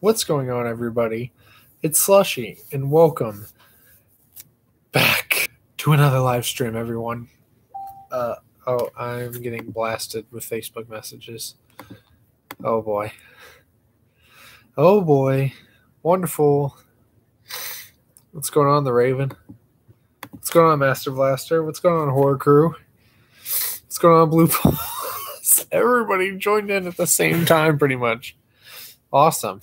What's going on, everybody? It's Slushy, and welcome back to another live stream, everyone. I'm getting blasted with Facebook messages. Oh boy. Oh boy. Wonderful. What's going on, the Raven? What's going on, Master Blaster? What's going on, Horror Crew? What's going on, Blue Pulse? Everybody joined in at the same time, pretty much. Awesome.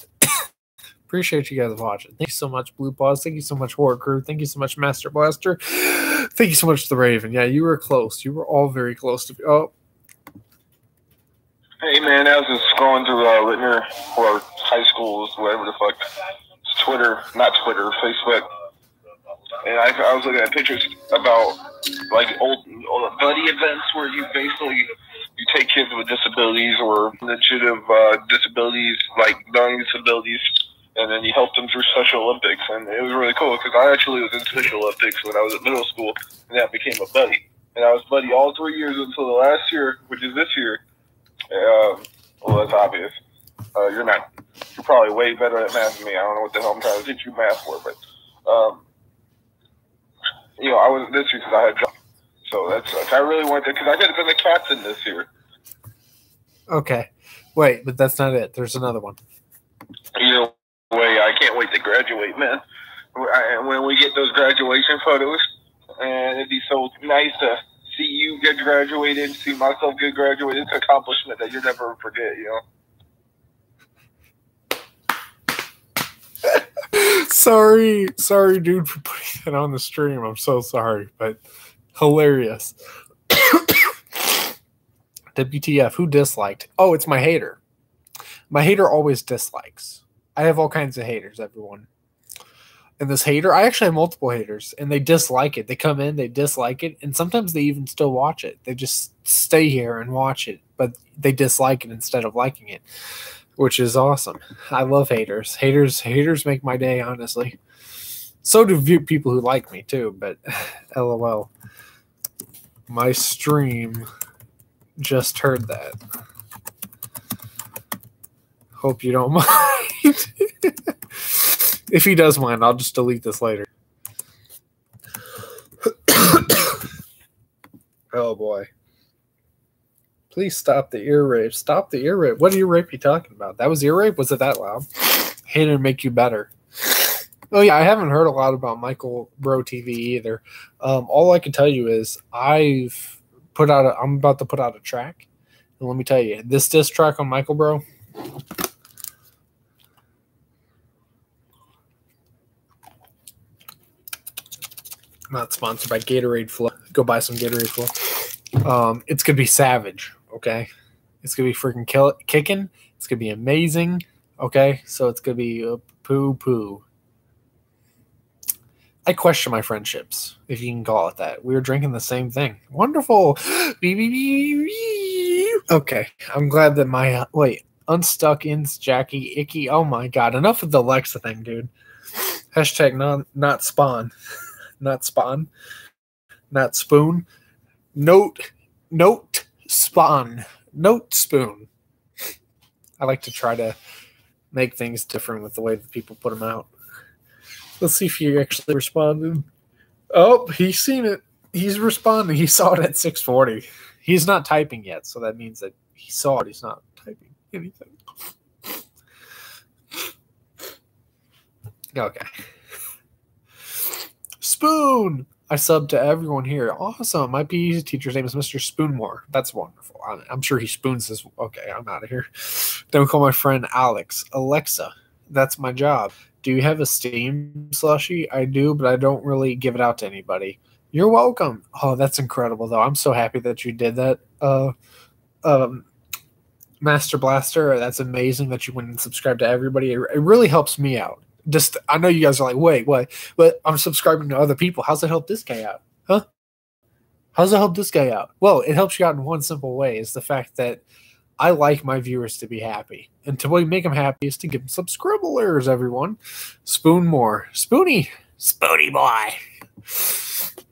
Appreciate you guys watching. Thank you so much, Blue Paws. Thank you so much, Horror Crew. Thank you so much, Master Blaster. Thank you so much, The Raven. Yeah, you were close. You were all very close to. Oh. Hey, man, I was just scrolling through Littner or high schools, whatever the fuck. It's Twitter, not Twitter, Facebook. And I was looking at pictures about, like, old buddy events where you basically you take kids with disabilities or legitimate disabilities, like learning disabilities, and then you help them through Special Olympics. And it was really cool because I actually was in Special Olympics when I was at middle school, and that became a buddy. And I was buddy all 3 years until the last year, which is this year. Well, that's obvious. You're probably way better at math than me. I don't know what the hell I'm trying to teach you math for, but, I wasn't this year because I had jobs. So I really wanted to, because I could have been the captain this year. Okay. Wait, but that's not it. There's another one. Either way, I can't wait to graduate, man. When we get those graduation photos, and it'd be so nice to see you get graduated, see myself get graduated. It's an accomplishment that you'll never forget, Sorry, dude, for putting that on the stream. I'm so sorry, but hilarious. WTF, who disliked? Oh, it's my hater. My hater always dislikes. I have all kinds of haters, everyone. And this hater, I actually have multiple haters, and they dislike it. They come in, they dislike it, and sometimes they even still watch it. They just stay here and watch it, but they dislike it instead of liking it, which is awesome. I love haters. Haters make my day, honestly. So do people who like me, too, but LOL. My stream just heard that. Hope you don't mind. If he does mind, I'll just delete this later. Oh, boy. Please stop the ear rape. Stop the ear rape. What ear rape are you talking about? That was ear rape? Was it that loud? Hater make you better. Oh, yeah, I haven't heard a lot about Michael Bro TV either. All I can tell you is I'm about to put out a track. And let me tell you, this diss track on Michael Bro, not sponsored by Gatorade Flow. Go buy some Gatorade Flow. It's going to be savage, okay? It's going to be freaking kicking. It's going to be amazing, okay? So it's going to be poo-poo. I question my friendships, if you can call it that. We were drinking the same thing. Wonderful. Okay, I'm glad that my... wait, unstuck ins, Jackie, icky. Oh, my God. Enough of the Alexa thing, dude. Hashtag not spawn. Not spawn. Not spoon. Note spawn. Note spoon. I like to try to make things different with the way that people put them out. Let's see if he actually responded. Oh, he's seen it. He's responding. He saw it at 6:40. He's not typing yet, so that means that he saw it. He's not typing anything. Okay. Spoon. I subbed to everyone here. Awesome. My PE teacher's name is Mr. Spoonmore. That's wonderful. I'm sure he spoons his... Okay, I'm out of here. Don't call my friend Alex. Alexa. That's my job. Do you have a Steam slushie? I do, but I don't really give it out to anybody. You're welcome. Oh, that's incredible, though. I'm so happy that you did that. Master Blaster, that's amazing that you went and subscribed to everybody. It really helps me out. Just, I know you guys are like, wait, what? But I'm subscribing to other people. How's that help this guy out? Huh? How's that help this guy out? Well, it helps you out in one simple way. Is the fact that I like my viewers to be happy. And to make them happy is to give them some scribblers, everyone. Spoon more. Spoony boy.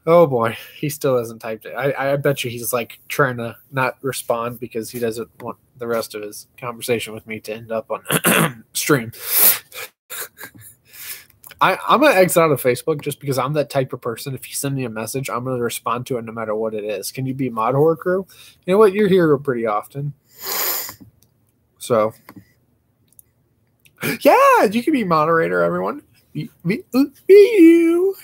Oh, boy. He still hasn't typed it. I bet you he's, like, trying to not respond because he doesn't want the rest of his conversation with me to end up on stream. I'm going to exit out of Facebook just because I'm that type of person. If you send me a message, I'm going to respond to it no matter what it is. Can you be Mod Horror Crew? You know what? You're here pretty often. So, yeah, you can be moderator, everyone. Be you.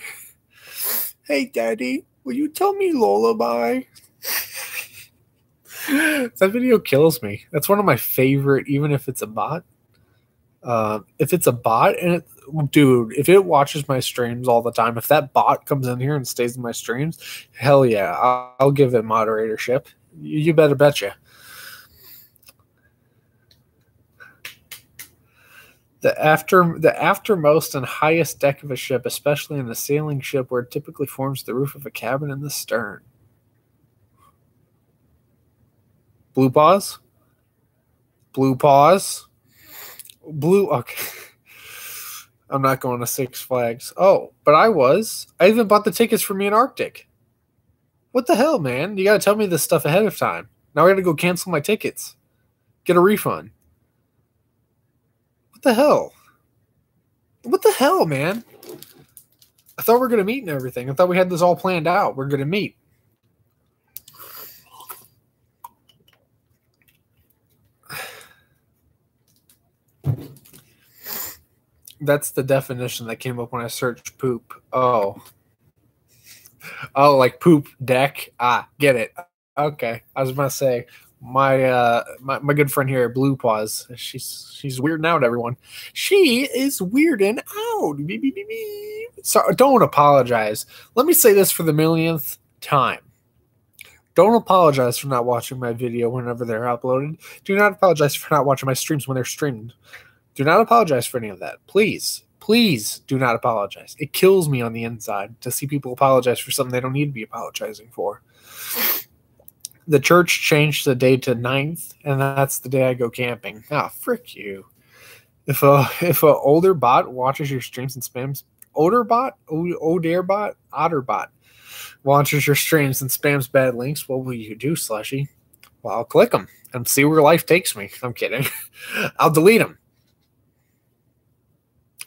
Hey, Daddy, will you tell me lullaby? That video kills me. That's one of my favorite, even if it's a bot. If it's a bot, and dude, if it watches my streams all the time, if that bot comes in here and stays in my streams, hell yeah, I'll give it moderatorship. You better betcha. The aftermost and highest deck of a ship, especially in a sailing ship where it typically forms the roof of a cabin in the stern. Blue pause? Blue pause? Blue, okay. I'm not going to Six Flags. Oh, but I was. I even bought the tickets for me in Arctic. What the hell, man? You got to tell me this stuff ahead of time. Now I got to go cancel my tickets. Get a refund. What the hell? What the hell, man? I thought we were going to meet and everything. I thought we had this all planned out. We're going to meet. That's the definition that came up when I searched poop. Oh, like poop deck. Ah, get it. Okay. I was going to say, my good friend here, Blue Paws, she's weirding out, everyone. She is weirding out. So don't apologize. Let me say this for the millionth time. Don't apologize for not watching my video whenever they're uploaded. Do not apologize for not watching my streams when they're streamed. Do not apologize for any of that. Please, please do not apologize. It kills me on the inside to see people apologize for something they don't need to be apologizing for. The church changed the day to 9th, and that's the day I go camping. Ah, frick you. If a older bot watches your streams and spams, Otterbot watches your streams and spams bad links, what will you do, Slushie? Well, I'll click them and see where life takes me. I'm kidding. I'll delete them.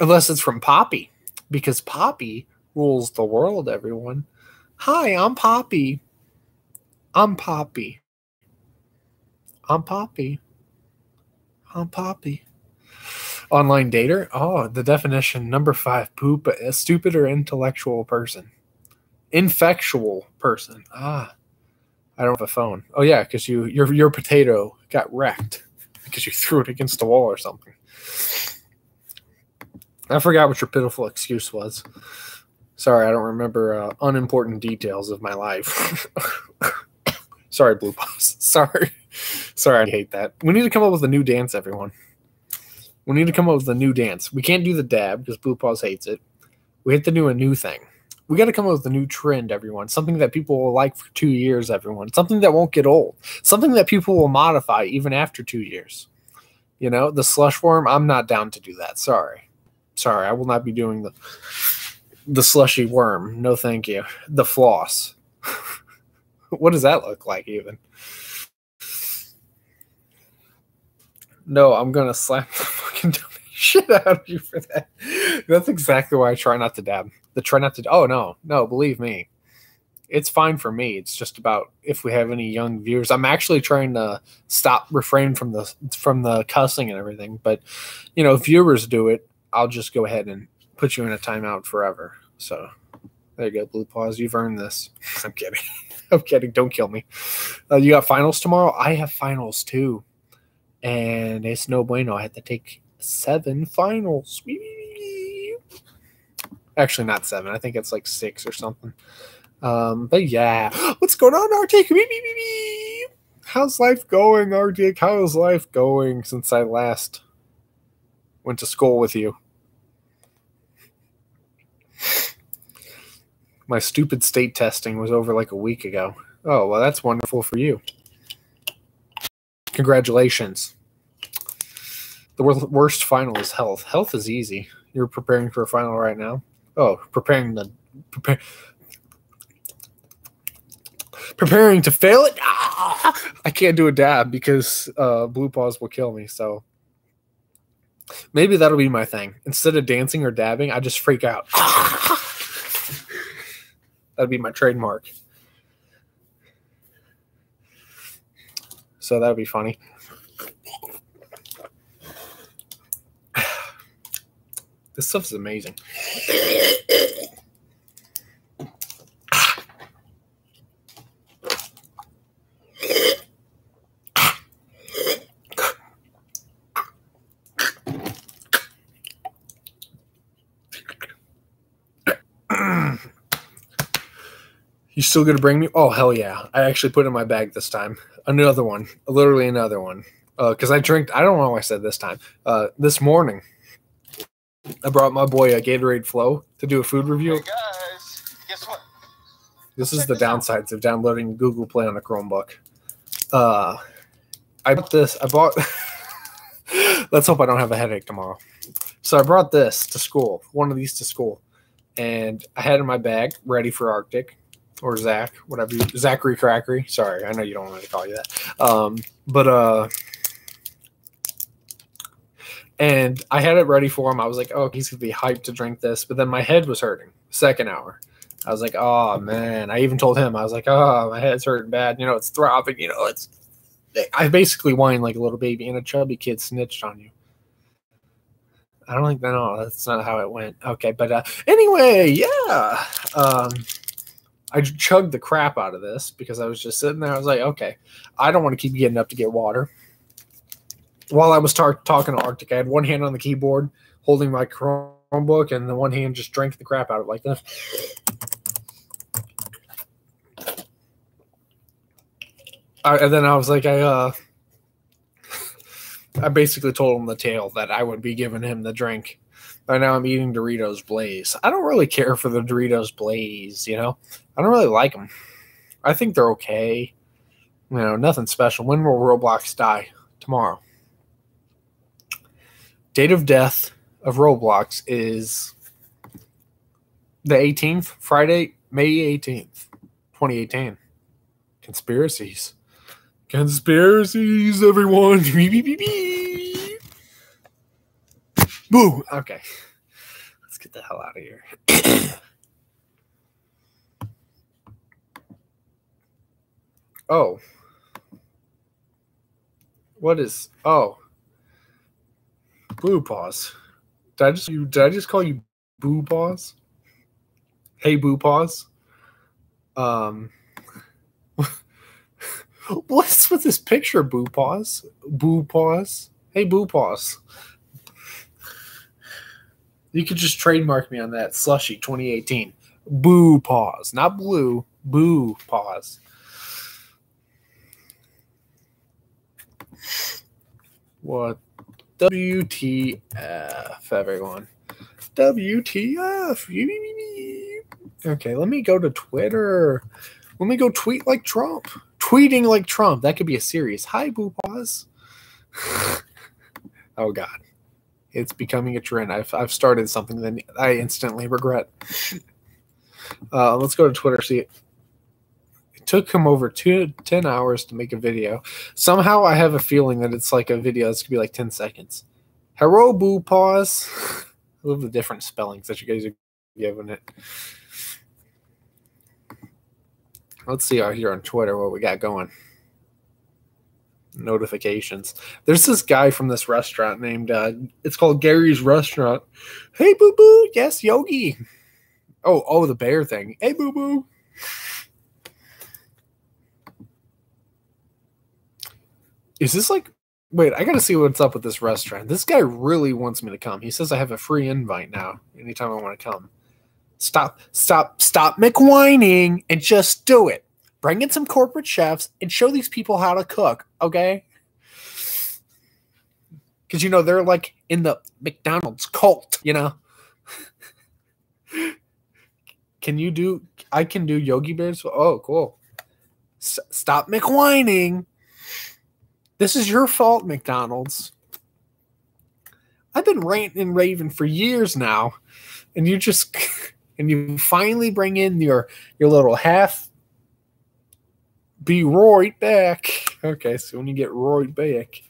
Unless it's from Poppy, because Poppy rules the world, everyone. Hi, I'm Poppy. I'm Poppy. I'm Poppy. I'm Poppy. Online dater? Oh, the definition, number 5, poop, a stupid or intellectual person. Infectual person. Ah, I don't have a phone. Oh, yeah, because your potato got wrecked because you threw it against the wall or something. I forgot what your pitiful excuse was. Sorry, I don't remember unimportant details of my life. Sorry, Blue Paws. Sorry, I hate that. We need to come up with a new dance, everyone. We need to come up with a new dance. We can't do the dab because Blue Paws hates it. We have to do a new thing. We got to come up with a new trend, everyone. Something that people will like for 2 years, everyone. Something that won't get old. Something that people will modify even after 2 years. You know, the slush worm, I'm not down to do that. Sorry, I will not be doing the slushy worm. No, thank you. The floss. What does that look like even? No, I'm going to slap the fucking shit out of you for that. That's exactly why I try not to dab. Oh, no, believe me. It's fine for me. It's just about if we have any young viewers. I'm actually trying to refrain from the cussing and everything. But, you know, if viewers do it, I'll just go ahead and put you in a timeout forever. So there you go, Blue Paws. You've earned this. I'm kidding. I'm kidding. Don't kill me. You got finals tomorrow? I have finals too. And it's no bueno. I had to take 7 finals. Actually, not 7. I think it's like 6 or something. But yeah. What's going on, Arctic? How's life going, Arctic? How's life going since I last went to school with you? My stupid state testing was over like a week ago. Oh, well, that's wonderful for you. Congratulations. The worst final is health. Health is easy. You're preparing for a final right now? Oh, preparing Preparing to fail it. I can't do a dab because Blue Paws will kill me. So maybe that'll be my thing. Instead of dancing or dabbing, I just freak out. That'd be my trademark. So that'd be funny. This stuff's amazing. You still gonna bring me? Oh, hell yeah. I actually put it in my bag this time. Another one. Literally another one. Because I don't know why I said this time. This morning, I brought my boy a Gatorade Flow to do a food review. Hey guys, guess what? This is the downsides of downloading Google Play on a Chromebook. I bought let's hope I don't have a headache tomorrow. So I brought this to school, one of these to school. And I had it in my bag, ready for Arctic. Or Zach, whatever. Zachary Crackery. Sorry, I know you don't want me to call you that. And I had it ready for him. I was like, oh, he's going to be hyped to drink this. But then my head was hurting. Second hour. I was like, oh, man. I even told him. I was like, oh, my head's hurting bad. You know, it's throbbing. You know, it's... I basically whined like a little baby, and a chubby kid snitched on you. I don't think... No, that's not how it went. Okay, but anyway, yeah. I chugged the crap out of this because I was just sitting there. I was like, okay, I don't want to keep getting up to get water. While I was talking to Arctic, I had one hand on the keyboard holding my Chromebook, and the one hand just drank the crap out of it like this. And then I was like, I basically told him the tale that I would be giving him the drink. Right now I'm eating Doritos Blaze. I don't really care for the Doritos Blaze, you know? I don't really like them. I think they're okay. You know, nothing special. When will Roblox die? Tomorrow. Date of death of Roblox is the 18th, Friday, May 18th, 2018. Conspiracies. Conspiracies, everyone. Boo. Okay. Let's get the hell out of here. Oh. What is... Oh. Boo Paws. Did I just call you Boo Paws? Hey, Boo Paws. What's with this picture, Boo Paws? Boo Paws. Hey, Boo Paws. You could just trademark me on that. Slushy 2018. Boo Paws. Not blue. Boo Paws. What? WTF, everyone. WTF. Okay, let me go to Twitter. Let me go tweet like Trump. Tweeting like Trump. That could be a series. Hi, Boo Paws. Oh, God. It's becoming a trend. I've started something that I instantly regret. Let's go to Twitter. See, it took him over 10 hours to make a video. Somehow I have a feeling that it's like a video that's going to be like 10 seconds. Hello, Boo Paws. I love the different spellings that you guys are giving it. Let's see out here on Twitter what we got going. Notifications. There's this guy from this restaurant named it's called Gary's Restaurant. Hey, Boo Boo. Yes, Yogi. Oh, the bear thing. Hey, Boo Boo. Is this like... Wait, I gotta see what's up with this restaurant. This guy really wants me to come. He says I have a free invite now anytime I want to come. Stop McWhining and just do it. Bring in some corporate chefs and show these people how to cook, okay? Because, you know, they're like in the McDonald's cult, you know? I can do Yogi Bears? Oh, cool. Stop McWhining. This is your fault, McDonald's. I've been ranting and raving for years now, and you just... And you finally bring in your little half Be right back. Okay, so when you get right back.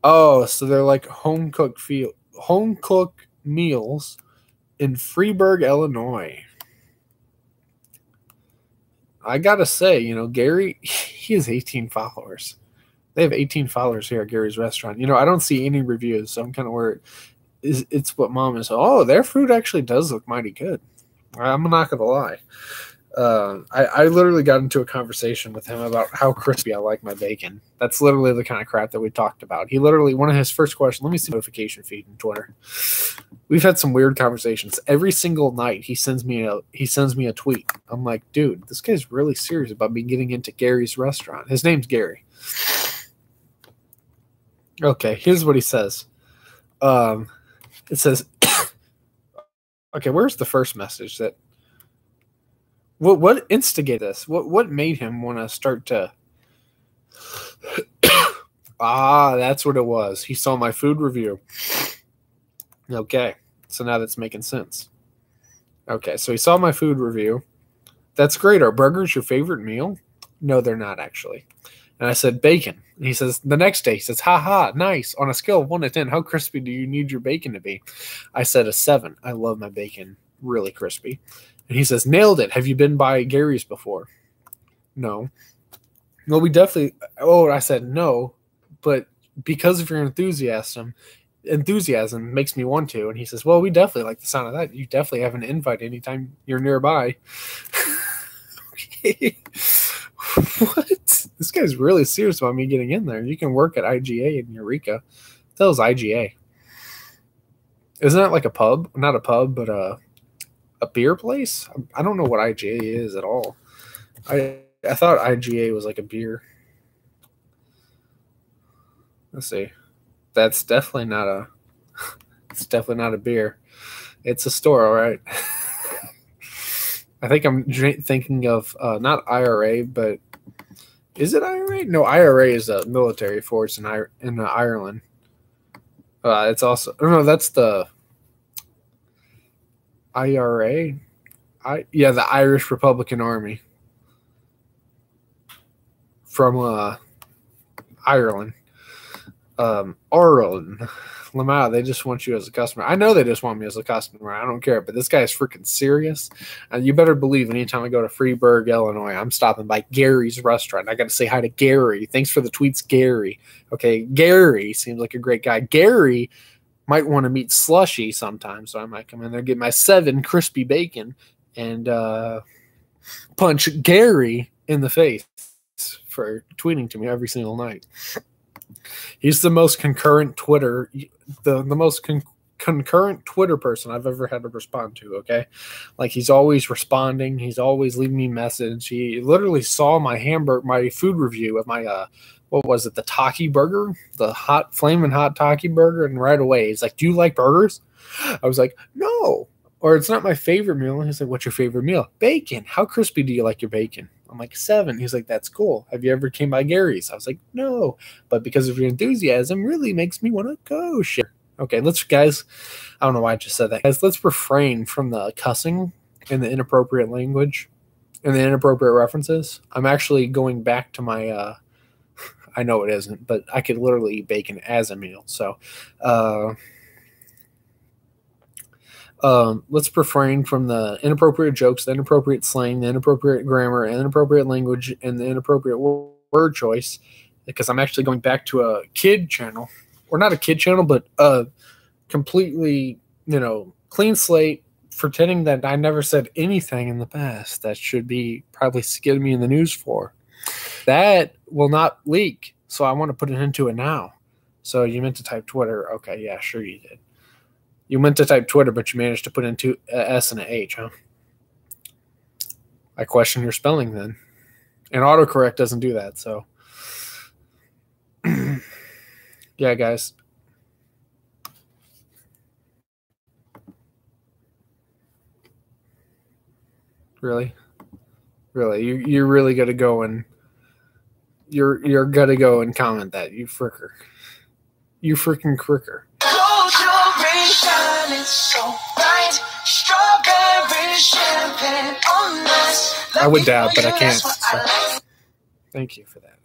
Oh, so they're like home cooked meals in Freeburg, Illinois. I gotta say, you know, Gary, he has 18 followers. They have 18 followers here at Gary's restaurant. You know, I don't see any reviews, so I'm kind of worried. It's what mom is. Oh, their food actually does look mighty good. I'm not gonna lie. I literally got into a conversation with him about how crispy I like my bacon. That's literally the kind of crap that we talked about. He literally, one of his first questions, let me see notification feed in Twitter. We've had some weird conversations. Every single night he sends me a tweet. I'm like, dude, this guy's really serious about me getting into Gary's restaurant. His name's Gary. Okay, here's what he says. It says, okay, where's the first message that what instigated this? What made him want to start to that's what it was. He saw my food review. Okay, so now that's making sense. Okay, so he saw my food review. That's great. Are burgers your favorite meal? No, they're not actually. And I said, bacon. And he says, the next day, he says, haha, nice. On a scale of 1 to 10, how crispy do you need your bacon to be? I said a 7. I love my bacon really crispy. And he says, nailed it. Have you been by Gary's before? No. Well, we definitely, I said no, but because of your enthusiasm makes me want to. And he says, well, we definitely like the sound of that. You definitely have an invite anytime you're nearby. Okay. What? This guy's really serious about me getting in there. You can work at IGA in Eureka. That was IGA. Isn't that like a pub? Not a pub, but a beer place? I don't know what IGA is at all. I thought IGA was like a beer. Let's see. That's definitely not a. It's definitely not a beer. It's a store, all right. I think I'm thinking of not IRA, but is it IRA? No, IRA is a military force in Ireland. It's also no, that's the IRA. The Irish Republican Army from Ireland. Ireland. Lamau, they just want you as a customer. I know they just want me as a customer. I don't care, but this guy is freaking serious. And you better believe anytime I go to Freeburg, Illinois, I'm stopping by Gary's restaurant. I got to say hi to Gary. Thanks for the tweets, Gary. Okay, Gary seems like a great guy. Gary might want to meet SLUSHIE sometime, so I might come in there, get my 7 crispy bacon, and punch Gary in the face for tweeting to me every single night. He's the most concurrent Twitter, the most concurrent Twitter person I've ever had to respond to, okay? Like, he's always responding. He's always leaving me a message. He literally saw my food review of my, what was it, the Taki burger? The flaming hot Taki burger, and right away, he's like, do you like burgers? I was like, no. Or it's not my favorite meal. He's like, what's your favorite meal? Bacon. How crispy do you like your bacon? I'm like, 7. He's like, that's cool. Have you ever came by Gary's? I was like, no. But because of your enthusiasm, really makes me want to go. Shit. Okay, guys, I don't know why I just said that. Guys, let's refrain from the cussing and the inappropriate language and the inappropriate references. I'm actually going back to my, I know it isn't, but I could literally eat bacon as a meal. So, let's refrain from the inappropriate jokes, the inappropriate slang, the inappropriate grammar, and inappropriate language, and the inappropriate word choice, because I'm actually going back to a kid channel, or not a kid channel, but a completely, clean slate, pretending that I never said anything in the past that should be probably getting me in the news for. That will not leak, so I want to put it into it now. So you meant to type Twitter. Okay, yeah, sure you did. You meant to type Twitter, but you managed to put in an S and an H, huh? I question your spelling then. And autocorrect doesn't do that, so. Yeah, guys. Really? Really? You're really going to go and you're going to go and comment that, you fricker. You freaking cricker. Shining so bright, strawberry champagne on us. I would dab, but I can't. So. Thank you for that.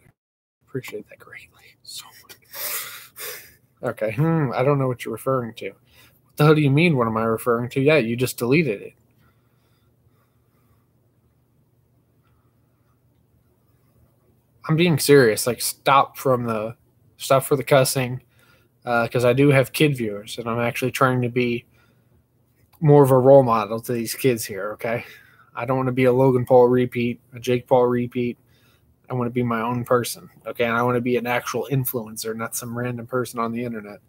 Appreciate that greatly. So much. Okay. I don't know what you're referring to. What the hell do you mean? What am I referring to? Yeah, you just deleted it. I'm being serious. Like, stop for the cussing, because I do have kid viewers, and I'm actually trying to be more of a role model to these kids here. Okay, I don't want to be a Logan Paul repeat, a Jake Paul repeat. I want to be my own person. Okay, and I want to be an actual influencer, not some random person on the internet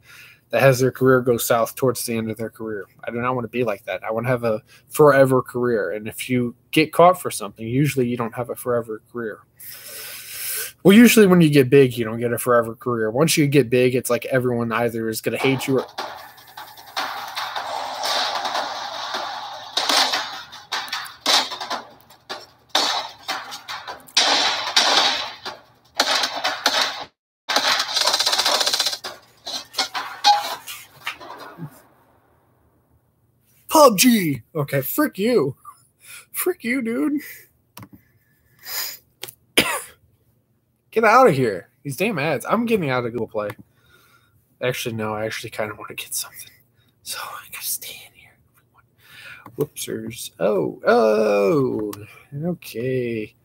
that has their career go south towards the end of their career. I do not want to be like that. I want to have a forever career, and if you get caught for something, usually you don't have a forever career. Well, usually when you get big, you don't get a forever career. Once you get big, it's like everyone either is going to hate you or... PUBG! Okay, frick you. Frick you, dude. Get out of here. These damn ads. I'm getting out of Google Play. Actually, no. I actually kind of want to get something. So I got to stay in here. Whoopsers. Oh. Okay.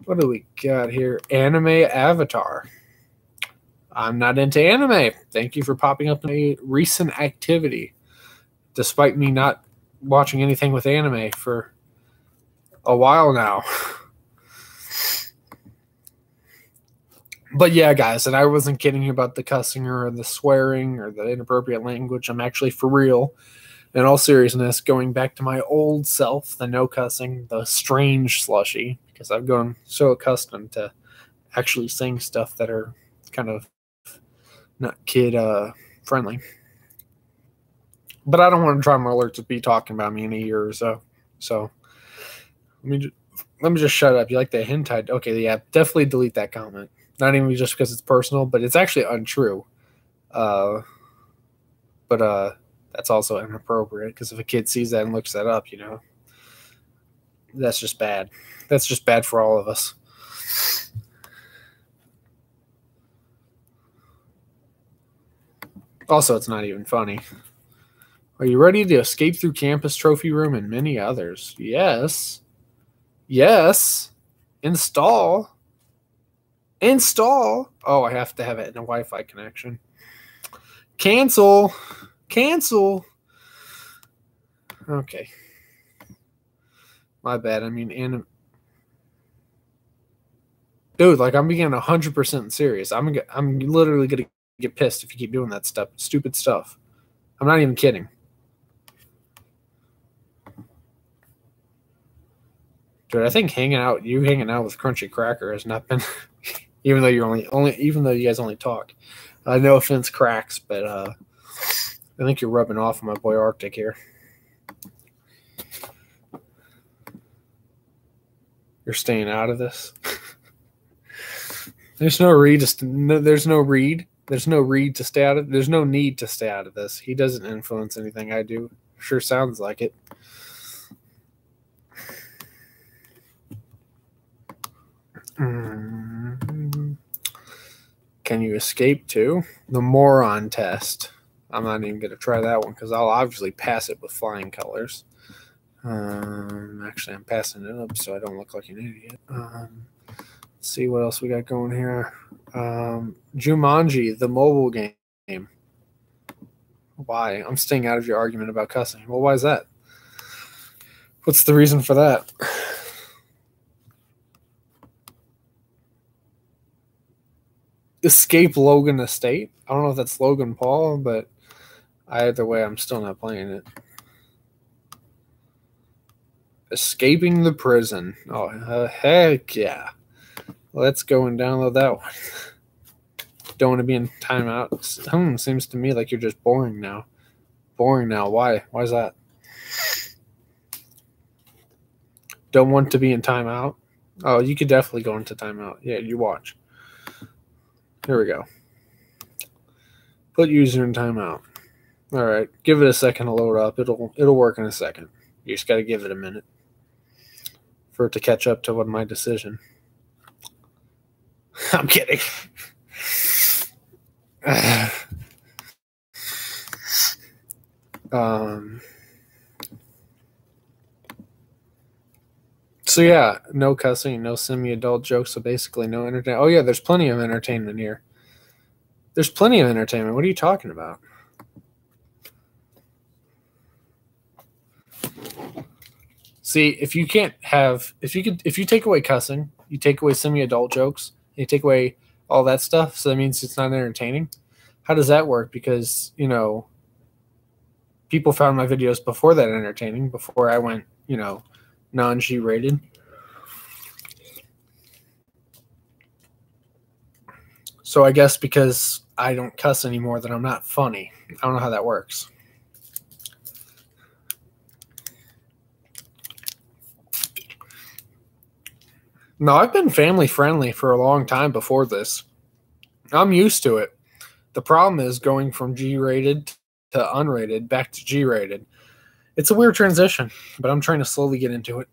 What do we got here? Anime Avatar. I'm not into anime. Thank you for popping up in a recent activity. Despite me not watching anything with anime for a while now. But yeah, guys, and I wasn't kidding about the cussing or the swearing or the inappropriate language. I'm actually for real, in all seriousness, going back to my old self, the no cussing, the strange slushy, because I've grown so accustomed to actually saying stuff that are kind of not kid friendly. But I don't want to Drama Alert to be talking about me in a year or so. So let me just shut up. You like the hentai? Okay, yeah, definitely delete that comment. Not even just because it's personal, but it's actually untrue. But that's also inappropriate, because if a kid sees that and looks that up, that's just bad. That's just bad for all of us. Also, it's not even funny. Are you ready to escape through campus trophy room and many others? Yes. Yes. Install. Oh, I have to have it in a Wi-Fi connection. Cancel. Okay. My bad. I mean, dude, like, I'm being 100% serious. I'm literally gonna get pissed if you keep doing that stupid stuff. I'm not even kidding. Dude, I think hanging out with Crunchy Cracker has not been, even though even though you guys only talk. No offense, Cracks, but I think you're rubbing off on my boy Arctic here. You're staying out of this. There's no need to stay out of. There's no need to stay out of this. He doesn't influence anything I do. Sure sounds like it. Can you escape to the moron test? I'm not even going to try that one because I'll obviously pass it with flying colors. Actually, I'm passing it up so I don't look like an idiot. Let's see what else we got going here. Jumanji, the mobile game. Why? I'm staying out of your argument about cussing. Well, why is that? What's the reason for that? Escape Logan Estate. I don't know if that's Logan Paul, but either way, I'm still not playing it. Escaping the prison. Oh, heck yeah. Let's go and download that one. Don't want to be in timeout. Seems to me like you're just boring now. Why? Why is that? Don't want to be in timeout? Oh, you could definitely go into timeout. Yeah, you watch. Here we go. Put user in timeout. All right, give it a second to load up. It'll work in a second. You just got to give it a minute. for it to catch up to what my decision. I'm kidding. So yeah, no cussing, no semi-adult jokes, so basically no entertainment. Oh yeah, there's plenty of entertainment here. There's plenty of entertainment. What are you talking about? See, if you take away cussing, you take away semi-adult jokes, you take away all that stuff, so that means it's not entertaining. How does that work? Because, you know, people found my videos before that entertaining, before I went, you know, non-G rated. So I guess because I don't cuss anymore that I'm not funny. I don't know how that works. No, I've been family friendly for a long time before this. I'm used to it. The problem is going from G rated to unrated back to G rated. It's a weird transition, but I'm trying to slowly get into it.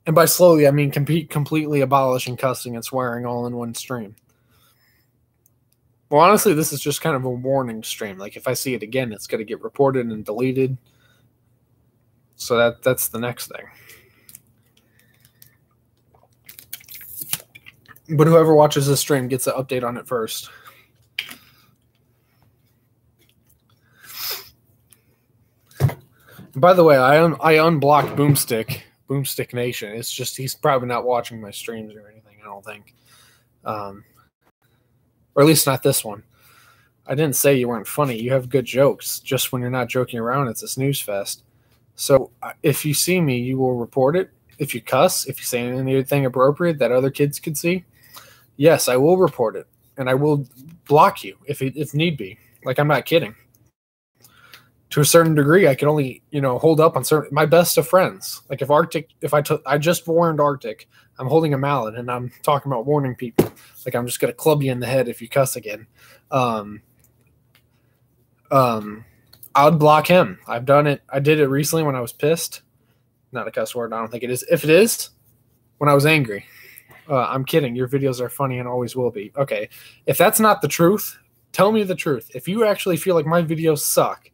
And by slowly, I mean completely abolishing cussing and swearing all in one stream. Well, honestly, this is just kind of a warning stream. Like, if I see it again, it's going to get reported and deleted. So that's the next thing. But whoever watches this stream gets an update on it first. By the way, I unblocked Boomstick Nation. It's just he's probably not watching my streams or anything, I don't think. Or at least not this one. I didn't say you weren't funny. You have good jokes. Just when you're not joking around, it's a snooze fest. So if you see me, you will report it. If you cuss, if you say anything appropriate that other kids could see, yes, I will report it. And I will block you if need be. Like, I'm not kidding. To a certain degree, I can only, you know, hold up on my best of friends. Like, I just warned Arctic, I'm holding a mallet and I'm talking about warning people. Like, I'm just going to club you in the head if you cuss again. I'd block him. I've done it. I did it recently when I was pissed. Not a cuss word. I don't think it is. If it is, when I was angry. I'm kidding. Your videos are funny and always will be. Okay. If that's not the truth, tell me the truth. If you actually feel like my videos suck,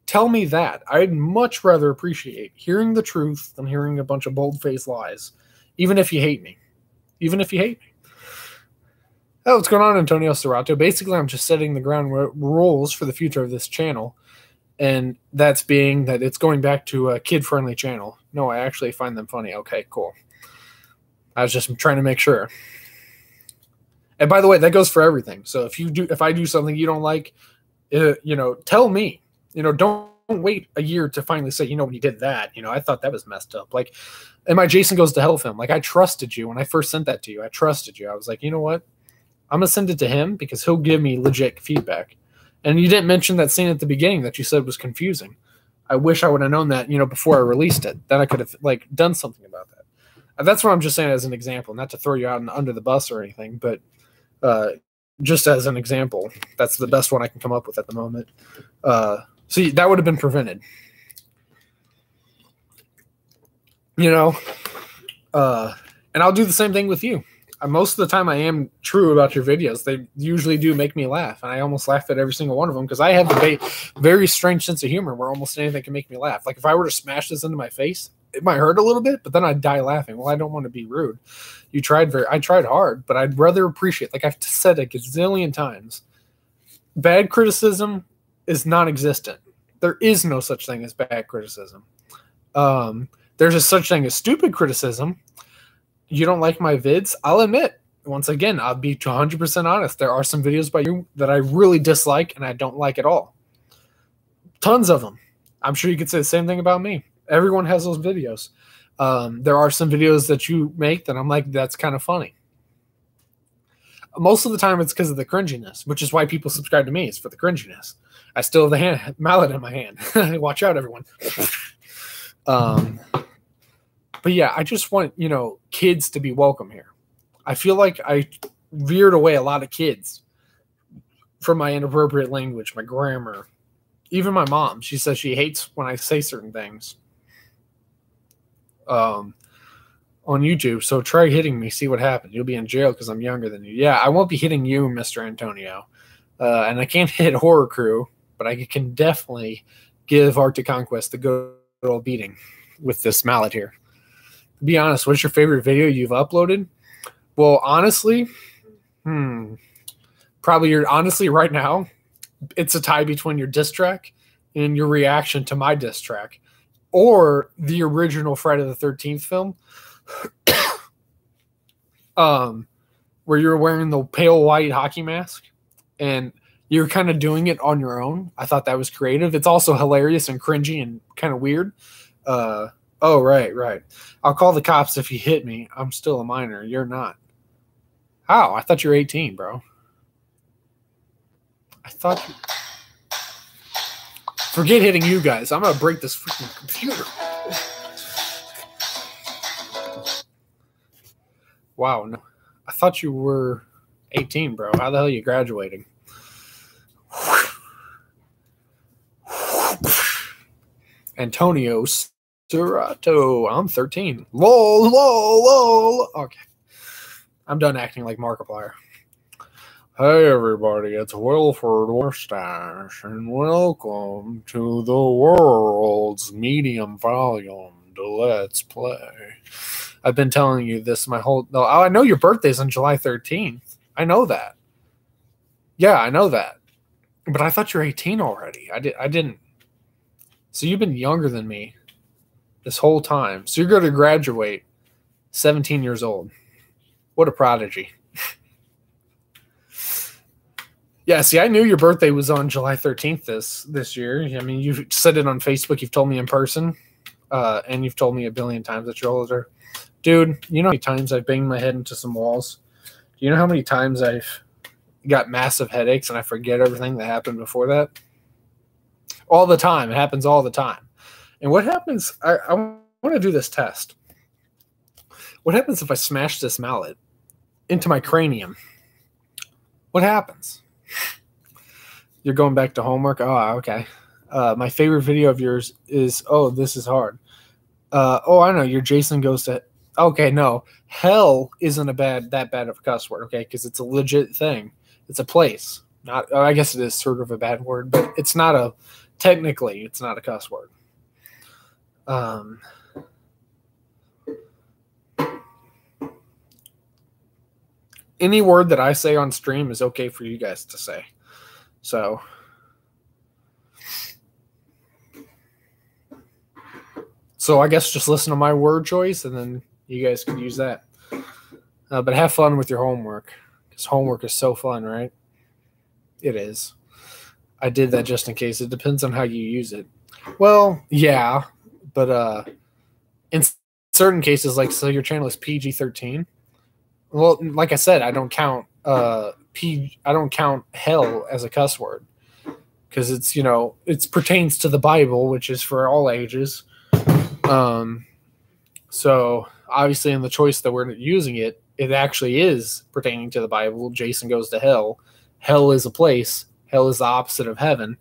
tell me that. I'd much rather appreciate hearing the truth than hearing a bunch of bold-faced lies, even if you hate me. Even if you hate me. Oh, what's going on, Antonio Serrato? Basically, I'm just setting the ground rules for the future of this channel, and that's being that it's going back to a kid-friendly channel. No, I actually find them funny. Okay, cool. I was just trying to make sure. And by the way, that goes for everything. So if I do something you don't like, you know, tell me. You know, don't wait a year to finally say, you know, when you did that, you know, I thought that was messed up. Like, in my Jason Goes to Hell film, like, I trusted you when I first sent that to you. I trusted you. I was like, you know what? I'm going to send it to him because he'll give me legit feedback. And you didn't mention that scene at the beginning that you said was confusing. I wish I would have known that, you know, before I released it. Then I could have, like, done something about that. That's what I'm just saying as an example, not to throw you out under the bus or anything, but just as an example. That's the best one I can come up with at the moment. See, that would have been prevented. You know? And I'll do the same thing with you. Most of the time I am true about your videos. They usually do make me laugh, and I almost laugh at every single one of them because I have a very strange sense of humor where almost anything can make me laugh. Like, if I were to smash this into my face, it might hurt a little bit, but then I'd die laughing. Well, I don't want to be rude. I tried hard, but I'd rather appreciate, like I've said a gazillion times, bad criticism is non-existent. There is no such thing as bad criticism. There's a such thing as stupid criticism. You don't like my vids? I'll admit, once again, I'll be 100% honest. There are some videos by you that I really dislike and I don't like at all. Tons of them. I'm sure you could say the same thing about me. Everyone has those videos. There are some videos that you make that I'm like, that's kind of funny. Most of the time it's because of the cringiness, which is why people subscribe to me. It's for the cringiness. I still have the mallet in my hand. Watch out, everyone. But yeah, I just want, you know, kids to be welcome here. I feel like I veered away a lot of kids from my inappropriate language, my grammar. Even my mom, she says she hates when I say certain things. on YouTube. So try hitting me, see what happens. You'll be in jail because I'm younger than you. Yeah, I won't be hitting you, Mr. Antonio. And I can't hit Horror Crew, but I can definitely give Arctic Conquest the good old beating with this mallet here. To be honest, what's your favorite video you've uploaded? Well, honestly, probably honestly right now, it's a tie between your diss track and your reaction to my diss track, or the original Friday the 13th film, where you're wearing the pale white hockey mask and you're kind of doing it on your own. I thought that was creative. It's also hilarious and cringy and kind of weird. Oh, right. I'll call the cops if you hit me. I'm still a minor. You're not. How? I thought you were 18, bro. I thought you... Forget hitting you guys. I'm going to break this freaking computer. Wow. No. I thought you were 18, bro. How the hell are you graduating? Antonio Serato. I'm 13. Lol. Okay. I'm done acting like Markiplier. Hey, everybody. It's Wilford Warstash, and welcome to the world's medium volume Let's Play. I've been telling you this my whole... No, I know your birthday's on July 13th. I know that. Yeah, I know that. But I thought you were 18 already. I didn't. So you've been younger than me this whole time. So you're going to graduate 17 years old. What a prodigy. Yeah, see, I knew your birthday was on July 13th this year. I mean, you've said it on Facebook. You've told me in person. And you've told me a billion times that you're older. Dude, you know how many times I've banged my head into some walls? Do you know how many times I've got massive headaches and I forget everything that happened before that? All the time. It happens all the time. And what happens... I want to do this test. What happens if I smash this mallet into my cranium? What happens? You're going back to homework? Oh, okay. My favorite video of yours is, oh, this is hard. Oh, I know. Your Jason Goes to... Okay, no. Hell isn't that bad of a cuss word, okay? Because it's a legit thing. It's a place. Not. I guess it is sort of a bad word, but it's not a... Technically, it's not a cuss word. Any word that I say on stream is okay for you guys to say. So... So I guess just listen to my word choice, and then you guys can use that. But have fun with your homework, because homework is so fun, right? It is. I did that just in case. It depends on how you use it. Well, yeah, but in certain cases, like, so your channel is PG-13. Well, like I said, I don't count I don't count hell as a cuss word, because it's, you know, it pertains to the Bible, which is for all ages. So obviously in the choice that we're using it, it actually is pertaining to the Bible. Jason goes to hell. Hell is a place. Hell is the opposite of heaven.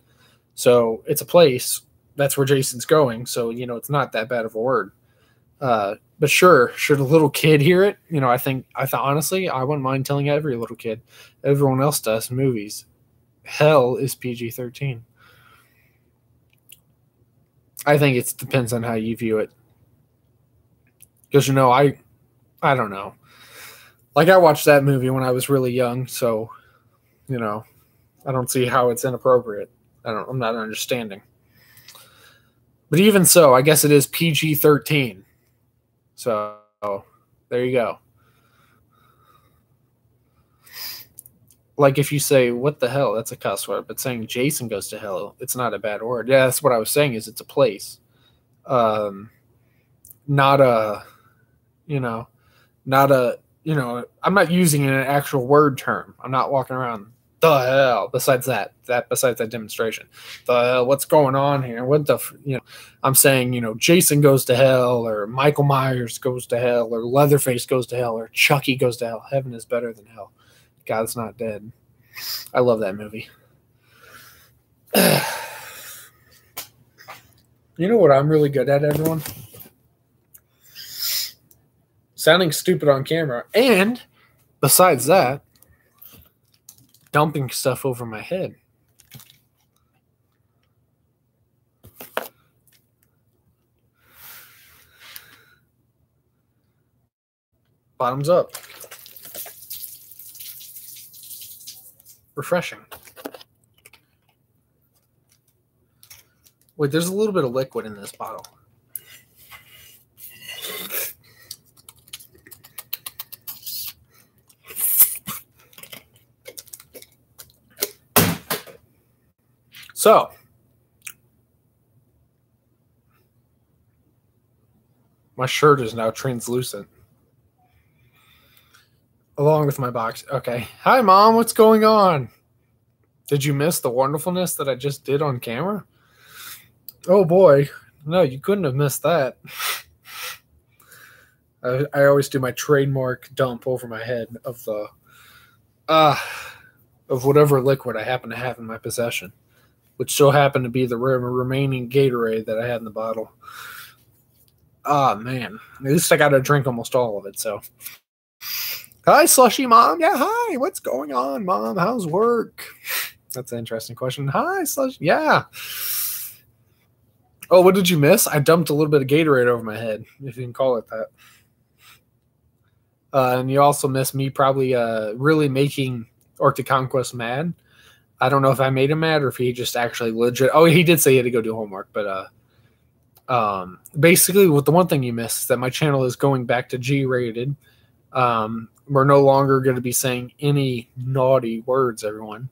So it's a place. That's where Jason's going. So, you know, it's not that bad of a word. But sure, should a little kid hear it? You know, I thought honestly, I wouldn't mind telling every little kid. Everyone else does in movies. Hell is PG-13. I think it depends on how you view it. Because, you know, I don't know. Like, I watched that movie when I was really young, so, you know, I don't see how it's inappropriate. I'm not understanding. But even so, I guess it is PG-13. So, there you go. Like, if you say, what the hell, that's a cuss word. But saying Jason goes to hell, it's not a bad word. Yeah, that's what I was saying, is it's a place. Not a, you know, I'm not using it in an actual word term. I'm not walking around, the hell, besides that demonstration. The hell, what's going on here? What the, you know, I'm saying, you know, Jason goes to hell, or Michael Myers goes to hell, or Leatherface goes to hell, or Chucky goes to hell. Heaven is better than hell. God's not dead. I love that movie. You know what I'm really good at, everyone? sounding stupid on camera, and besides that, dumping stuff over my head. Bottoms up. Refreshing. Wait, there's a little bit of liquid in this bottle. So, my shirt is now translucent. Along with my box. Okay. Hi, Mom. What's going on? Did you miss the wonderfulness that I just did on camera? Oh, boy. No, you couldn't have missed that. I always do my trademark dump over my head of the of whatever liquid I happen to have in my possession, which so happened to be the remaining Gatorade that I had in the bottle. Man. At least I got to drink almost all of it, so. Hi, Slushy Mom. Yeah, hi. What's going on, Mom? How's work? That's an interesting question. Hi, Slushy. Yeah. Oh, what did you miss? I dumped a little bit of Gatorade over my head, if you can call it that. And you also missed me probably really making Arctic Conquest mad. I don't know if I made him mad or if he just actually legit. Oh, he did say he had to go do homework, but basically, the one thing you missed is that my channel is going back to G-rated. We're no longer going to be saying any naughty words, everyone.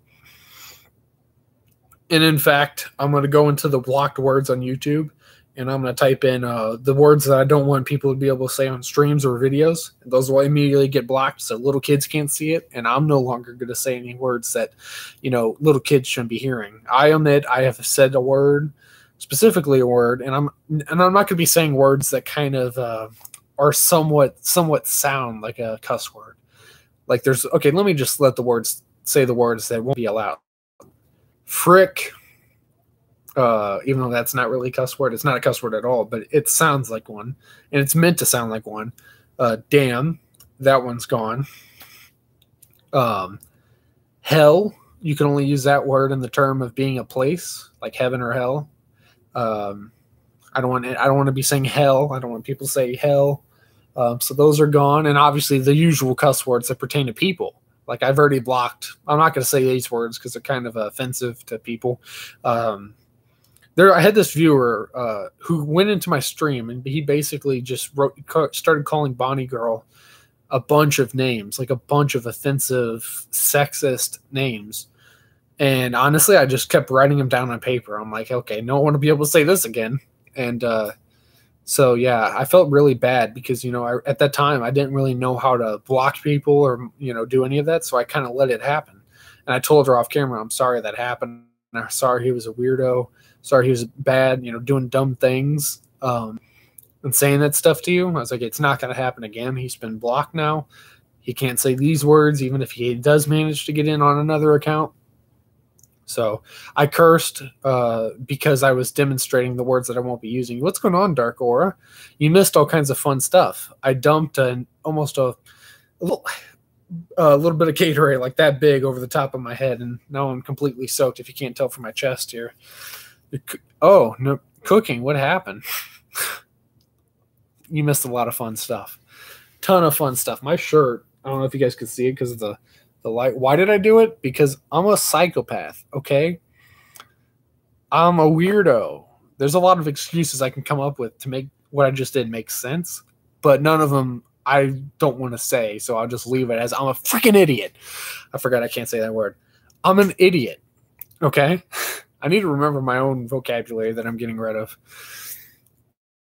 And in fact, I'm going to go into the blocked words on YouTube, and I'm going to type in the words that I don't want people to be able to say on streams or videos. And those will immediately get blocked so little kids can't see it. And I'm no longer going to say any words that, little kids shouldn't be hearing. I admit I have said a word, specifically a word, and I'm not going to be saying words that kind of are somewhat sound like a cuss word. Like let me just say the words that won't be allowed. Frick, even though that's not really a cuss word. It's not a cuss word at all, but it sounds like one, and it's meant to sound like one. Damn, that one's gone. Hell, you can only use that word in the term of being a place, like heaven or hell. I don't want to be saying hell. I don't want people to say hell. So those are gone. And obviously the usual cuss words that pertain to people. Like I've already blocked. I'm not going to say these words because they're kind of offensive to people. I had this viewer who went into my stream and he basically just started calling Bonnie Girl a bunch of names, like a bunch of offensive, sexist names. And honestly, I just kept writing them down on paper. I'm like, okay, no one will be able to say this again. And so, yeah, I felt really bad because, at that time, I didn't really know how to block people or, do any of that. So I kind of let it happen. And I told her off camera, I'm sorry that happened. I'm sorry he was a weirdo. Sorry he was bad, doing dumb things and saying that stuff to you. I was like, it's not going to happen again. He's been blocked now. He can't say these words, even if he does manage to get in on another account. So I cursed because I was demonstrating the words that I won't be using. What's going on, Dark Aura? You missed all kinds of fun stuff. I dumped almost a little bit of Gatorade like that big over the top of my head, and now I'm completely soaked, if you can't tell from my chest here. Oh, no, cooking. What happened? You missed a lot of fun stuff. Ton of fun stuff. My shirt, I don't know if you guys could see it because of the light. Why did I do it? Because I'm a psychopath, okay? I'm a weirdo. There's a lot of excuses I can come up with to make what I just did make sense, but none of them I don't want to say, so I'll just leave it as I'm a freaking idiot. I forgot I can't say that word. I'm an idiot, okay? I need to remember my own vocabulary that I'm getting rid of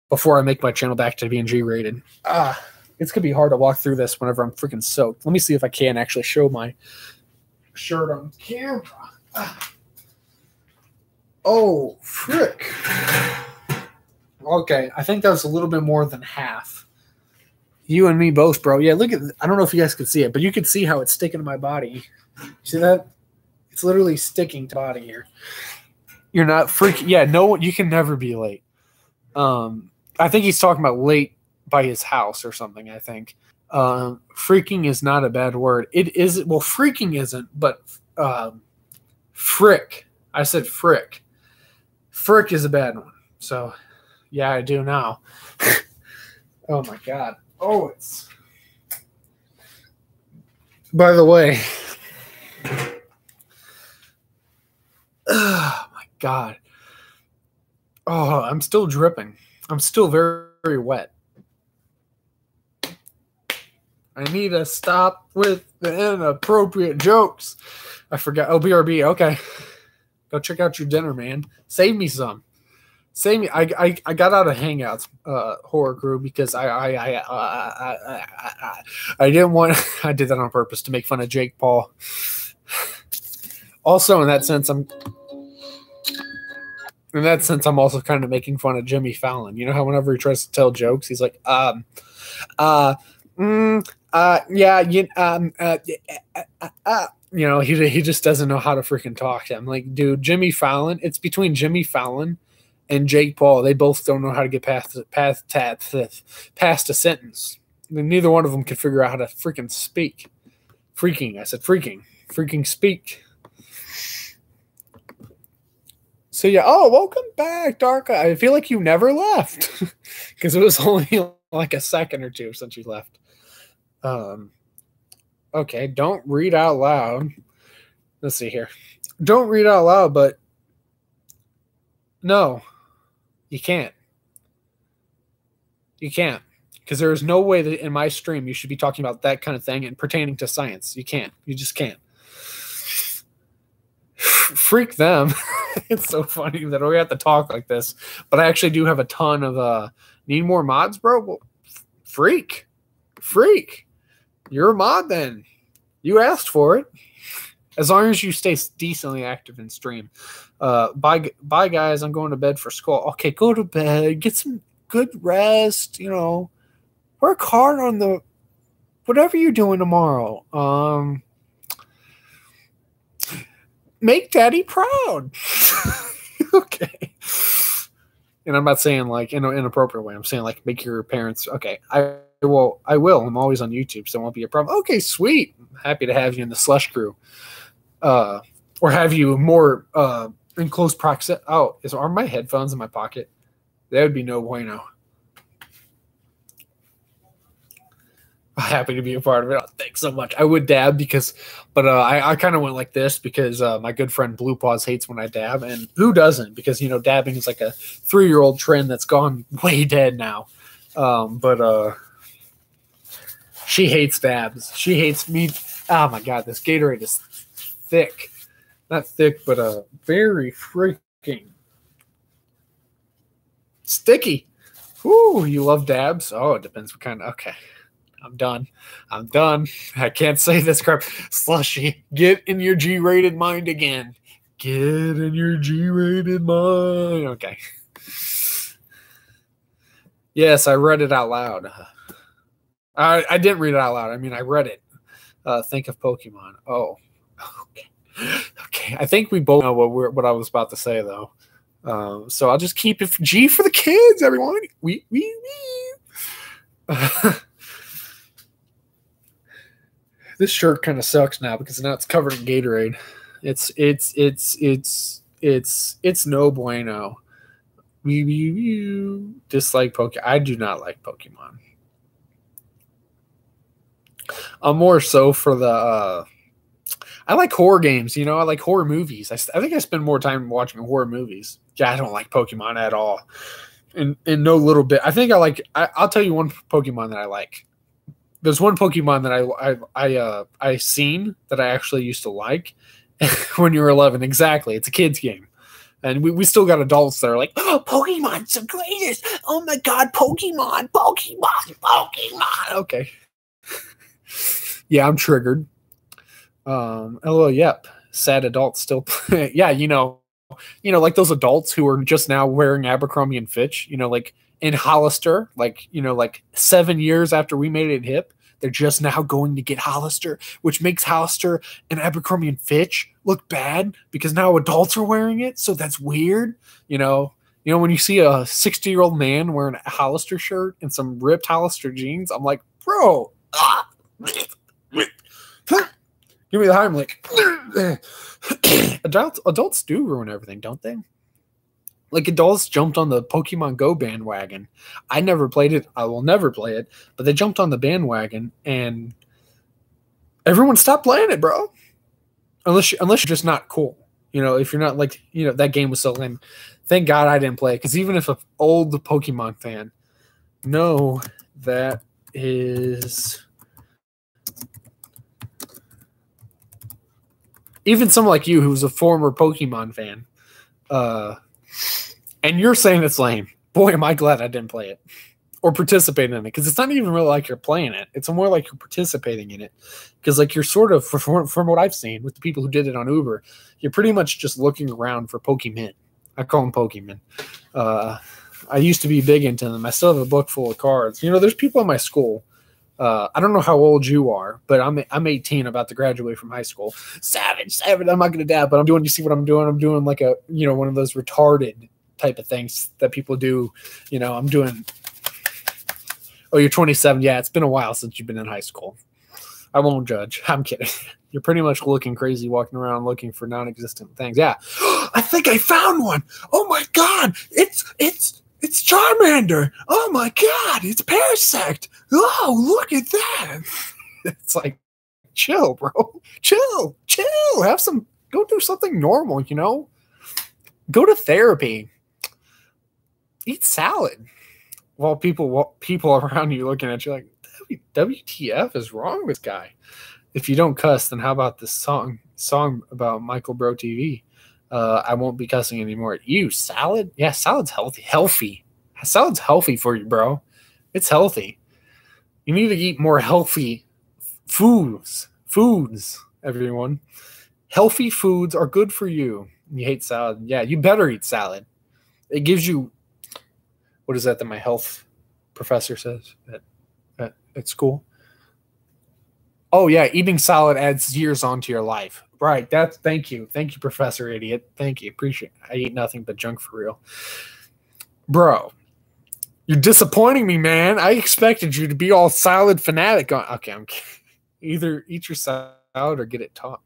before I make my channel back to being G-rated. It's going to be hard to walk through this whenever I'm freaking soaked. Let me see if I can actually show my shirt on camera. Oh, frick. Okay, I think that was a little bit more than half. You and me both, bro. Yeah, look at I don't know if you guys can see it, but you can see how it's sticking to my body. See that? It's literally sticking to my body here. You're not freaking. Yeah, no, you can never be late. I think he's talking about late by his house or something, I think. Freaking is not a bad word. It is, well, freaking isn't, but frick. I said frick. Frick is a bad one. So, yeah, I do now. Oh, my God. Oh, it's... By the way... Oh, my God. Oh, I'm still dripping. I'm still very, very wet. I need to stop with the inappropriate jokes. I forgot. Oh, BRB. Okay. Go check out your dinner, man. Save me some. Save me. I got out of Hangouts, horror crew, because I didn't want. I did that on purpose to make fun of Jake Paul. Also, in that sense, I'm also kind of making fun of Jimmy Fallon. You know how whenever he tries to tell jokes, he's like, yeah, you know, he just doesn't know how to freaking talk. I'm like, dude, Jimmy Fallon. It's between Jimmy Fallon and Jake Paul. They both don't know how to get past a sentence. Neither one of them can figure out how to freaking speak. Freaking, I said freaking speak. So yeah, oh, welcome back, Darka. I feel like you never left because it was only like a second or two since you left. Okay, don't read out loud. Let's see here. Don't read out loud, but no, you can't. You can't. Because there is no way that in my stream you should be talking about that kind of thing and pertaining to science. You can't. You just can't. Freak them. It's so funny that we have to talk like this. But I actually do have a ton of need more mods, bro? Well, freak. You're a mod then. You asked for it. As long as you stay decently active in stream. Bye guys. I'm going to bed for school. Okay, go to bed. Get some good rest. You know, work hard on the whatever you're doing tomorrow. Make daddy proud. Okay. And I'm not saying like in an inappropriate way. I'm saying like make your parents. Okay. I will. I'm always on YouTube, so it won't be a problem. Okay, sweet. I'm happy to have you in the slush crew. Or have you more in close proximity. Oh, are my headphones in my pocket? That would be no bueno. I'm happy to be a part of it. Oh, thanks so much. I would dab but I kind of went like this because my good friend Blue Paws hates when I dab, and who doesn't? Because you know, dabbing is like a 3-year-old trend that's gone way dead now. But she hates dabs. She hates me. Oh my God, this Gatorade is thick. Not thick, but very freaking sticky. Ooh, you love dabs? Oh, it depends what kind. Okay. I'm done. I can't say this crap. Slushy, get in your G-rated mind again. Get in your G-rated mind. Okay. Yes, I read it out loud. I didn't read it out loud. I mean, I read it. Think of Pokemon. Oh, okay. Okay. I think we both know what I was about to say, though. So I'll just keep it G for the kids, everyone. We. This shirt kind of sucks now because now it's covered in Gatorade. It's no bueno. You dislike Pokemon. I do not like Pokemon. I'm more so for the I like horror games, you know, I like horror movies. I think I spend more time watching horror movies. Yeah, I don't like Pokemon at all. In no little bit. I think I'll tell you one Pokemon that I like. There's one Pokemon that I seen that I actually used to like when you were 11. Exactly. It's a kid's game. And we still got adults that are like, oh, Pokemon's the greatest. Oh my God, Pokemon. Okay. Yeah, I'm triggered. LOL, yep. Sad adults still play. Yeah, you know, like those adults who are just now wearing Abercrombie and Fitch, you know, like in Hollister, like, you know, like 7 years after we made it hip, they're just now going to get Hollister, which makes Hollister and Abercrombie and Fitch look bad because now adults are wearing it. So that's weird. You know, You know, when you see a 60-year-old man wearing a Hollister shirt and some ripped Hollister jeans, I'm like, bro, give me the Heimlich. Adults do ruin everything, don't they? Like, adults jumped on the Pokemon Go bandwagon. I never played it. I will never play it. But they jumped on the bandwagon, and everyone stopped playing it, bro. Unless you're just not cool. You know, if you're not like, you know, that game was so lame. Thank God I didn't play it. Because even if an old Pokemon fan, no, that is... Even someone like you who's a former Pokemon fan, and you're saying it's lame. Boy, am I glad I didn't play it or participate in it, because it's not even really like you're playing it. It's more like you're participating in it, because like you're sort of, from what I've seen with the people who did it on Uber, you're pretty much just looking around for Pokemon. I call them Pokemon. I used to be big into them. I still have a book full of cards. You know, there's people in my school. I don't know how old you are, but I'm 18, about to graduate from high school. Savage. I'm not going to dab, but you see what I'm doing? I'm doing like a, you know, one of those retarded type of things that people do. You know, I'm doing, oh, you're 27. Yeah, it's been a while since you've been in high school. I won't judge. I'm kidding. You're pretty much looking crazy walking around looking for non-existent things. Yeah. I think I found one. Oh my God. It's Charmander. Oh my God. It's Parasect. Oh, look at that. It's like, chill, bro. Chill. Go do something normal, you know? Go to therapy. Eat salad. While people around you looking at you like, WTF is wrong with this guy? If you don't cuss, then how about this song about Michael Bro TV? I won't be cussing anymore. You, salad? Yeah, salad's healthy. Salad's healthy for you, bro. It's healthy. You need to eat more healthy foods, everyone. Healthy foods are good for you. You hate salad. Yeah, you better eat salad. It gives you, what is that my health professor says at school? Oh, yeah, eating salad adds years onto your life. Right, thank you. Thank you, Professor Idiot. Thank you. Appreciate it. I eat nothing but junk for real. Bro, you're disappointing me, man. I expected you to be all salad fanatic. Okay, I'm kidding. Either eat your salad or get it taught.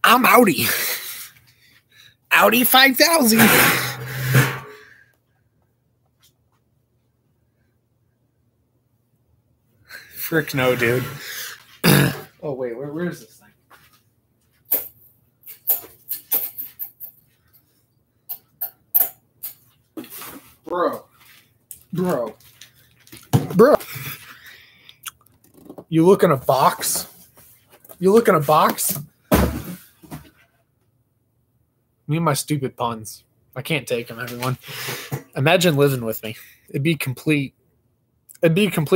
I'm Audi. Audi 5000. Frick no, dude. Oh, wait, where is this thing? Bro. You look in a box? Me and my stupid puns. I can't take them, everyone. Imagine living with me. It'd be a complete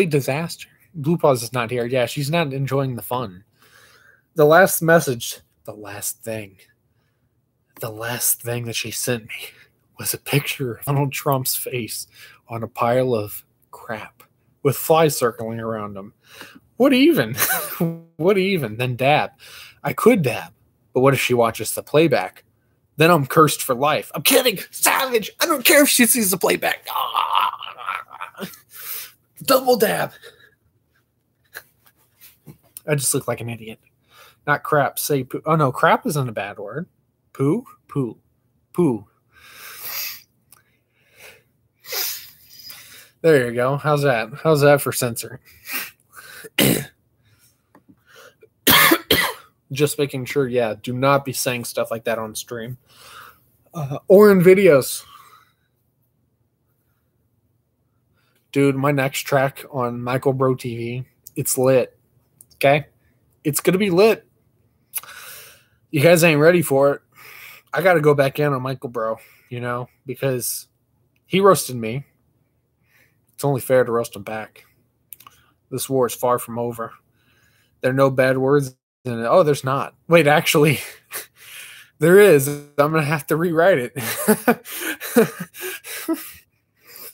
disaster. Blue Paws is not here. Yeah, she's not enjoying the fun. The last thing that she sent me was a picture of Donald Trump's face on a pile of crap with flies circling around him. What even? Then dab. I could dab, but what if she watches the playback? Then I'm cursed for life. I'm kidding. Savage. I don't care if she sees the playback. Double dab. I just look like an idiot. Not crap. Say poo. Oh, no. Crap isn't a bad word. Poo. There you go. How's that for censoring? Just making sure, yeah, do not be saying stuff like that on stream. Or in videos. Dude, my next track on Michael Bro TV, it's lit. Okay? It's going to be lit. You guys ain't ready for it. I got to go back in on Michael Bro, you know, because he roasted me. It's only fair to roast him back. This war is far from over. There are no bad words in it. Oh, there's not. Wait, actually, there is. I'm going to have to rewrite it.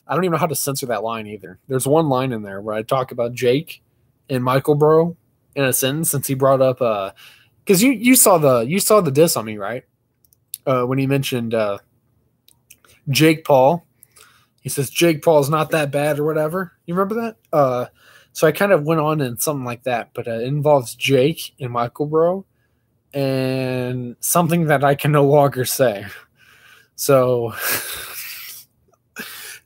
I don't even know how to censor that line either. There's one line in there where I talk about Jake and Michael Bro in a sentence, since he brought up because you saw the diss on me, right? When he mentioned Jake Paul. He says Jake Paul is not that bad or whatever. You remember that? So I kind of went on in something like that, but it involves Jake and Michael Bro and something that I can no longer say. So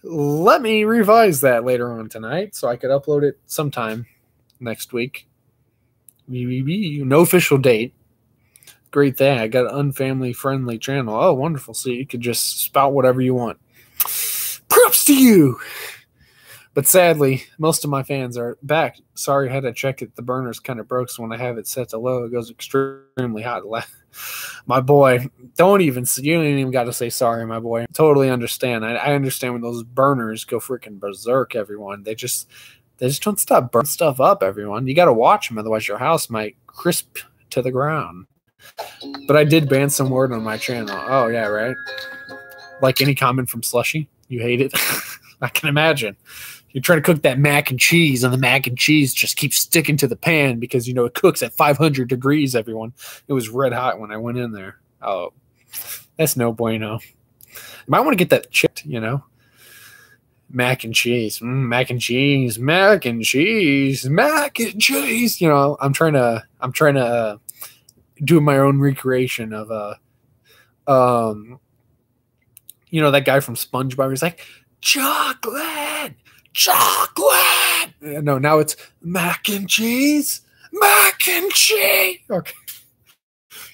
let me revise that later on tonight so I could upload it sometime next week. No official date. Great thing. I got an unfamily friendly channel. Oh, wonderful. So you could just spout whatever you want. Props to you. But sadly, most of my fans are back. Sorry, I had to check it. The burner's kind of broke, so when I have it set to low, it goes extremely hot. My boy, you don't even got to say sorry, my boy. I totally understand. I understand when those burners go freaking berserk, everyone. They just don't stop burning stuff up, everyone. You got to watch them, otherwise your house might crisp to the ground. But I did ban some word on my channel. Oh, yeah, right? Like any comment from Slushie? You hate it? I can imagine. You're trying to cook that mac and cheese, and the mac and cheese just keeps sticking to the pan because, you know, it cooks at 500 degrees, everyone. It was red hot when I went in there. Oh, that's no bueno. You might want to get that checked, you know. Mac and cheese. Mac and cheese. Mac and cheese. Mac and cheese. You know, I'm trying to do my own recreation of you know, that guy from SpongeBob. He's like, chocolate. No, now it's mac and cheese. Mac and cheese. Okay.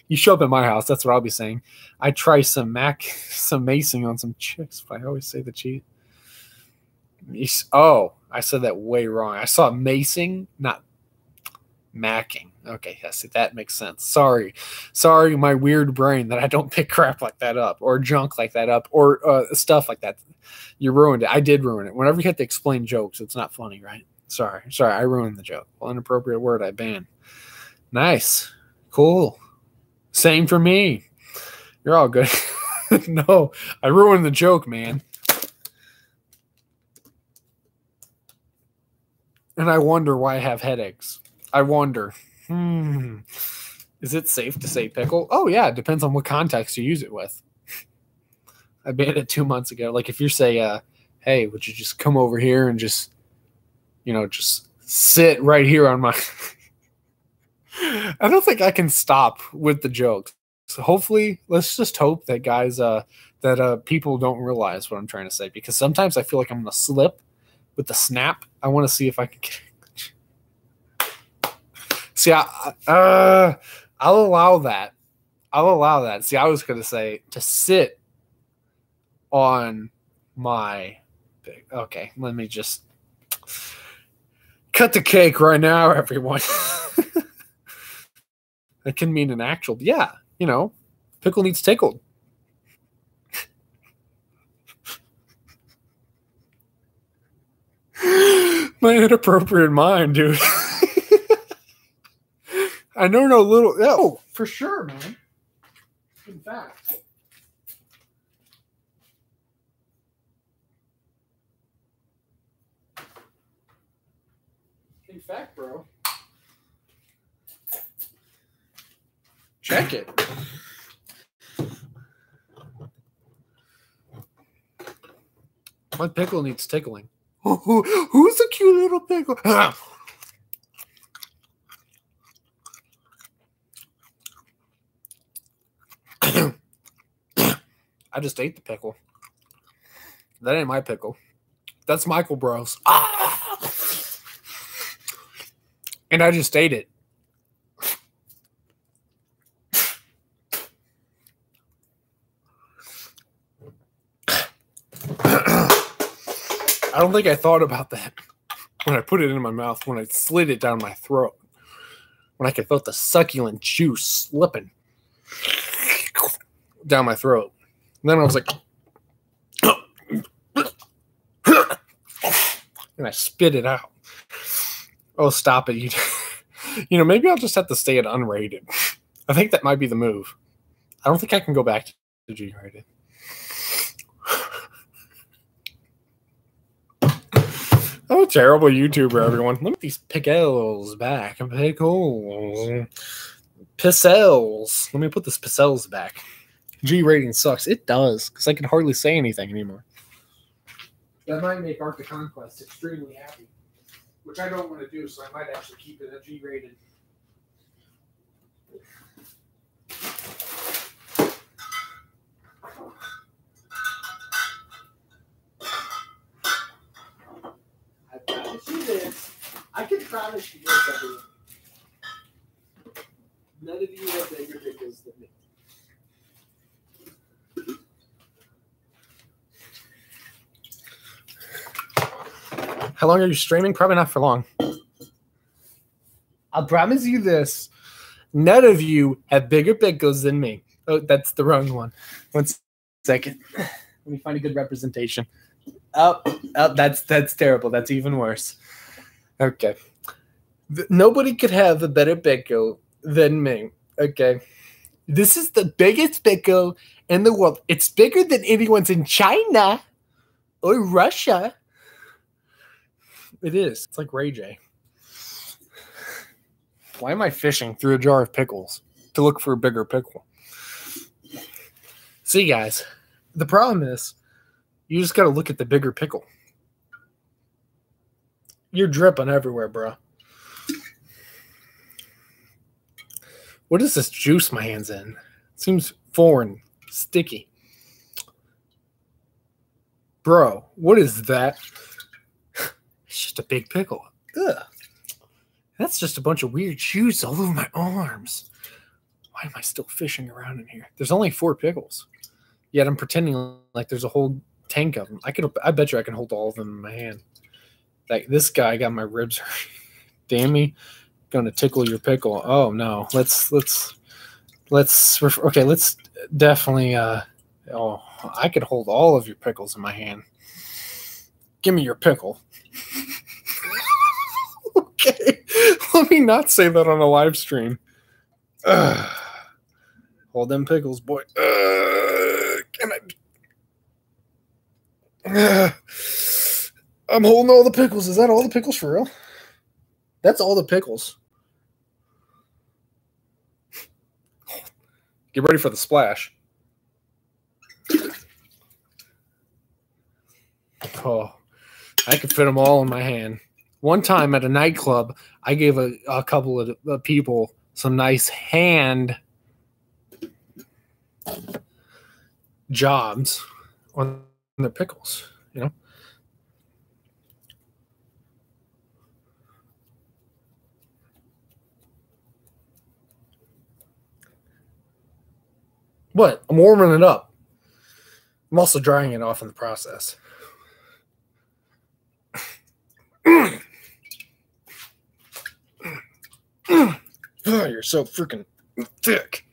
You show up at my house, that's what I'll be saying. I try some macing on some chicks, but I always say the cheese. Oh, I said that way wrong. I saw macing, not macking. Okay, yes, that makes sense. Sorry, my weird brain that I don't pick crap like that up or junk like that up or stuff like that. You ruined it. I did ruin it. Whenever you have to explain jokes, it's not funny, right? Sorry, I ruined the joke. Well, inappropriate word I banned. Nice, cool. Same for me. You're all good. No, I ruined the joke, man. And I wonder why I have headaches. I wonder. Is it safe to say pickle? Oh, yeah. It depends on what context you use it with. I banned it 2 months ago. Like if you say, hey, would you just come over here and just, you know, just sit right here on my... I don't think I can stop with the jokes. So hopefully, let's just hope that guys, that people don't realize what I'm trying to say. Because sometimes I feel like I'm going to slip with the snap. I want to see if I can... See, I'll allow that. See, I was going to say to sit on my... Okay, let me just cut the cake right now, everyone. That can mean an actual... Yeah, you know, pickle needs tickled. My inappropriate mind, dude. I know no little... Oh, for sure, man. In fact. In fact, bro. Check it. My pickle needs tickling. Who's a cute little pickle? I just ate the pickle. That ain't my pickle. That's Michael Bros. And I just ate it. I don't think I thought about that when I put it in my mouth, when I slid it down my throat, when I could feel the succulent juice slipping down my throat. And then I was like, and I spit it out. Oh, stop it. You know, maybe I'll just have to stay at unrated. I think that might be the move. I don't think I can go back to G-rated. I'm a terrible YouTuber, everyone. Look at these pickles back. Pickles. Pissels. Let me put this pissels back. G rating sucks. It does, because I can hardly say anything anymore. That might make Ark the Conquest extremely happy, which I don't want to do, so I might actually keep it a G rated. I promise you this. I can promise you this, everyone. None of you have bigger pickles than me. How long are you streaming? Probably not for long. I'll promise you this. None of you have bigger pickles than me. Oh, that's the wrong one. 1 second. Let me find a good representation. Oh, that's terrible. That's even worse. Okay. Nobody could have a better pickle than me. Okay. This is the biggest pickle in the world. It's bigger than anyone's in China or Russia. It is. It's like Ray J. Why am I fishing through a jar of pickles to look for a bigger pickle? See, guys, the problem is you just got to look at the bigger pickle. You're dripping everywhere, bro. What is this juice my hand's in? It seems foreign, sticky. Bro, what is that? It's just a big pickle. Ugh. That's just a bunch of weird juice all over my arms. Why am I still fishing around in here? There's only 4 pickles. Yet I'm pretending like there's a whole tank of them. I bet you I can hold all of them in my hand. Like this guy got my ribs hurt. Damn me. Gonna tickle your pickle. Oh no. Let's definitely oh, I could hold all of your pickles in my hand. Give me your pickle. Okay. Let me not say that on a live stream. Hold them pickles, boy. Can I? I'm holding all the pickles. Is that all the pickles for real? That's all the pickles. Get ready for the splash. Oh, I could fit them all in my hand. One time at a nightclub, I gave a couple of people some nice hand jobs on their pickles, you know? What? I'm warming it up. I'm also drying it off in the process. Oh, you're so freaking thick.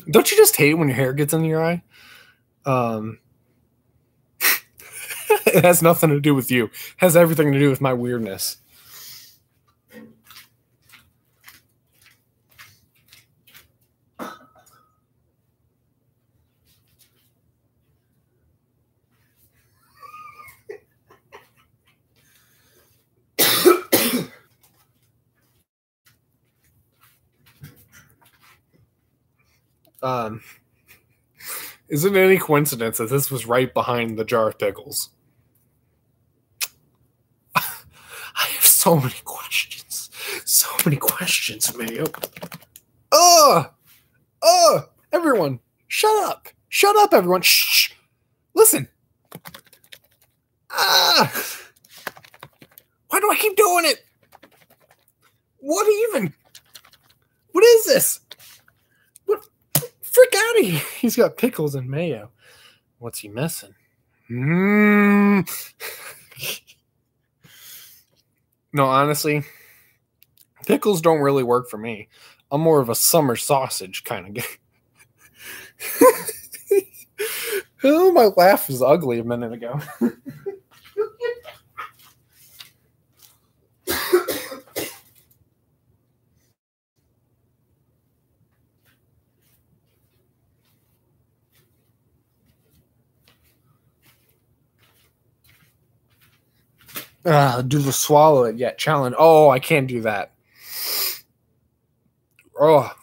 Don't you just hate when your hair gets in your eye? It has nothing to do with you. It has everything to do with my weirdness. Isn't it any coincidence that this was right behind the jar of pickles? I have so many questions. So many questions, Mayo. Everyone, shut up. Shut up, everyone. Shh. Listen. Why do I keep doing it? What even? What is this? Frick out of here. He's got pickles and mayo. What's he missing? No, honestly, pickles don't really work for me. I'm more of a summer sausage kind of guy. Oh, my laugh was ugly a minute ago. Do the swallow it yet challenge. Oh, I can't do that. Oh.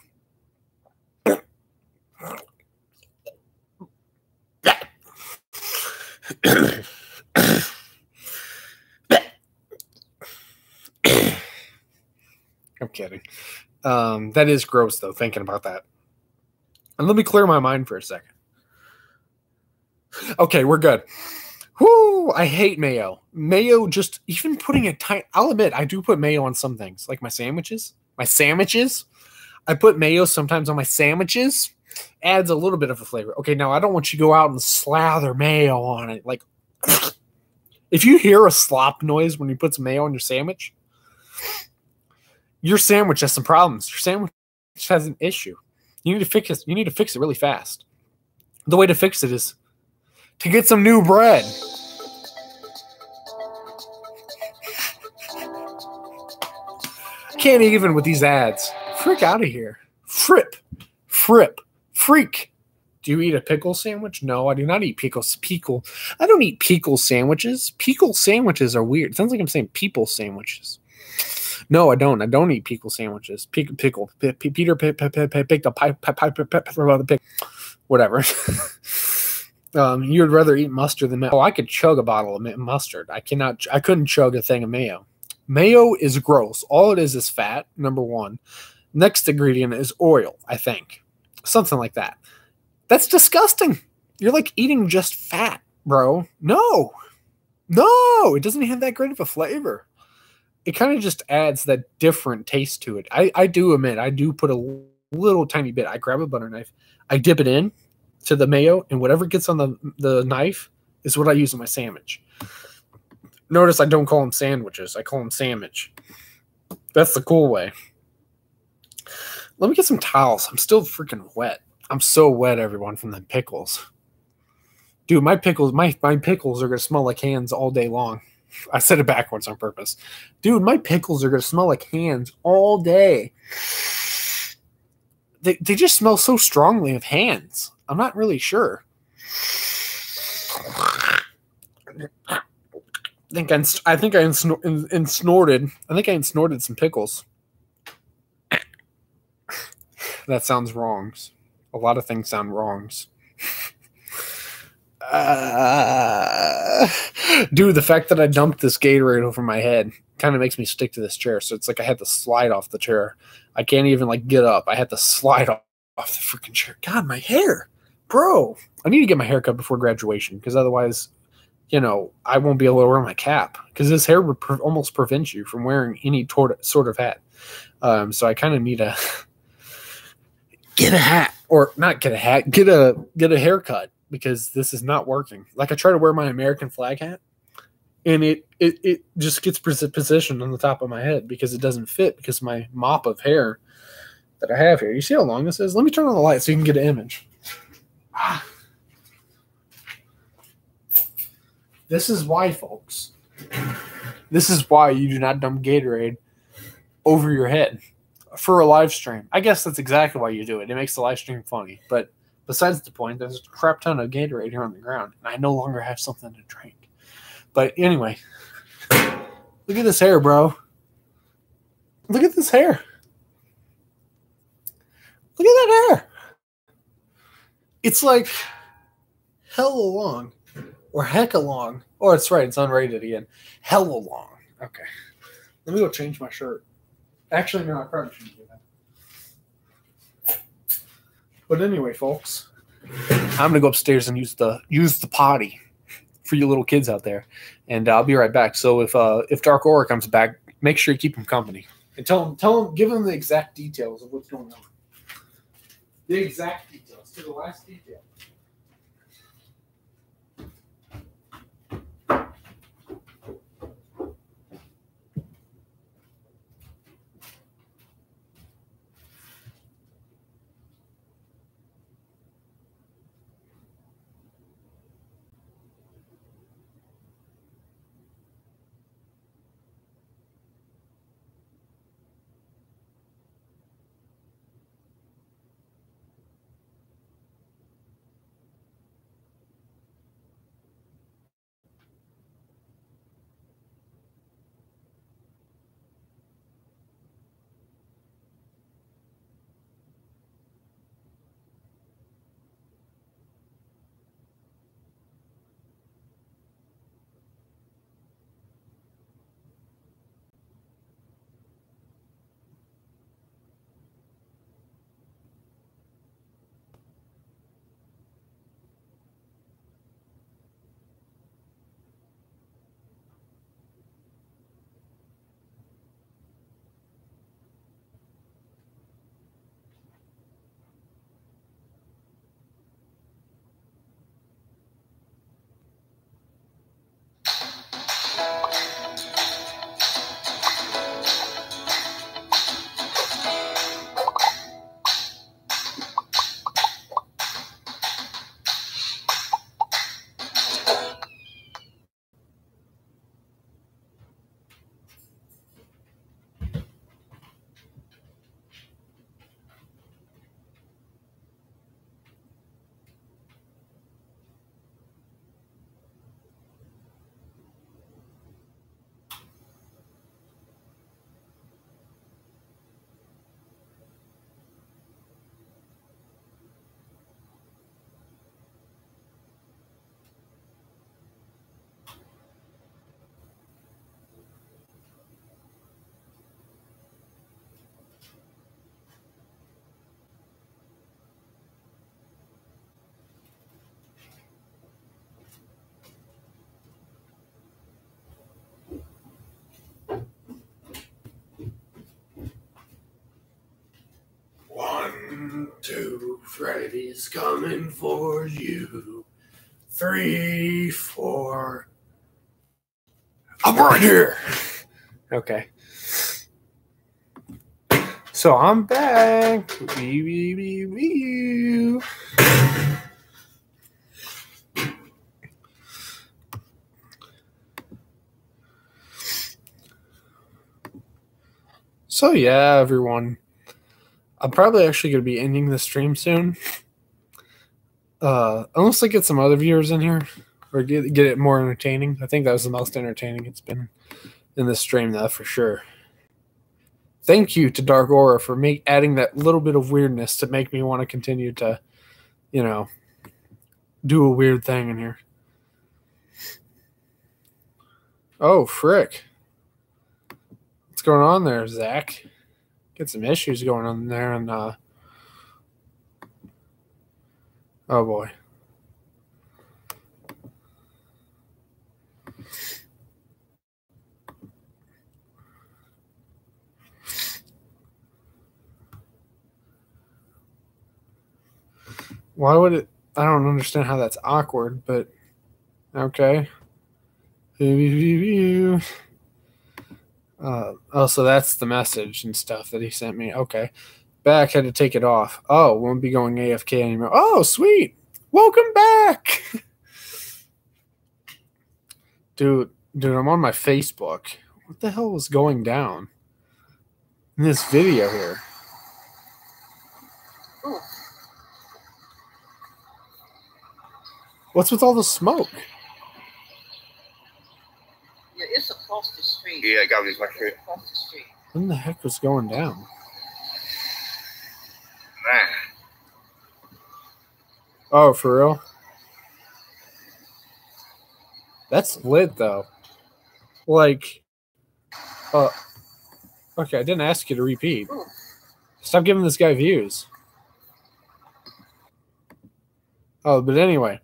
I'm kidding. That is gross, though, thinking about that. And let me clear my mind for a second. Okay, we're good. Whoo! I hate mayo. Mayo, just even putting a tiny. I'll admit, I do put mayo on some things, like my sandwiches. My sandwiches. I put mayo sometimes on my sandwiches. Adds a little bit of a flavor. Okay, now I don't want you to go out and slather mayo on it. Like, if you hear a slop noise when you put some mayo on your sandwich has some problems. Your sandwich has an issue. You need to fix it. You need to fix it really fast. The way to fix it is to get some new bread. Can't even with these ads. Frick out of here. Fripp. Freak. Do you eat a pickle sandwich? No, I do not eat pickles. I don't eat pickle sandwiches. Pickle sandwiches are weird. It sounds like I'm saying people sandwiches. No, I don't. I don't eat pickle sandwiches. Peter picked a pipe. Whatever. You would rather eat mustard than mayo. Oh, I could chug a bottle of mustard. I couldn't chug a thing of mayo. Mayo is gross. All it is fat, number one. Next ingredient is oil, I think. Something like that. That's disgusting. You're like eating just fat, bro. No, it doesn't have that great of a flavor. It kind of just adds that different taste to it. I do admit, I do put a little tiny bit. I grab a butter knife. I dip it in to the mayo, and whatever gets on the knife is what I use in my sandwich. Notice I don't call them sandwiches. I call them sandwich. That's the cool way. Let me get some towels. I'm still freaking wet. I'm so wet, everyone, from the pickles. Dude, my pickles are going to smell like hands all day long. I said it backwards on purpose. Dude, my pickles are going to smell like hands all day. They just smell so strongly of hands. I'm not really sure. I think I snorted some pickles. That sounds wrongs. A lot of things sound wrongs. Dude, the fact that I dumped this Gatorade over my head kind of makes me stick to this chair. So it's like I had to slide off the chair. I can't even like get up. I had to slide off the freaking chair. God, my hair. Bro, I need to get my hair cut before graduation because otherwise, I won't be able to wear my cap because this hair would almost prevent you from wearing any sort of hat. So I kind of need to get a hat, or not get a hat, get a haircut because this is not working. Like I try to wear my American flag hat and it just gets positioned on the top of my head because it doesn't fit because my mop of hair that I have here. You see how long this is? Let me turn on the light so you can get an image. This is why, folks. This is why you do not dump Gatorade over your head for a live stream. I guess that's exactly why you do it. It makes the live stream funny. But besides the point, there's a crap ton of Gatorade here on the ground, and I no longer have something to drink. But anyway, look at this hair, bro. Look at this hair. Look at that hair. It's like hella long. Or hecka long. Oh, that's right. It's unrated again. Hella long. Okay. Let me go change my shirt. Actually, no, I probably shouldn't do that. But anyway, folks, I'm going to go upstairs and use the potty for you little kids out there. And I'll be right back. So if Dark Auora comes back, make sure you keep him company. And give him the exact details of what's going on. The exact details, to the last detail. Freddy's coming for you. 3, 4. I'm right here. Okay. So I'm back. So yeah, everyone. I'm probably actually going to be ending the stream soon. Unless I get some other viewers in here or get it more entertaining. I think that was the most entertaining it's been in this stream, though, for sure. Thank you to Dark Aura for adding that little bit of weirdness to make me want to continue to, do a weird thing in here. Oh, frick. What's going on there, Zach? Get some issues going on there, and oh boy. Why would it? I don't understand how that's awkward, but okay. Oh, so that's the message and stuff that he sent me. Okay. Back, had to take it off. Oh, won't be going AFK anymore. Oh, sweet. Welcome back. Dude, I'm on my Facebook. What the hell was going down in this video here? Ooh. What's with all the smoke? Yeah, it's across the street. Yeah, I got these my shit. Across the street. What in the heck was going down? Man. Oh, for real? That's lit, though. Like, okay, I didn't ask you to repeat. Ooh. Stop giving this guy views. Oh, but anyway,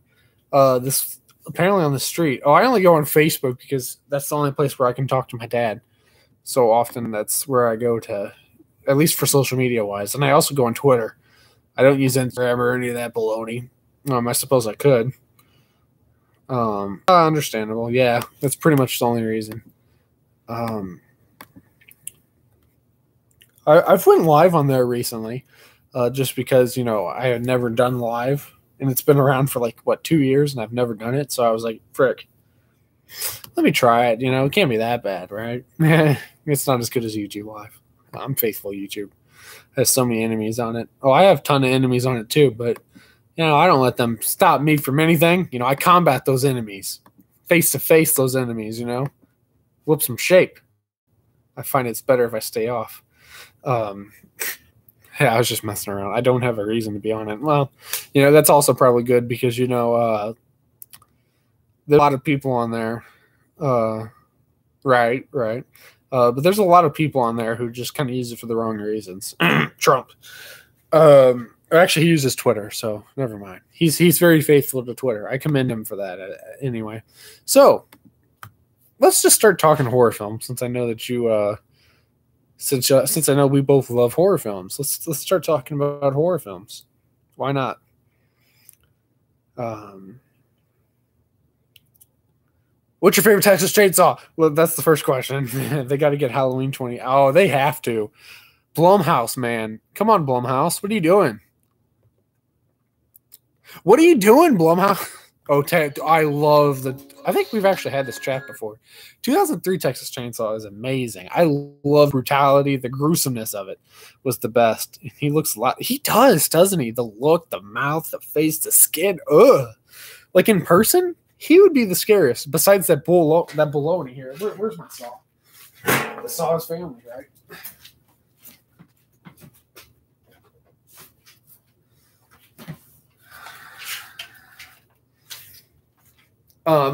this apparently on the street. Oh, I only go on Facebook because that's the only place where I can talk to my dad. So often that's where I go to, at least for social media wise. And I also go on Twitter. I don't use Instagram or any of that baloney. I suppose I could. Understandable. Yeah, that's pretty much the only reason. I've went live on there recently, just because, I had never done live, and it's been around for 2 years, and I've never done it. So I was like, frick, let me try it. It can't be that bad, right? It's not as good as YouTube Live. I'm faithful YouTube. It has so many enemies on it. Oh, I have a ton of enemies on it too, but I don't let them stop me from anything. I combat those enemies, face to face those enemies. Whoop some shape. I find it's better if I stay off. Yeah, I was just messing around. I don't have a reason to be on it. Well, that's also probably good because there's a lot of people on there. Right. But there's a lot of people on there who just kind of use it for the wrong reasons. Trump. Actually, he uses Twitter, so never mind. He's very faithful to Twitter. I commend him for that. Anyway, so let's just start talking horror films since I know that you. Since I know we both love horror films, let's start talking about horror films. Why not? What's your favorite Texas Chainsaw? Well, that's the first question. They got to get Halloween 20. Oh, they have to. Blumhouse, man. Come on, Blumhouse. What are you doing? What are you doing, Blumhouse? Oh, I love I think we've actually had this chat before. 2003 Texas Chainsaw is amazing. I love brutality. The gruesomeness of it was the best. He looks a lot. He does, doesn't he? The look, the mouth, the face, the skin. Ugh. Like in person, he would be the scariest. Besides that baloney here. Where's my saw? The Saw's family, right?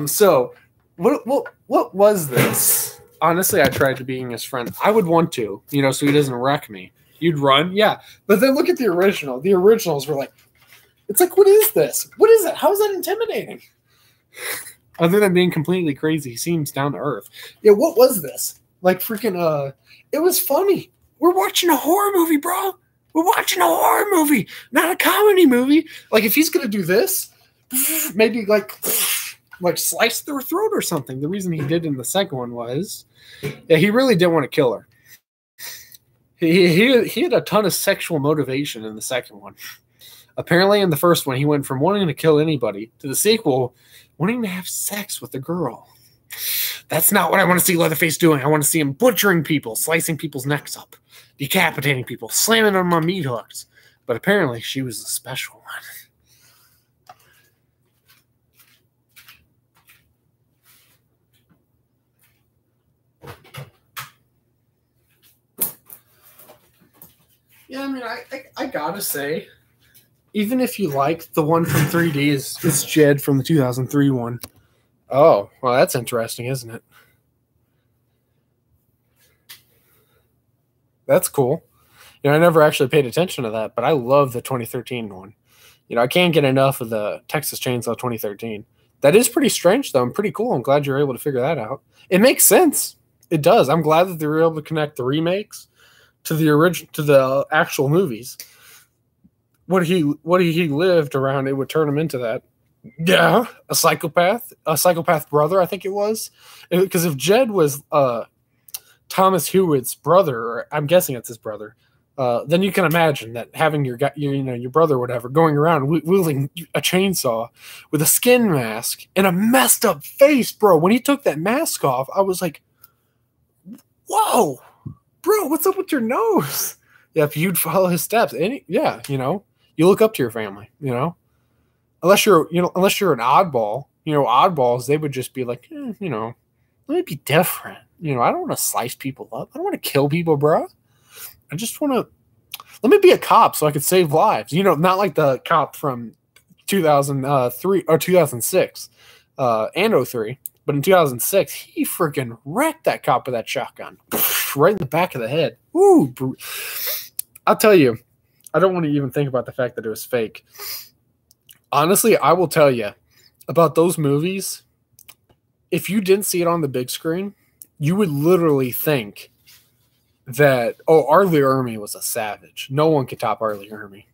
So what was this? Honestly, I tried to being his friend. I would want to, so he doesn't wreck me. You'd run, yeah. But then look at the original. The originals were it's what is this? What is it? How is that intimidating? Other than being completely crazy, he seems down to earth. Yeah, what was this? Freaking, it was funny. We're watching a horror movie, bro. We're watching a horror movie, not a comedy movie. Like, if he's going to do this, maybe like slice their throat or something. The reason he did in the second one was, yeah, he really didn't want to kill her. He had a ton of sexual motivation in the second one. Apparently, in the first one, he went from wanting to kill anybody to the sequel, wanting to have sex with a girl. That's not what I want to see Leatherface doing. I want to see him butchering people, slicing people's necks up, decapitating people, slamming them on meat hooks. But apparently, she was the special one. Yeah, I mean, I gotta say, even if you like the one from 3D, it's Jed from the 2003 one. Oh, well, that's interesting, isn't it? That's cool. You know, I never actually paid attention to that, but I love the 2013 one. You know, I can't get enough of the Texas Chainsaw 2013. That is pretty strange, though, and pretty cool. I'm glad you're able to figure that out. It makes sense. It does. I'm glad that they were able to connect the remakes to the actual movies. What he lived around, it would turn him into that. Yeah, a psychopath brother, I think it was. Because if Jed was Thomas Hewitt's brother, or I'm guessing it's his brother, then you can imagine that having your brother or whatever going around wielding a chainsaw with a skin mask and a messed up face, bro. When he took that mask off, I was like, whoa, bro, what's up with your nose? Yeah, if you'd follow his steps, yeah, you know, you look up to your family, you know, unless you're an oddball. You know, oddballs, they would just be like, you know, let me be different. You know, I don't want to slice people up. I don't want to kill people, bro. I just want to let me be a cop so I could save lives. You know, not like the cop from 2003 or 2006 and 03. But in 2006, he freaking wrecked that cop with that shotgun right in the back of the head. Ooh, I'll tell you, I don't want to even think about the fact that it was fake. Honestly, I will tell you about those movies. If you didn't see it on the big screen, you would literally think that, oh, R. Lee Ermey was a savage. No one could top R. Lee Ermey.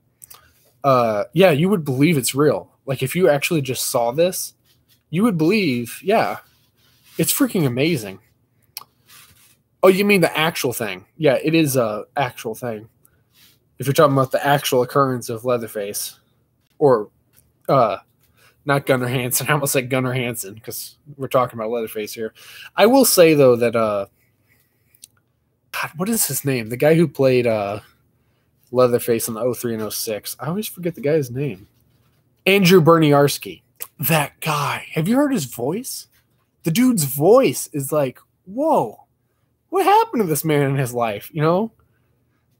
Yeah, you would believe it's real. Like, if you actually just saw this, you would believe, yeah, it's freaking amazing. Oh, you mean the actual thing? Yeah, it is a actual thing. If you're talking about the actual occurrence of Leatherface, or not Gunnar Hansen. I almost said Gunnar Hansen because we're talking about Leatherface here. I will say though that God, what is his name? The guy who played Leatherface in the 03 and 06. I always forget the guy's name. Andrew Berniarski. That guy. Have you heard his voice? The dude's voice is like, whoa, what happened to this man in his life? You know?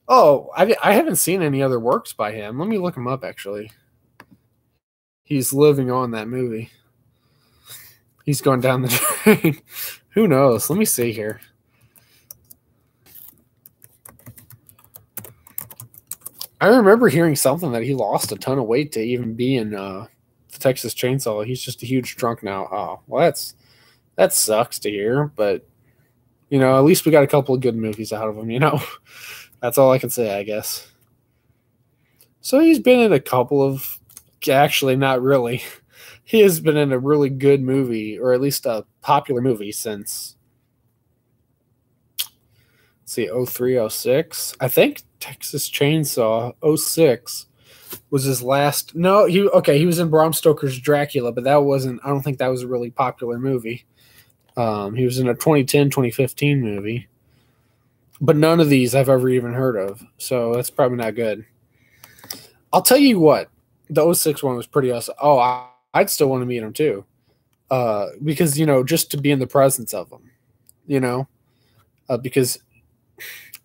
Oh, I haven't seen any other works by him. Let me look him up, actually. He's living on that movie. He's going down the drain. Who knows? Let me see here. I remember hearing something that he lost a ton of weight to even be in the Texas Chainsaw. He's just a huge drunk now. Oh, well, that sucks to hear, but you know, at least we got a couple of good movies out of him, you know. That's all I can say, I guess. So he's been in a couple of, actually not really. He has been in a really good movie, or at least a popular movie since, let's see, 03, 06. I think Texas Chainsaw 06 was his last. No, he was in Bram Stoker's Dracula, but that wasn't, I don't think that was a really popular movie. He was in a 2010, 2015 movie. But none of these I've ever even heard of, so that's probably not good. I'll tell you what, the 06 one was pretty awesome. Oh, I'd still want to meet him too, because, you know, just to be in the presence of him, you know, because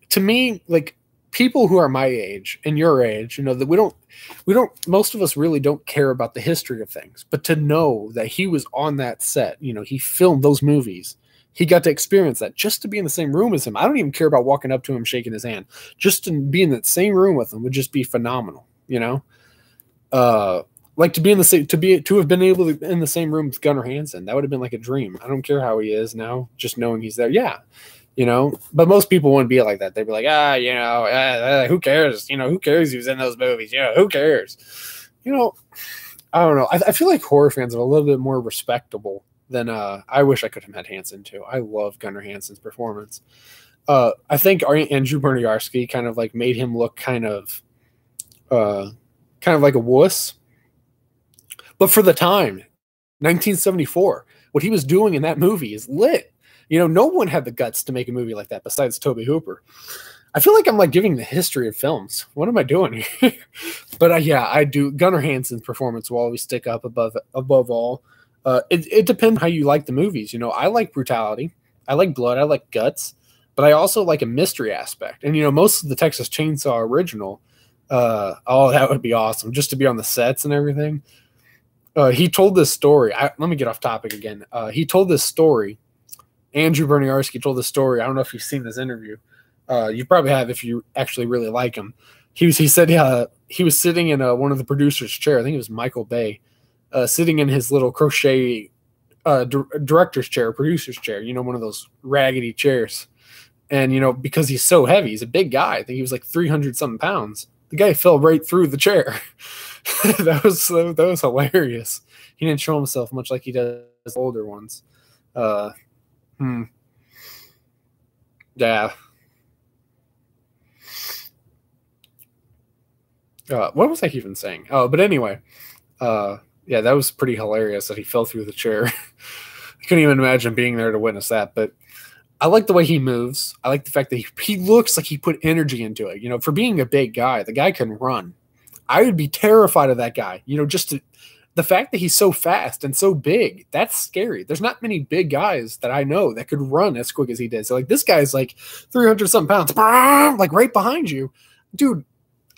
to me, like, people who are my age and your age, you know, that we don't, most of us really don't care about the history of things, but to know that he was on that set, you know, he filmed those movies. He got to experience that just to be in the same room as him. I don't even care about walking up to him, shaking his hand. Just to be in that same room with him would just be phenomenal, you know? Like to be in the same, to have been able to in the same room with Gunnar Hansen. That would have been like a dream. I don't care how he is now, just knowing he's there. Yeah. you know. But most people wouldn't be like that. They'd be like, who cares? You know, who cares he was in those movies? You know, who cares? You know, I don't know. I feel like horror fans are a little bit more respectable than I wish I could have met Hansen too. I love Gunnar Hansen's performance. I think Andrew Bernyarsky kind of like made him look kind of like a wuss. But for the time, 1974, what he was doing in that movie is lit. You know, no one had the guts to make a movie like that besides Tobe Hooper. I feel like I'm like giving the history of films. What am I doing here? But yeah, I do. Gunnar Hansen's performance will always stick up above all. It depends how you like the movies. You know, I like brutality. I like blood. I like guts. But I also like a mystery aspect. And, you know, most of the Texas Chainsaw original, that would be awesome. Just to be on the sets and everything. He told this story. Let me get off topic again. He told this story. Andrew Bernyarsky told this story. I don't know if you've seen this interview. You probably have if you actually really like him. He said he was sitting in one of the producers' chair. I think it was Michael Bay, sitting in his little crochet director's chair, producer's chair. You know, one of those raggedy chairs. And, you know, because he's so heavy, he's a big guy. I think he was like 300-something pounds. The guy fell right through the chair. that was hilarious. He didn't show himself much like he does older ones. Yeah. What was I even saying? Oh, but anyway, yeah, that was pretty hilarious that he fell through the chair. I couldn't even imagine being there to witness that, but I like the way he moves. I like the fact that he looks like he put energy into it. You know, for being a big guy, the guy can run. I would be terrified of that guy. You know, the fact that he's so fast and so big, that's scary. There's not many big guys that I know that could run as quick as he did. So, like, this guy's like 300-something pounds, like right behind you. Dude,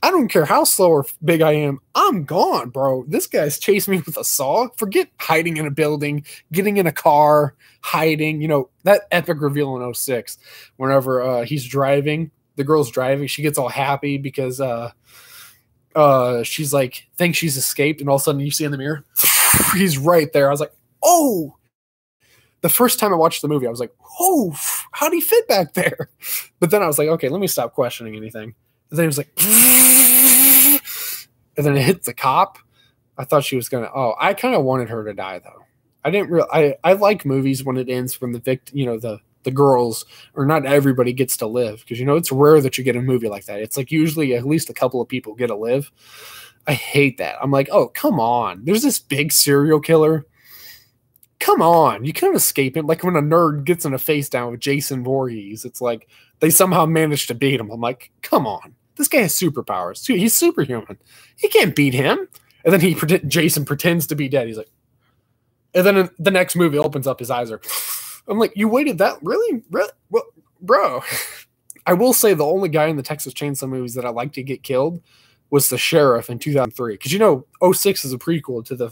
I don't care how slow or big I am. I'm gone, bro. This guy's chasing me with a saw. Forget hiding in a building, getting in a car, hiding. You know, that epic reveal in 06, whenever he's driving, the girl's driving, she gets all happy because she's like, thinks she's escaped, and all of a sudden you see in the mirror, he's right there. I was like, oh. The first time I watched the movie, I was like, oh, how'd he fit back there? But then I was like, okay, let me stop questioning anything. And then it was like, and then it hit the cop. I thought she was gonna. Oh, I kind of wanted her to die though. I didn't really. I like movies when it ends from the victim. You know, the girls, or not everybody gets to live, because you know it's rare that you get a movie like that. It's like usually at least a couple of people get to live. I hate that. I'm like, oh come on. There's this big serial killer. Come on, you can't escape him. Like when a nerd gets in a face down with Jason Voorhees, it's like they somehow managed to beat him. I'm like, come on. This guy has superpowers. He's superhuman. He can't beat him. And then Jason pretends to be dead. He's like, and then in the next movie opens up, his eyes are. I'm like, you waited that really, well, bro? I will say the only guy in the Texas Chainsaw movies that I like to get killed was the sheriff in 2003, because you know 06 is a prequel to the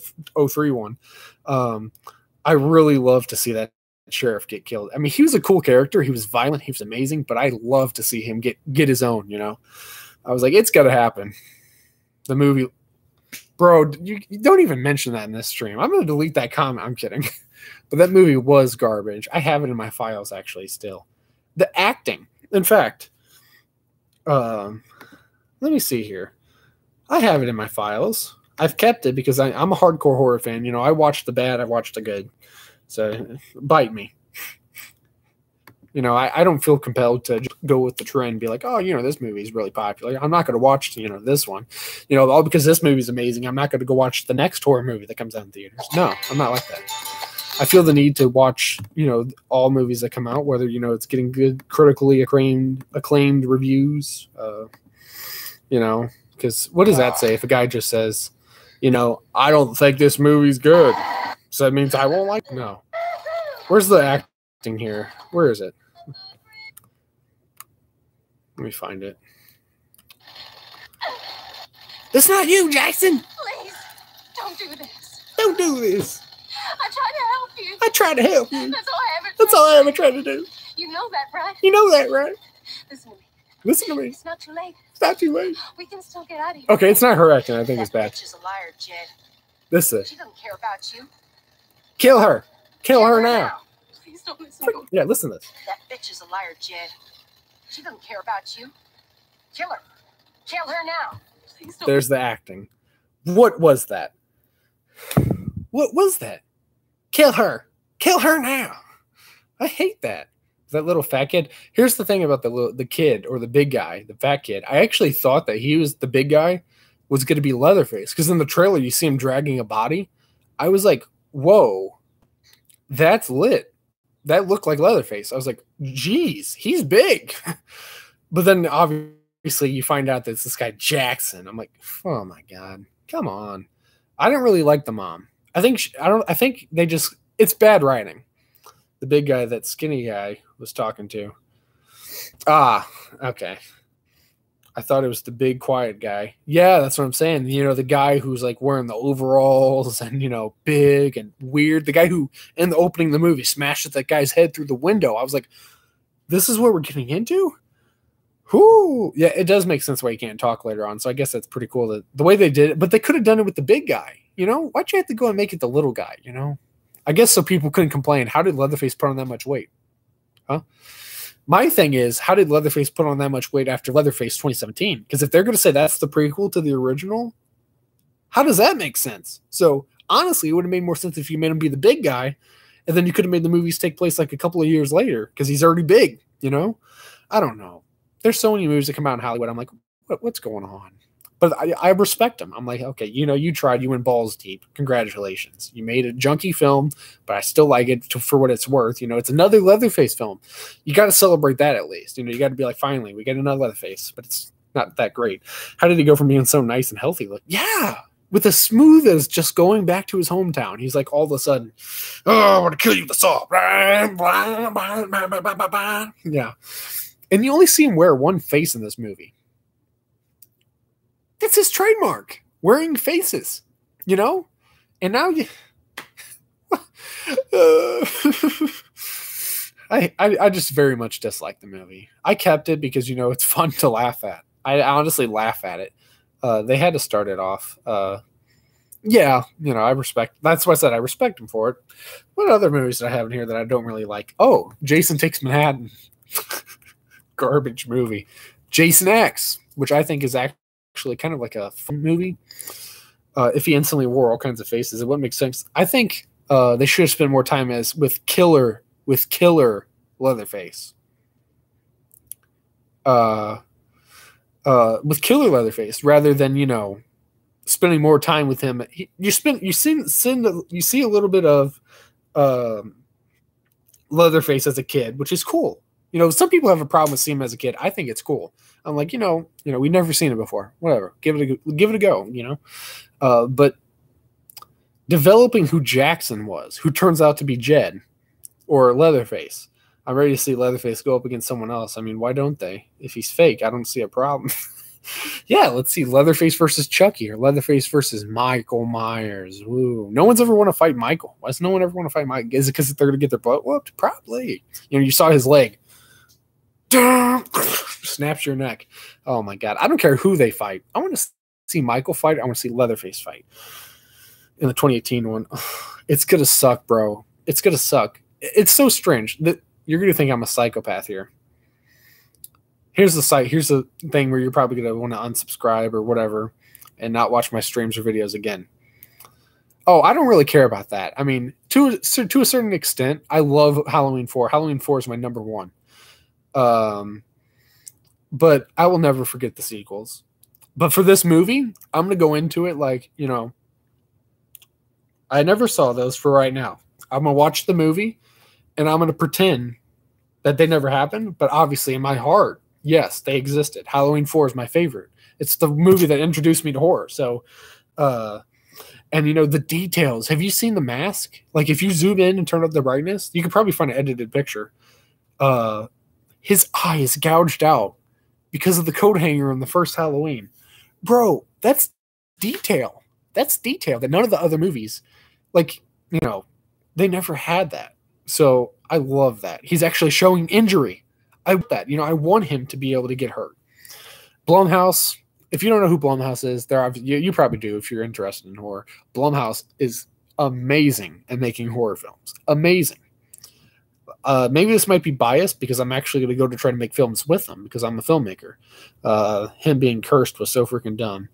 03 one. I really love to see that sheriff get killed. I mean, he was a cool character. He was violent. He was amazing. But I love to see him get his own. You know, I was like, it's got to happen. The movie, bro. You don't even mention that in this stream. I'm gonna delete that comment. I'm kidding. But that movie was garbage. I have it in my files actually still. The acting, in fact. Let me see here. I have it in my files. I've kept it because I'm a hardcore horror fan. You know, I watched the bad, I watched the good. So, bite me. You know, I don't feel compelled to just go with the trend and be like, oh, you know, this movie is really popular. I'm not going to watch, you know, this one. You know, all because this movie is amazing, I'm not going to go watch the next horror movie that comes out in theaters. No, I'm not like that. I feel the need to watch, you know, all movies that come out, whether, you know, it's getting good, critically acclaimed reviews. You know, because what does that say if a guy just says, you know, I don't think this movie's good, so that means I won't like it? No. Where's the acting here? Where is it? Let me find it. It's not you, Jackson. Please, don't do this. Don't do this. I tried to help you. I tried to help you. That's all I ever tried to do. You know that, right? You know that, right? Listen to me. Listen to me. It's not too late. It's not too late. We can still get out of here. Okay, it's not her acting. I think it's bad. She's a liar, Jed. This is. She doesn't care about you. Kill her. Kill her now. Please don't listen to him. Yeah, listen to this. That bitch is a liar, Jed. She doesn't care about you. Kill her. Kill her now. Please don't. There's the acting. What was that? What was that? Kill her. Kill her now. I hate that. That little fat kid. Here's the thing about the kid or the big guy, the fat kid. I actually thought that he was the big guy was going to be Leatherface because in the trailer you see him dragging a body. I was like, whoa, that's lit. That looked like Leatherface. I was like, geez, he's big. But then obviously you find out that it's this guy Jackson. I'm like, oh my God, come on. I didn't really like the mom. I think they just, it's bad writing. The big guy, that skinny guy was talking to. Ah, okay. I thought it was the big quiet guy. Yeah, that's what I'm saying. You know, the guy who's like wearing the overalls and, you know, big and weird. The guy who, in the opening of the movie, smashed that guy's head through the window. I was like, this is what we're getting into? Whoo! Yeah, it does make sense why you can't talk later on. So I guess that's pretty cool that the way they did it. But they could have done it with the big guy. You know, why'd you have to go and make it the little guy? You know, I guess so people couldn't complain. How did Leatherface put on that much weight? Huh? My thing is, how did Leatherface put on that much weight after Leatherface 2017? Because if they're going to say that's the prequel to the original, how does that make sense? So honestly, it would have made more sense if you made him be the big guy, and then you could have made the movies take place like a couple of years later because he's already big. You know, I don't know. There's so many movies that come out in Hollywood. I'm like, what's going on? But I respect them. I'm like, okay, you know, you tried. You went balls deep. Congratulations. You made a junky film, but I still like it for what it's worth. You know, it's another Leatherface film. You got to celebrate that at least. You know, you got to be like, finally, we get another Leatherface, but it's not that great. How did he go from being so nice and healthy? Like, yeah, with as smooth as just going back to his hometown. He's like, all of a sudden, oh, I want to kill you with the saw. Yeah. And you only see him wear one face in this movie. That's his trademark, wearing faces, you know? And now you... I just very much dislike the movie. I kept it because, you know, it's fun to laugh at. I honestly laugh at it. They had to start it off. Yeah, you know, I respect... That's why I said I respect him for it. What other movies did I have in here that I don't really like? Oh, Jason Takes Manhattan. Garbage movie. Jason X, which I think is actually kind of like a fun movie. If he instantly wore all kinds of faces, it wouldn't make sense. I think they should have spent more time with killer Leatherface. With killer Leatherface, rather than, you know, spending more time with him. You see a little bit of Leatherface as a kid, which is cool. You know, some people have a problem with seeing him as a kid. I think it's cool. I'm like, you know, we've never seen it before. Whatever, give it a go. You know, but developing who Jackson was, who turns out to be Jed or Leatherface. I'm ready to see Leatherface go up against someone else. I mean, why don't they? If he's fake, I don't see a problem. Yeah, let's see Leatherface versus Chucky or Leatherface versus Michael Myers. Ooh, no one's ever want to fight Michael. Why does no one ever want to fight Mike? Is it because they're going to get their butt whooped? Probably. You know, you saw his leg. Snaps your neck. Oh my God. I don't care who they fight. I want to see Michael fight. I want to see Leatherface fight in the 2018 one. It's going to suck, bro. It's going to suck. It's so strange that you're going to think I'm a psychopath here. Here's the thing where you're probably going to want to unsubscribe or whatever and not watch my streams or videos again. Oh, I don't really care about that. I mean, to a certain extent, I love Halloween 4. Halloween 4 is my number one. But I will never forget the sequels. But for this movie, I'm going to go into it like, you know, I never saw those for right now. I'm going to watch the movie and I'm going to pretend that they never happened. But obviously in my heart, yes, they existed. Halloween 4 is my favorite. It's the movie that introduced me to horror. So, and you know, the details. Have you seen The Mask? Like if you zoom in and turn up the brightness, you could probably find an edited picture. His eye is gouged out because of the coat hanger in the first Halloween. Bro, that's detail. That's detail that none of the other movies, like, you know, they never had that. So I love that. He's actually showing injury. I want that. You know, I want him to be able to get hurt. Blumhouse, if you don't know who Blumhouse is, you probably do if you're interested in horror. Blumhouse is amazing at making horror films. Amazing. Maybe this might be biased because I'm actually going to go to try to make films with him because I'm a filmmaker. Him being cursed was so freaking dumb.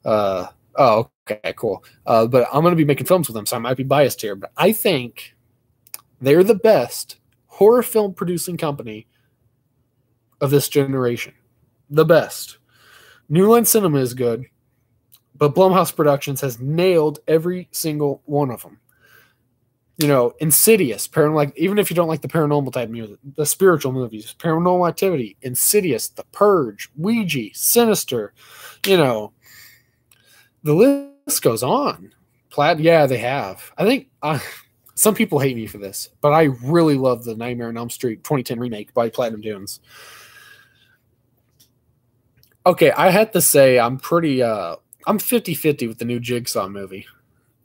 Oh, okay, cool. But I'm going to be making films with them, so I might be biased here. But I think they're the best horror film producing company of this generation. The best. New Line Cinema is good, but Blumhouse Productions has nailed every single one of them. You know, Insidious, like even if you don't like the paranormal type music, the spiritual movies, Paranormal Activity, Insidious, The Purge, Ouija, Sinister, you know, the list goes on. Yeah, they have. I think some people hate me for this, but I really love the Nightmare on Elm Street 2010 remake by Platinum Dunes. Okay, I had to say I'm pretty I'm 50-50 with the new Jigsaw movie.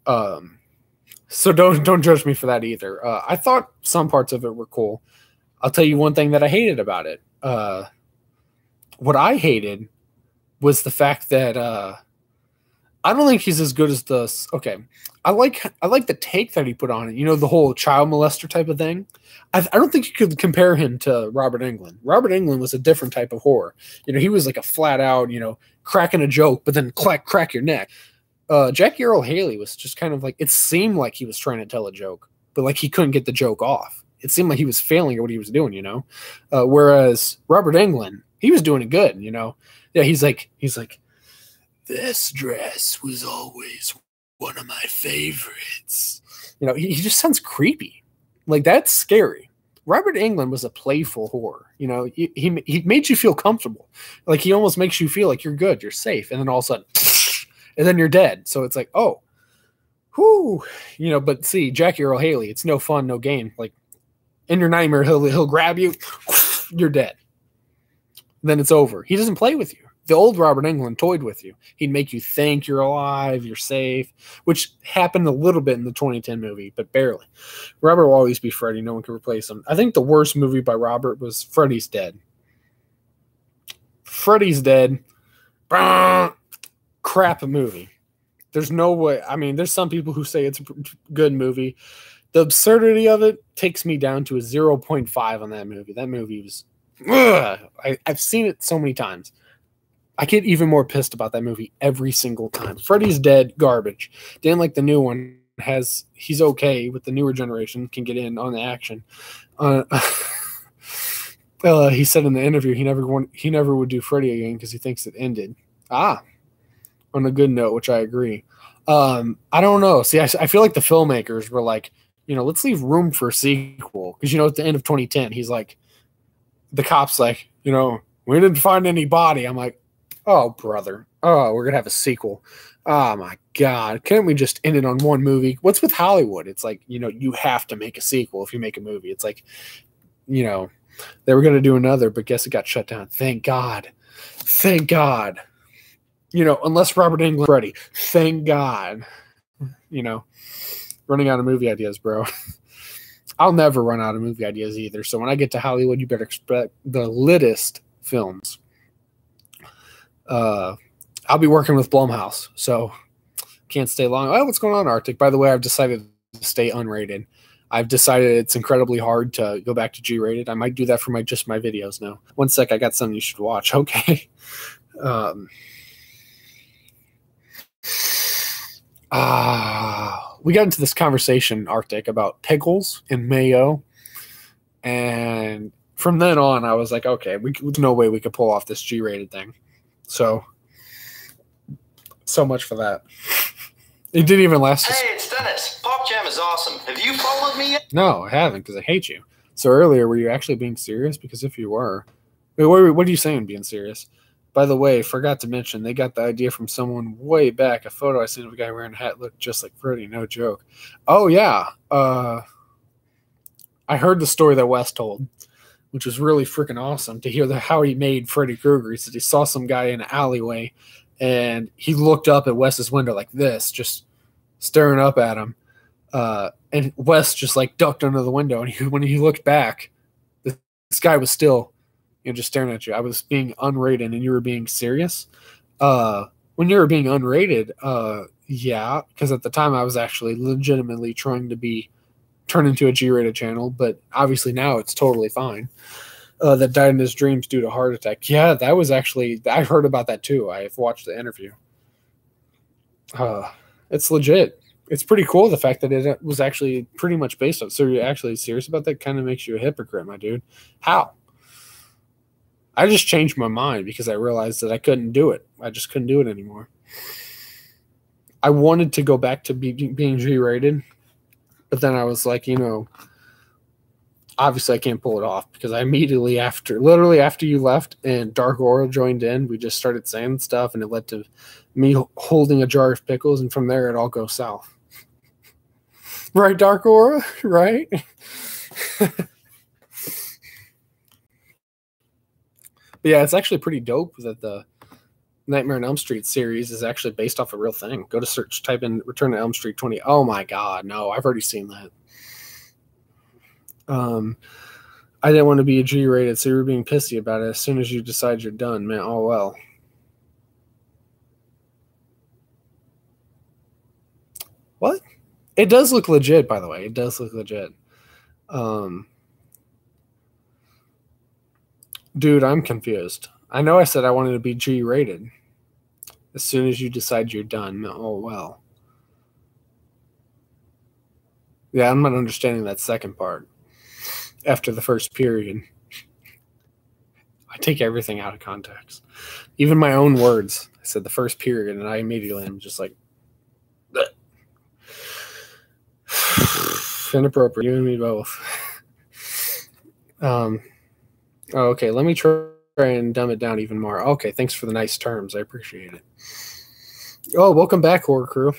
So don't judge me for that either. I thought some parts of it were cool. I'll tell you one thing that I hated about it. What I hated was the fact that I don't think he's as good as the. Okay, I like the take that he put on it. You know, the whole child molester type of thing. I don't think you could compare him to Robert Englund. Robert Englund was a different type of horror. You know, he was like a flat out, you know, cracking a joke, but then crack your neck. Jackie Earle Haley was just kind of like, it seemed like he was trying to tell a joke, but like he couldn't get the joke off. It seemed like he was failing at what he was doing, you know? Whereas Robert Englund, he was doing it good, you know? Yeah, he's like, this dress was always one of my favorites. You know, he just sounds creepy. Like, that's scary. Robert Englund was a playful horror. You know, he made you feel comfortable. Like, he almost makes you feel like you're good, you're safe. And then all of a sudden, and then you're dead. So it's like, oh, whoo, you know. But see, Jackie Earle Haley, it's no fun, no game. Like in your nightmare, he'll grab you, you're dead. Then it's over. He doesn't play with you. The old Robert Englund toyed with you. He'd make you think you're alive, you're safe, which happened a little bit in the 2010 movie, but barely. Robert will always be Freddy. No one can replace him. I think the worst movie by Robert was Freddy's Dead. Freddy's Dead. Crap movie. There's no way. I mean, there's some people who say it's a good movie. The absurdity of it takes me down to a 0.5 on that movie. That movie was I've seen it so many times. I get even more pissed about that movie every single time. Freddy's Dead, garbage. Didn't like the new one. He's okay with the newer generation, can get in on the action. He said in the interview he never would do Freddy again because he thinks it ended. On a good note, which I agree. I don't know. See, I feel like the filmmakers were like, you know, let's leave room for a sequel. Because, you know, at the end of 2010, he's like, the cop's like, you know, we didn't find any body. I'm like, oh, brother. Oh, we're going to have a sequel. Oh, my God. Can't we just end it on one movie? What's with Hollywood? It's like, you know, you have to make a sequel if you make a movie. It's like, you know, they were going to do another, but guess it got shut down. Thank God. Thank God. You know, unless Robert Englund, Freddy. Thank God. You know, running out of movie ideas, bro. I'll never run out of movie ideas either. So when I get to Hollywood, you better expect the littest films. I'll be working with Blumhouse, so can't stay long. Oh, what's going on, Arctic? By the way, I've decided to stay unrated. I've decided it's incredibly hard to go back to G-rated. I might do that for just my videos now. One sec, I got something you should watch. Okay. We got into this conversation, Arctic, about pickles and mayo, and from then on, I was like, okay, there's no way we could pull off this G-rated thing. So much for that. It didn't even last. Hey, it's Dennis. Pop Jam is awesome. Have you followed me yet? No, I haven't, because I hate you. So earlier, were you actually being serious? Because if you were, wait, what are you saying being serious? By the way, forgot to mention, they got the idea from someone way back. A photo I seen of a guy wearing a hat looked just like Freddy. No joke. Oh, yeah. I heard the story that Wes told, which was really freaking awesome to hear how he made Freddy Krueger. He said he saw some guy in an alleyway, and he looked up at Wes's window like this, just staring up at him. And Wes just like ducked under the window, and when he looked back, this guy was still, you know, just staring at you. I was being unrated, and you were being serious. When you were being unrated, yeah, because at the time I was actually legitimately trying to be turn into a G-rated channel, but obviously now it's totally fine. That died in his dreams due to heart attack. Yeah, that was actually, I heard about that too. I've watched the interview. It's legit. It's pretty cool, the fact that it was actually pretty much based on. So you're actually serious about that? Kind of makes you a hypocrite, my dude. How? I just changed my mind because I realized that I couldn't do it. I just couldn't do it anymore. I wanted to go back to being G-rated, but then I was like, obviously I can't pull it off because I immediately literally after you left and Dark Auora joined in, we just started saying stuff and it led to me holding a jar of pickles, and from there it all goes south. Right, Dark Auora? Right? But yeah, it's actually pretty dope that the Nightmare on Elm Street series is actually based off a real thing. Go to search, type in Return to Elm Street 20. Oh my God, no, I've already seen that. I didn't want to be a G-rated, so you were being pissy about it. As soon as you decide you're done, man, oh well. What? It does look legit, by the way. It does look legit. Dude, I'm confused. I know I said I wanted to be G-rated. As soon as you decide you're done, oh well. Yeah, I'm not understanding that second part. After the first period. I take everything out of context. Even my own words. I said the first period, and I immediately am just like, inappropriate. You and me both. Okay, let me try and dumb it down even more. Okay, thanks for the nice terms. I appreciate it. Oh, welcome back, Horror Crew.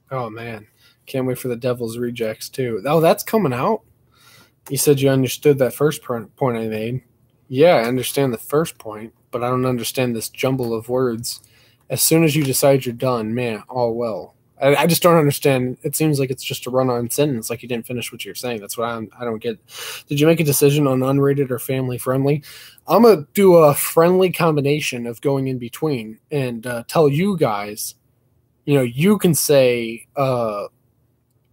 Oh, man. Can't wait for the Devil's Rejects, too. Oh, that's coming out? You said you understood that first point I made. Yeah, I understand the first point, but I don't understand this jumble of words. As soon as you decide you're done, man, all well. I just don't understand. It seems like it's just a run-on sentence, like you didn't finish what you're saying. That's what I don't get. Did you make a decision on unrated or family-friendly? I'm going to do a friendly combination of going in between and tell you guys, you can say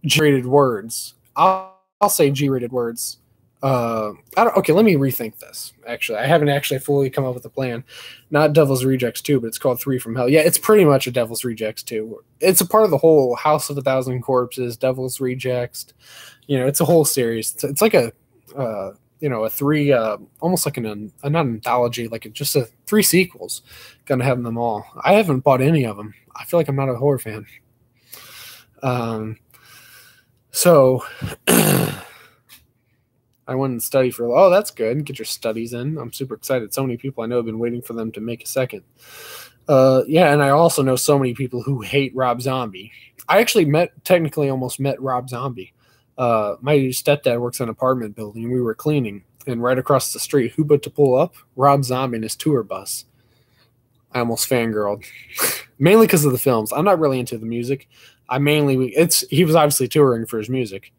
G-rated words. I'll say G-rated words. Okay, let me rethink this. Actually, I haven't actually fully come up with a plan. Not Devil's Rejects 2, but it's called 3 from Hell. Yeah, it's pretty much a Devil's Rejects 2. It's a part of the whole House of a Thousand Corpses, Devil's Rejects. It's a whole series. It's like a three, almost like not an anthology, like just 3 sequels. Gonna have them all. I haven't bought any of them. I feel like I'm not a horror fan. So I went and studied for. Oh, that's good. Get your studies in. I'm super excited. So many people I know have been waiting for them to make a second. Yeah, and I also know so many people who hate Rob Zombie. I actually almost met Rob Zombie. My stepdad works in an apartment building. We were cleaning, and right across the street, who but to pull up? Rob Zombie in his tour bus. I almost fangirled, mainly because of the films. I'm not really into the music. He was obviously touring for his music,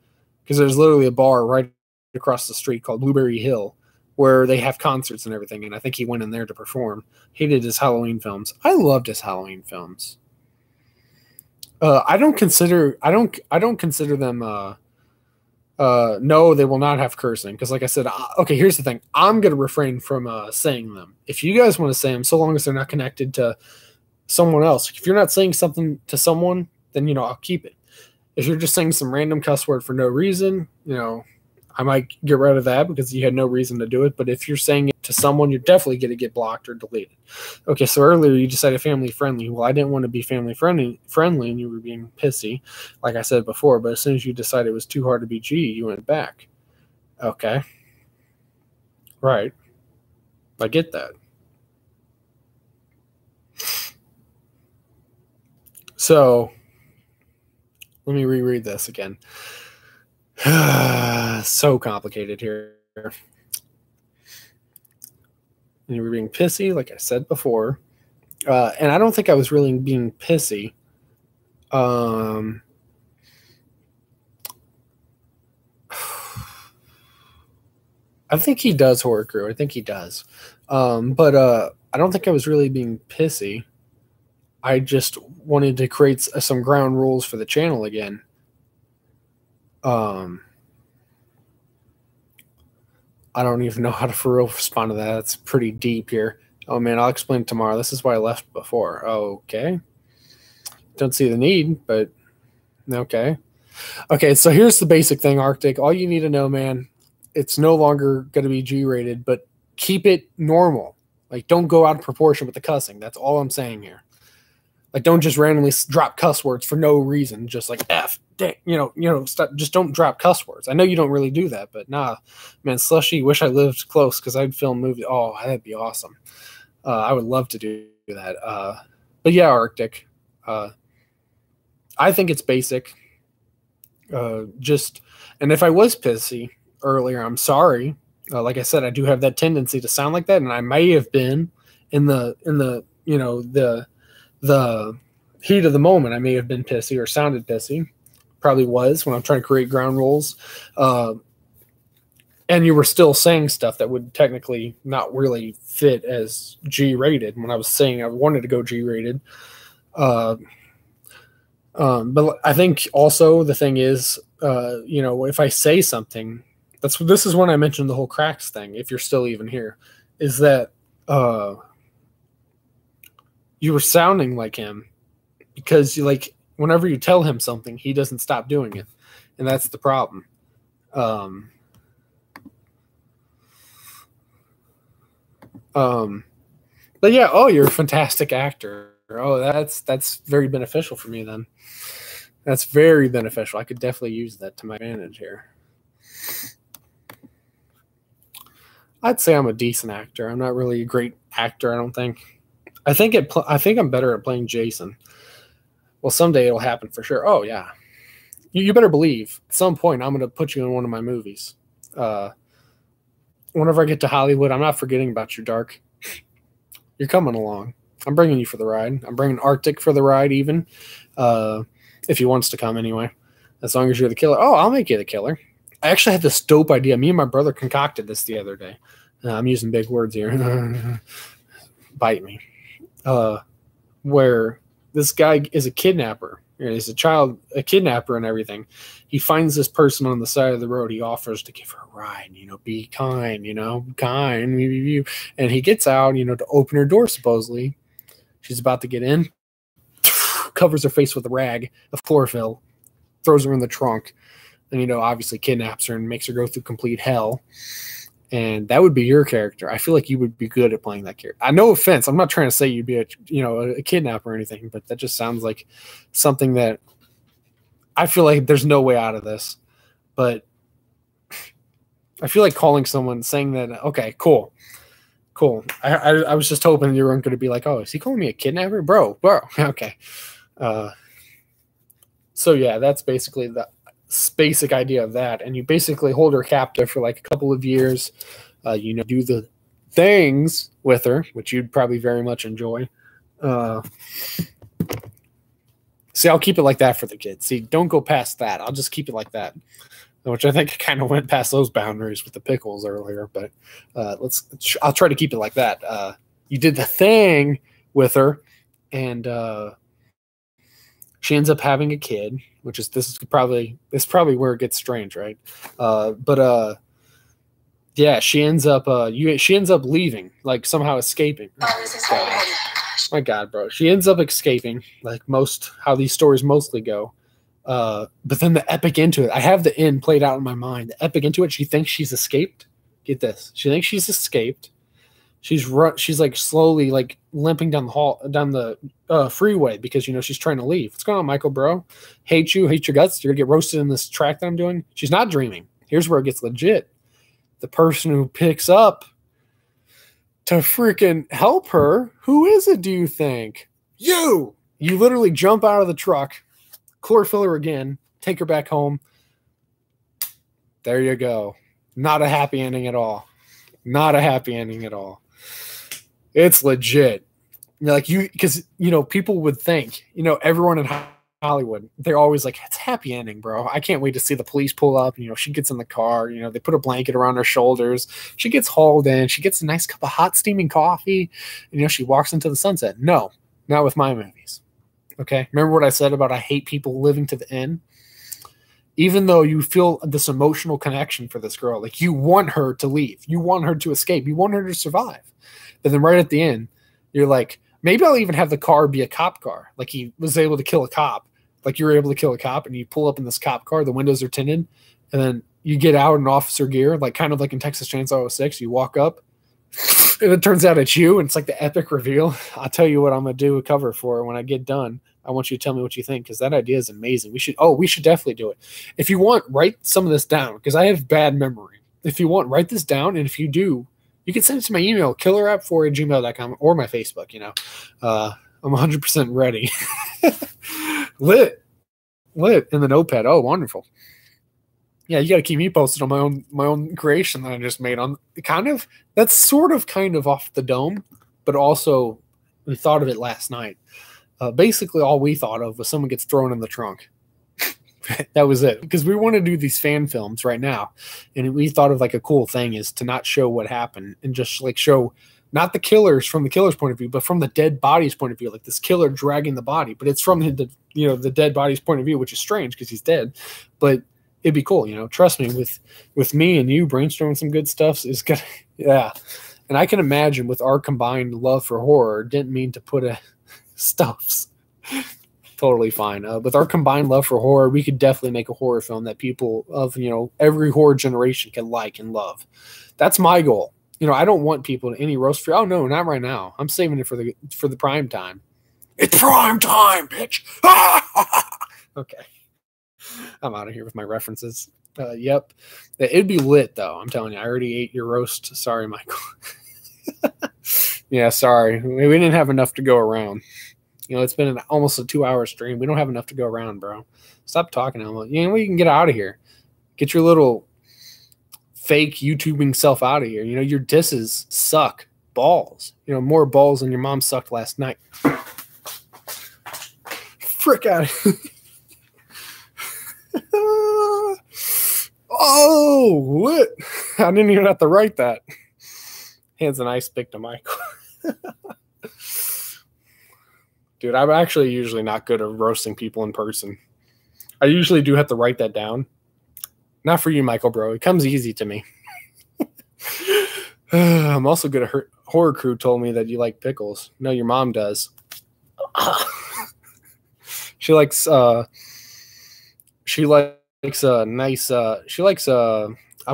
because there's literally a bar right across the street called Blueberry Hill where they have concerts and everything, and I think he went in there to perform. He did his Halloween films. I loved his Halloween films. I don't consider them no, they will not have cursing, because like I said, okay, here's the thing. I'm going to refrain from saying them. If you guys want to say them, so long as they're not connected to someone else. If you're not saying something to someone, then I'll keep it. If you're just saying some random cuss word for no reason, I might get rid of that because you had no reason to do it. But if you're saying it to someone, you're definitely going to get blocked or deleted. Okay, so earlier you decided family friendly. Well, I didn't want to be family friendly, and you were being pissy, like I said before. But as soon as you decided it was too hard to be G, you went back. Okay. Right. I get that. So let me reread this again. So complicated here. And you were being pissy, like I said before. And I don't think I was really being pissy. I think he does, Horror Crew. I think he does. But I don't think I was really being pissy. I just wanted to create some ground rules for the channel again. I don't even know how to for real respond to that. It's pretty deep here. Oh, man, I'll explain tomorrow. This is why I left before. Okay. Don't see the need, but okay. Okay, so here's the basic thing, Arctic. All you need to know, man, it's no longer going to be G-rated, but keep it normal. Like, don't go out of proportion with the cussing. That's all I'm saying here. Like, don't just randomly drop cuss words for no reason. Just like F, dang, stop, just don't drop cuss words. I know you don't really do that, but nah, man, Slushie, wish I lived close because I'd film movies. Oh, that'd be awesome. I would love to do that. But yeah, Arctic. I think it's basic. And if I was pissy earlier, I'm sorry. Like I said, I do have that tendency to sound like that, and I may have been in the heat of the moment. I may have been pissy or sounded pissy. Probably was when I'm trying to create ground rules. And you were still saying stuff that would technically not really fit as G-rated when I was saying I wanted to go G-rated. But I think also the thing is, if I say something, this is when I mentioned the whole cracks thing, if you're still even here, is that you were sounding like him because whenever you tell him something, he doesn't stop doing it. And that's the problem. But yeah, oh, you're a fantastic actor. Oh, that's very beneficial for me then. That's very beneficial. I could definitely use that to my advantage here. I'd say I'm a decent actor. I'm not really a great actor, I don't think. I think I'm better at playing Jason. Well, someday it'll happen for sure. Oh, yeah. You better believe at some point I'm going to put you in one of my movies. Whenever I get to Hollywood, I'm not forgetting about you, Dark. You're coming along. I'm bringing you for the ride. I'm bringing Arctic for the ride even, if he wants to come anyway. As long as you're the killer. Oh, I'll make you the killer. I actually had this dope idea. Me and my brother concocted this the other day. I'm using big words here. Bite me. Where this guy is a kidnapper. He's a kidnapper and everything. He finds this person on the side of the road. He offers to give her a ride, be kind, kind. And he gets out, to open her door, supposedly. She's about to get in, covers her face with a rag of chlorophyll, throws her in the trunk, and, obviously kidnaps her and makes her go through complete hell. And that would be your character. I feel like you would be good at playing that character. No offense. I'm not trying to say you'd be a kidnapper or anything, but that just sounds like something that I feel like there's no way out of this. But I feel like calling someone saying that, okay, cool. I was just hoping you weren't going to be like, oh, is he calling me a kidnapper? Bro. Okay. So yeah, that's basically the basic idea of that. And you basically hold her captive for like a couple of years, do the things with her, which you'd probably very much enjoy. See, I'll keep it like that for the kids. See, don't go past that. I'll just keep it like that, which I think kind of went past those boundaries with the pickles earlier, but I'll try to keep it like that. You did the thing with her, and she ends up having a kid, which is this is probably where it gets strange, right? Yeah, she ends up leaving, like somehow escaping. My God, bro, she ends up escaping, like how these stories mostly go. But then the epic into it, I have the end played out in my mind. The epic into it, she thinks she's escaped. Get this, she thinks she's escaped. She's like slowly like limping down the freeway because she's trying to leave. What's going on, Michael, bro? Hate your guts. You're gonna get roasted in this track that I'm doing. She's not dreaming. Here's where it gets legit. The person who picks up to freaking help her, who is it? Do you think you literally jump out of the truck, chlorophyll her again, take her back home? There you go. Not a happy ending at all. Not a happy ending at all. It's legit. You're like, because, people would think, everyone in Hollywood, they're always like, it's a happy ending, bro. I can't wait to see the police pull up. She gets in the car, they put a blanket around her shoulders. She gets hauled in. She gets a nice cup of hot steaming coffee. And, she walks into the sunset. No, not with my movies. Okay. Remember what I said about I hate people living to the end? Even though you feel this emotional connection for this girl, like you want her to leave, you want her to escape, you want her to survive. But then right at the end, you're like, maybe I'll even have the car be a cop car. Like he was able to kill a cop. Like you were able to kill a cop and you pull up in this cop car, the windows are tinted, and then you get out in officer gear, like kind of like in Texas Chainsaw 06, you walk up and it turns out it's you and it's like the epic reveal. I'll tell you what I'm going to do a cover for when I get done. I want you to tell me what you think because that idea is amazing. We should definitely do it. If you want, write some of this down because I have bad memory. If you want, write this down, and if you do, you can send it to my email, killerapp4@gmail.com, or my Facebook. I'm 100% ready. Lit in the notepad. Oh, wonderful. Yeah, you got to keep me posted on my own creation that I just made on that's sort of kind of off the dome, but also we thought of it last night. Basically, all we thought of was someone gets thrown in the trunk. That was it. Because we want to do these fan films right now. And we thought of like a cool thing is to not show what happened and just like show not the killers from the killer's point of view, but from the dead body's point of view. Like this killer dragging the body. But it's from the dead body's point of view, which is strange because he's dead. But it'd be cool, Trust me, with me and you brainstorming some good stuff is gonna yeah. And I can imagine with our combined love for horror, didn't mean to put a stuffs. Totally fine. With our combined love for horror, we could definitely make a horror film that people of every horror generation can like and love. That's my goal. I don't want people to any roast free. Oh no, not right now. I'm saving it for the prime time. It's prime time, bitch. Okay, I'm out of here with my references. Yep, it'd be lit though. I'm telling you, I already ate your roast. Sorry, Michael. Yeah, sorry. We didn't have enough to go around. It's been almost a 2-hour stream. We don't have enough to go around, bro. Stop talking, Elmo. We can get out of here. Get your little fake YouTubing self out of here. Your disses suck balls. More balls than your mom sucked last night. Frick out of here. Oh, lit. I didn't even have to write that. Hands an ice pick to Michael. Dude, I'm actually usually not good at roasting people in person. I usually do have to write that down. Not for you, Michael, bro. It comes easy to me. I'm also good at Horror Crew told me that you like pickles. No, your mom does. She likes I'm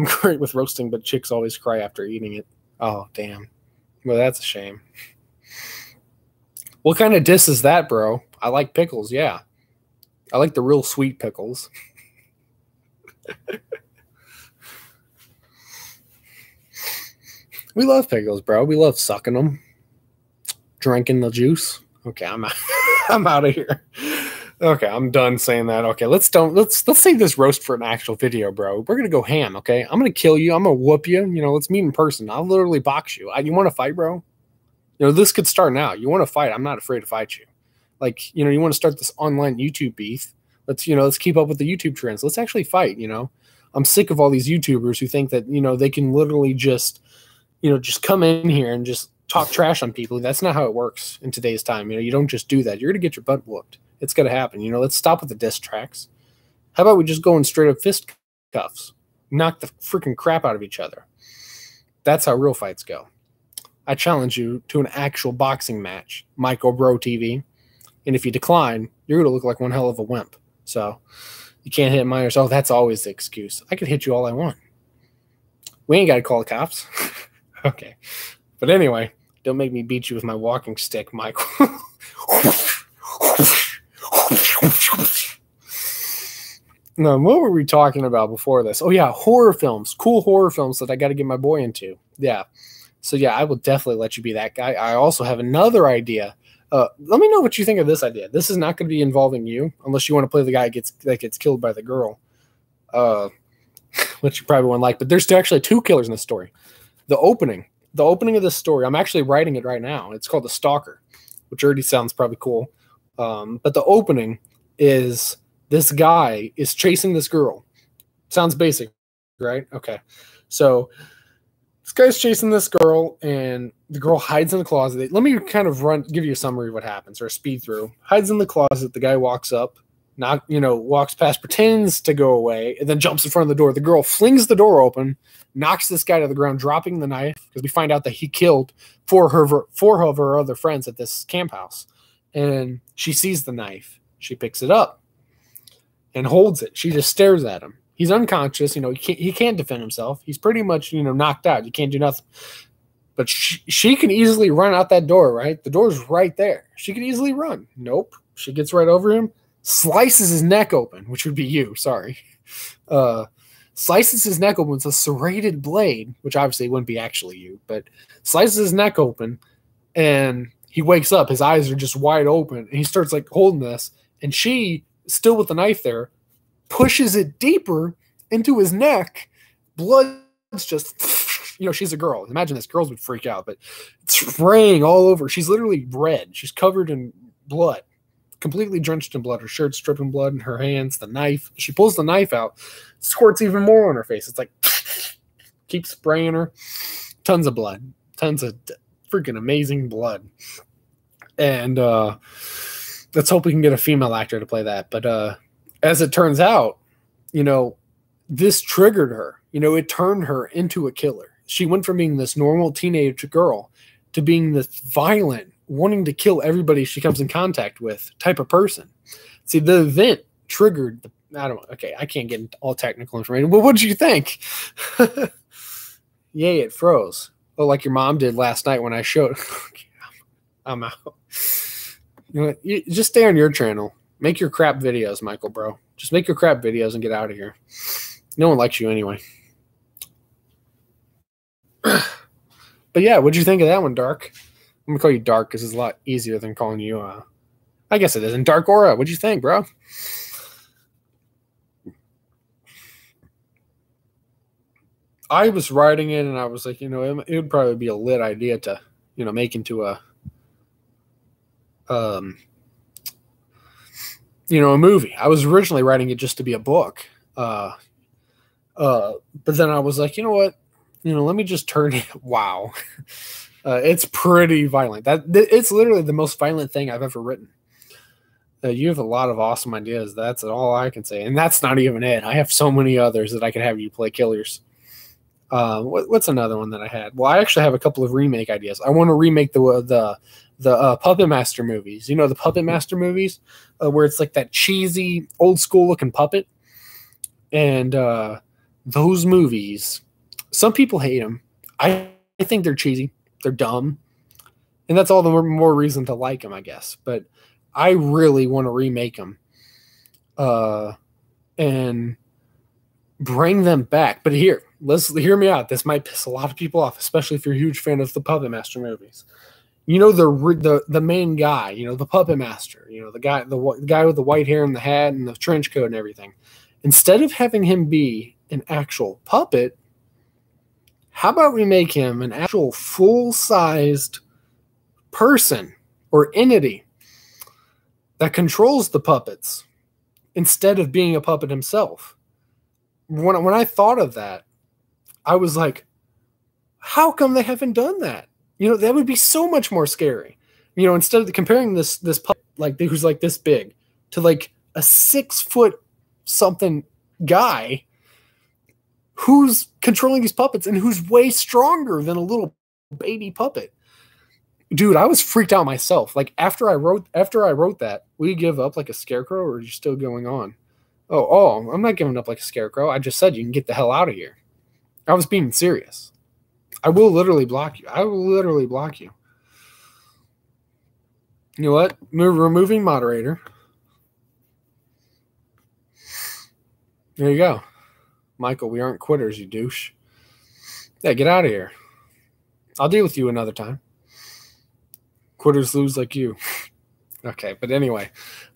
great with roasting, but chicks always cry after eating it. Oh, damn. Well, that's a shame. What kind of diss is that, bro? I like pickles, yeah. I like the real sweet pickles. We love pickles, bro. We love sucking them. Drinking the juice. Okay, I'm out of here. Okay, I'm done saying that. Okay, let's save this roast for an actual video, bro. We're gonna go ham, okay? I'm gonna kill you. I'm gonna whoop you. Let's meet in person. I'll literally box you. You want to fight, bro? This could start now. You want to fight? I'm not afraid to fight you. Like, you want to start this online YouTube beef. Let's keep up with the YouTube trends. Let's actually fight. I'm sick of all these YouTubers who think that they can literally just come in here and just talk trash on people. That's not how it works in today's time. You don't just do that. You're gonna get your butt whooped. It's gonna happen. Let's stop with the diss tracks. How about we just go in straight up fist cuffs, knock the freaking crap out of each other? That's how real fights go. I challenge you to an actual boxing match, Michael Bro TV. And if you decline, you're going to look like one hell of a wimp. So you can't hit mine yourself. That's always the excuse. I could hit you all I want. We ain't got to call the cops. Okay. But anyway, don't make me beat you with my walking stick, Michael. No, what were we talking about before this? Oh, yeah, horror films. Cool horror films that I got to get my boy into. Yeah. So, yeah, I will definitely let you be that guy. I also have another idea. Let me know what you think of this idea. This is not going to be involving you, unless you want to play the guy that gets killed by the girl, which you probably won't like. But there's actually 2 killers in the story. The opening of this story, I'm actually writing it right now. It's called The Stalker. which already sounds probably cool. But the opening is this guy is chasing this girl. Sounds basic, right? Okay. So this guy's chasing this girl, and the girl hides in the closet. Let me kind of give you a summary of what happens, or a speed through. Hides in the closet. The guy walks up, walks past, pretends to go away, and then jumps in front of the door. The girl flings the door open, knocks this guy to the ground, dropping the knife, because we find out that he killed four of her other friends at this camp house. And she sees the knife. She picks it up and holds it. She just stares at him. He's unconscious. He can't defend himself. He's pretty much, knocked out. You can't do nothing. But she can easily run out that door, right? The door's right there. She can easily run. Nope. She gets right over him, slices his neck open, which would be you. Sorry. Slices his neck open with a serrated blade, which obviously wouldn't be actually you, but slices his neck open, and he wakes up. His eyes are just wide open, and he starts holding this, and she, still with the knife there, pushes it deeper into his neck. Blood's just, she's a girl. Imagine this. Girls would freak out, but it's spraying all over. She's literally red. She's covered in blood, completely drenched in blood. Her shirt's dripping blood in her hands. The knife. She pulls the knife out, squirts even more on her face. It's like, keeps spraying her. Tons of blood. Tons of freaking amazing blood. And let's hope we can get a female actor to play that. But as it turns out, this triggered her. It turned her into a killer. She went from being this normal teenage girl to being this violent, wanting to kill everybody she comes in contact with type of person. See, the event triggered I can't get all technical information. But what did you think? Yay, it froze. Oh, like your mom did last night when I showed. I'm out. You just stay on your channel. Make your crap videos, Michael, bro. Just make your crap videos and get out of here. No one likes you anyway. But yeah, what'd you think of that one, Dark? I'm going to call you Dark because it's a lot easier than calling you, I guess it isn't. Dark Aura, what'd you think, bro? I was writing it, and I was like, it would probably be a lit idea to, make into a movie. I was originally writing it just to be a book. But then I was like, you know what? Let me just turn it. Wow. It's pretty violent. It's literally the most violent thing I've ever written. You have a lot of awesome ideas. That's all I can say. And that's not even it. I have so many others that I could have you play killers. What's another one that I had? Well, I actually have a couple of remake ideas. I want to remake the Puppet Master movies. The Puppet Master movies where it's like that cheesy, old school looking puppet. And those movies, some people hate them. I think they're cheesy. They're dumb. And that's all the more reason to like them, I guess. But I really want to remake them and bring them back. But here, hear me out. This might piss a lot of people off, especially if you're a huge fan of the Puppet Master movies. The main guy, the Puppet Master, the guy with the white hair and the hat and the trench coat and everything. Instead of having him be an actual puppet, how about we make him an actual full-sized person or entity that controls the puppets instead of being a puppet himself? When I thought of that, I was like, how come they haven't done that? That would be so much more scary. Instead of comparing this puppet who's like this big to like a 6 foot something guy who's controlling these puppets and who's way stronger than a little baby puppet. Dude, I was freaked out myself. Like after I wrote that, will you give up like a scarecrow, or are you still going on? Oh, I'm not giving up like a scarecrow. I just said you can get the hell out of here. I was being serious. I will literally block you. You know what? Removing moderator. There you go. Michael, we aren't quitters, you douche. Yeah, get out of here. I'll deal with you another time. Quitters lose like you. Okay, but anyway,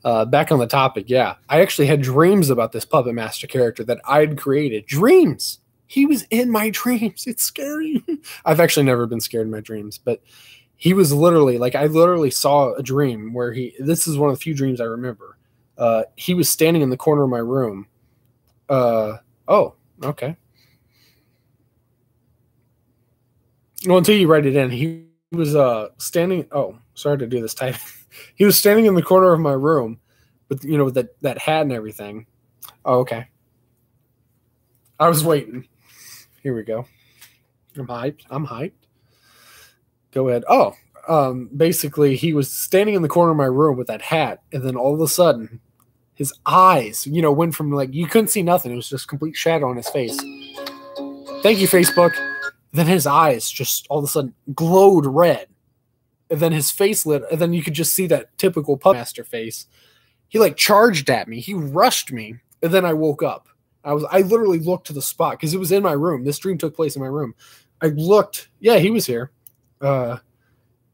back on the topic, yeah. I actually had dreams about this Puppet Master character that I'd created. Dreams! He was in my dreams. It's scary. I've actually never been scared in my dreams, but he was literally like, I literally saw a dream where this is one of the few dreams I remember. He was standing in the corner of my room. Oh, okay. Well, until you write it in, he was standing. Oh, sorry to do this type. He was standing in the corner of my room with, with that hat and everything. Oh, okay. I was waiting. Here we go. I'm hyped. Go ahead. Oh, basically, he was standing in the corner of my room with that hat, and then all of a sudden, his eyes, went from like you couldn't see nothing. It was just complete shadow on his face. Thank you, Facebook. Then his eyes just all of a sudden glowed red. And then his face lit, and then you could just see that typical Puppet Master face. He like charged at me. He rushed me, and then I woke up. I literally looked to the spot because it was in my room. This dream took place in my room. I looked. Yeah, he was here.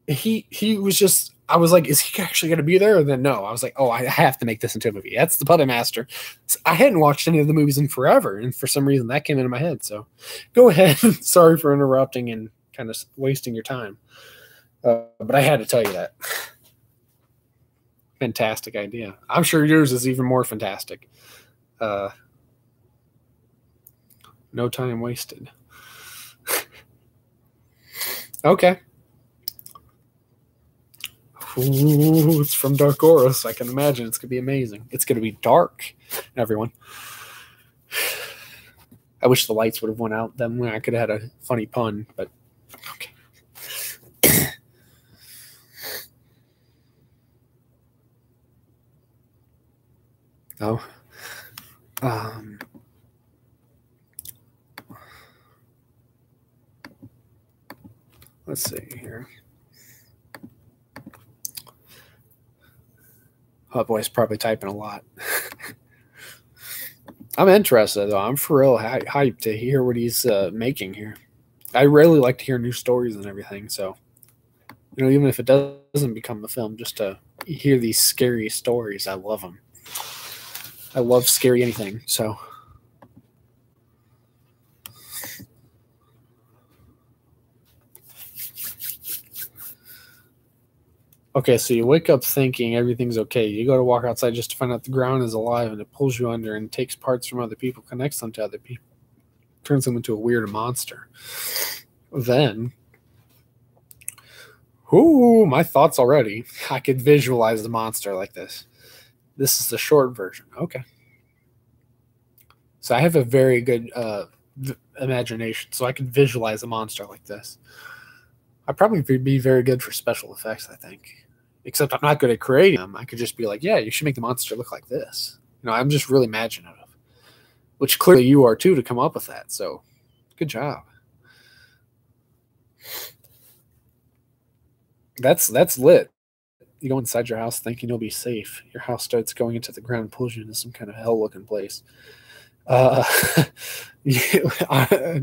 He was just. I was like, is he actually going to be there? And then no, I was like, oh, I have to make this into a movie. That's the Puppet Master. I hadn't watched any of the movies in forever, and for some reason that came into my head. So, go ahead. Sorry for interrupting and kind of wasting your time, but I had to tell you that. Fantastic idea. I'm sure yours is even more fantastic. No time wasted. Okay. Ooh, it's from Auora, so I can imagine it's going to be amazing. It's going to be dark, everyone. I wish the lights would have went out then when I could have had a funny pun, but okay. Oh. Let's see here. Oh, boy, he's probably typing a lot. I'm interested, though. I'm for real hyped to hear what he's making here. I really like to hear new stories and everything, so, even if it doesn't become a film, just to hear these scary stories, I love them. I love scary anything, so. Okay, so you wake up thinking everything's okay. You go to walk outside just to find out the ground is alive, and it pulls you under and takes parts from other people, connects them to other people, turns them into a weird monster. Then, my thoughts already. I could visualize the monster like this. This is the short version. Okay. So I have a very good imagination, so I could visualize a monster like this. I'd probably be very good for special effects, I think. Except I'm not good at creating them. I could just be like, yeah, you should make the monster look like this. I'm just really imaginative. Which clearly you are too to come up with that. So, good job. That's lit. You go inside your house thinking you'll be safe. Your house starts going into the ground, pulls you into some kind of hell-looking place.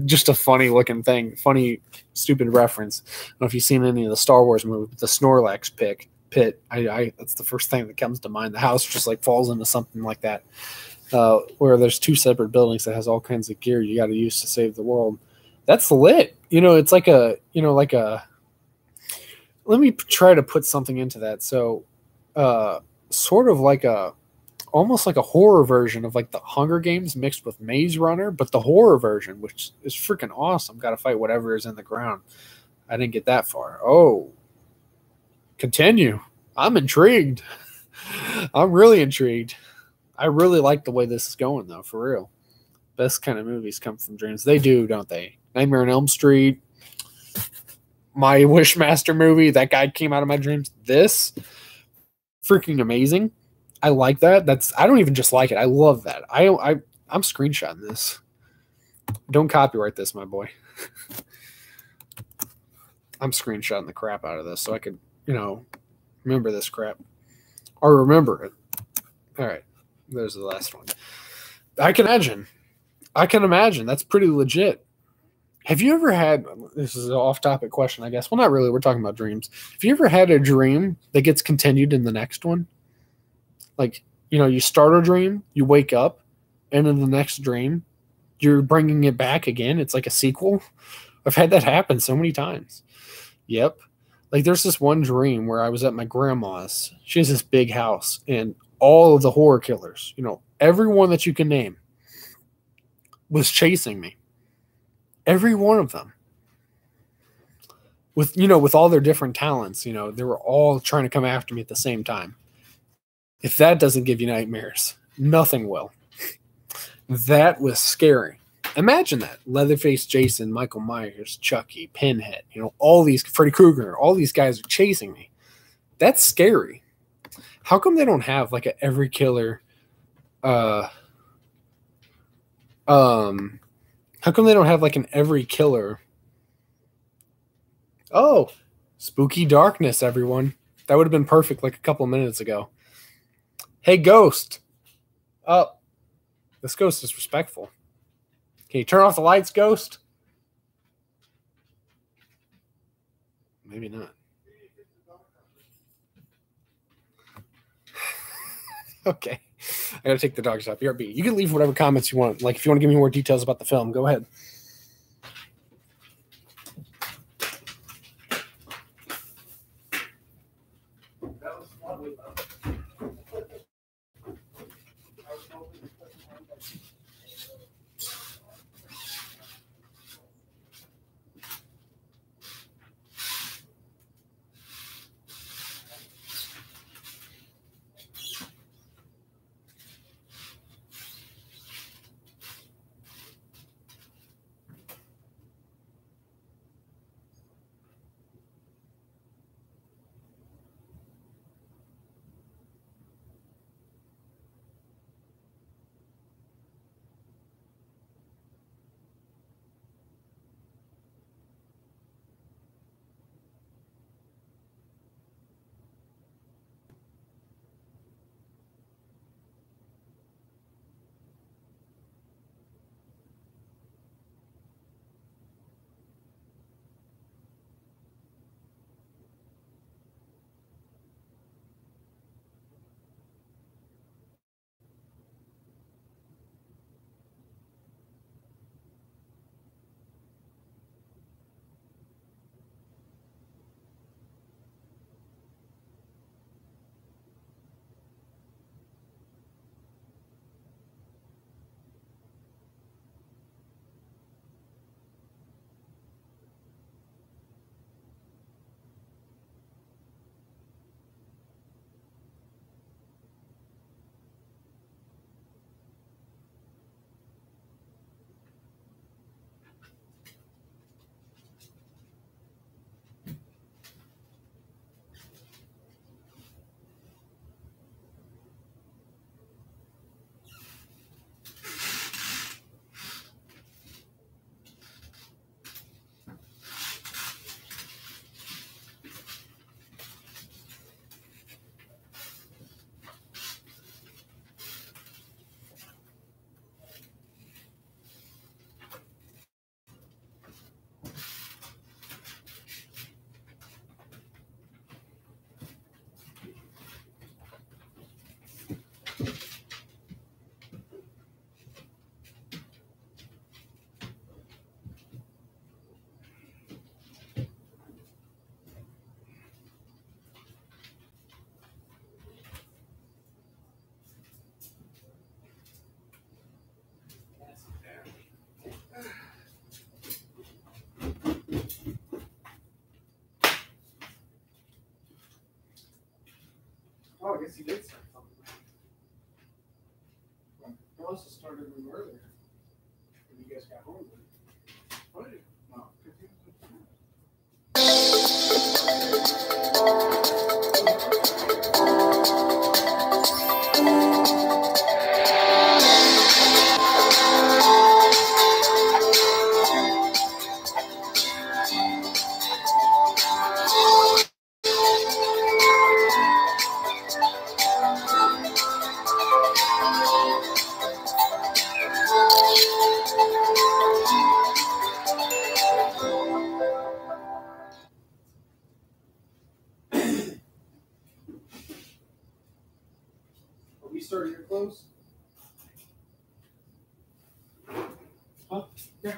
Just a funny looking thing, funny, stupid reference. I don't know if you've seen any of the Star Wars movies, but the Snorlax pit. That's the first thing that comes to mind. The house just like falls into something like that, where there's two separate buildings that has all kinds of gear you got to use to save the world. That's lit. It's like a. Let me try to put something into that. So, sort of like almost like a horror version of like the Hunger Games mixed with Maze Runner, but the horror version, which is freaking awesome. Got to fight whatever is in the ground. I didn't get that far. Oh, continue. I'm intrigued. I'm really intrigued. I really like the way this is going, though, for real. Best kind of movies come from dreams. They do, don't they? Nightmare on Elm Street, my Wishmaster movie, that guy came out of my dreams. This, freaking amazing. I like that. I don't even just like it. I love that. I'm screenshotting this. Don't copyright this, my boy. I'm screenshotting the crap out of this so I could, remember this crap. Or remember it. All right. There's the last one. I can imagine. That's pretty legit. Have you ever had, this is an off-topic question, I guess. Well, not really. We're talking about dreams. Have you ever had a dream that gets continued in the next one? Like, you start a dream, you wake up, and in the next dream, you're bringing it back again. It's like a sequel. I've had that happen so many times. Yep. Like, there's this one dream where I was at my grandma's. She has this big house, and all of the horror killers, everyone that you can name, was chasing me. Every one of them. With all their different talents, they were all trying to come after me at the same time. If that doesn't give you nightmares, nothing will. That was scary. Imagine that. Leatherface Jason, Michael Myers, Chucky, Pinhead, all these, Freddy Krueger, all these guys are chasing me. That's scary. How come they don't have like a every killer how come they don't have like an every killer? Oh, spooky darkness, everyone. That would have been perfect like a couple of minutes ago. Hey, ghost. Oh, this ghost is respectful. Can you turn off the lights, ghost? Maybe not. Okay. I gotta take the dogs out. BRB. You can leave whatever comments you want. Like, if you want to give me more details about the film, go ahead. Oh, I guess he did start something. He must have started a little earlier. When you guys got home. Oh, no. Are we starting to close? Huh? Yeah.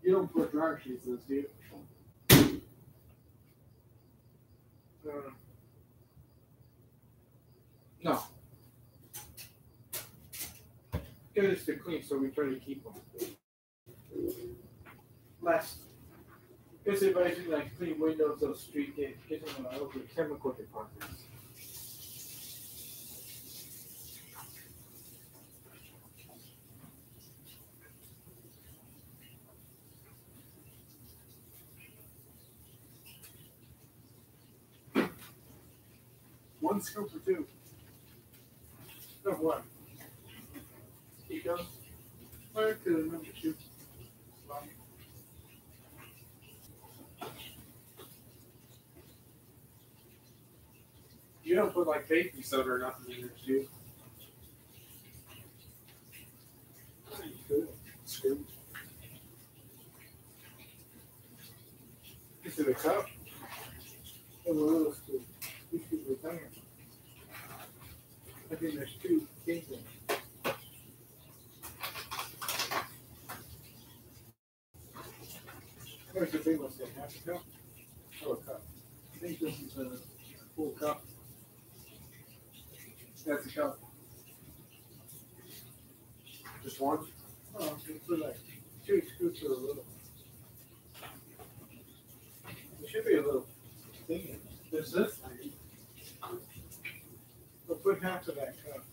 You don't put dryer sheets in this, do you? No. Because it's to clean, so we try to keep them. Last. Because if I do like clean windows of street, it gets them over chemical departments. One scoop or two? Of what? Ecos? Or to the number two. You don't put like baking soda or nothing in yours, do you? You could. Scoop. This is a cup. And one of those two. These two are tiny. I think there's two things in it. Where's the big one say? Half a cup? Or a cup? I think this is a full cup. That's a cup. Just one? Oh, it's for like 2 scoops of a little. There should be a little thing in it. There's this thing. We'll put half of that cup.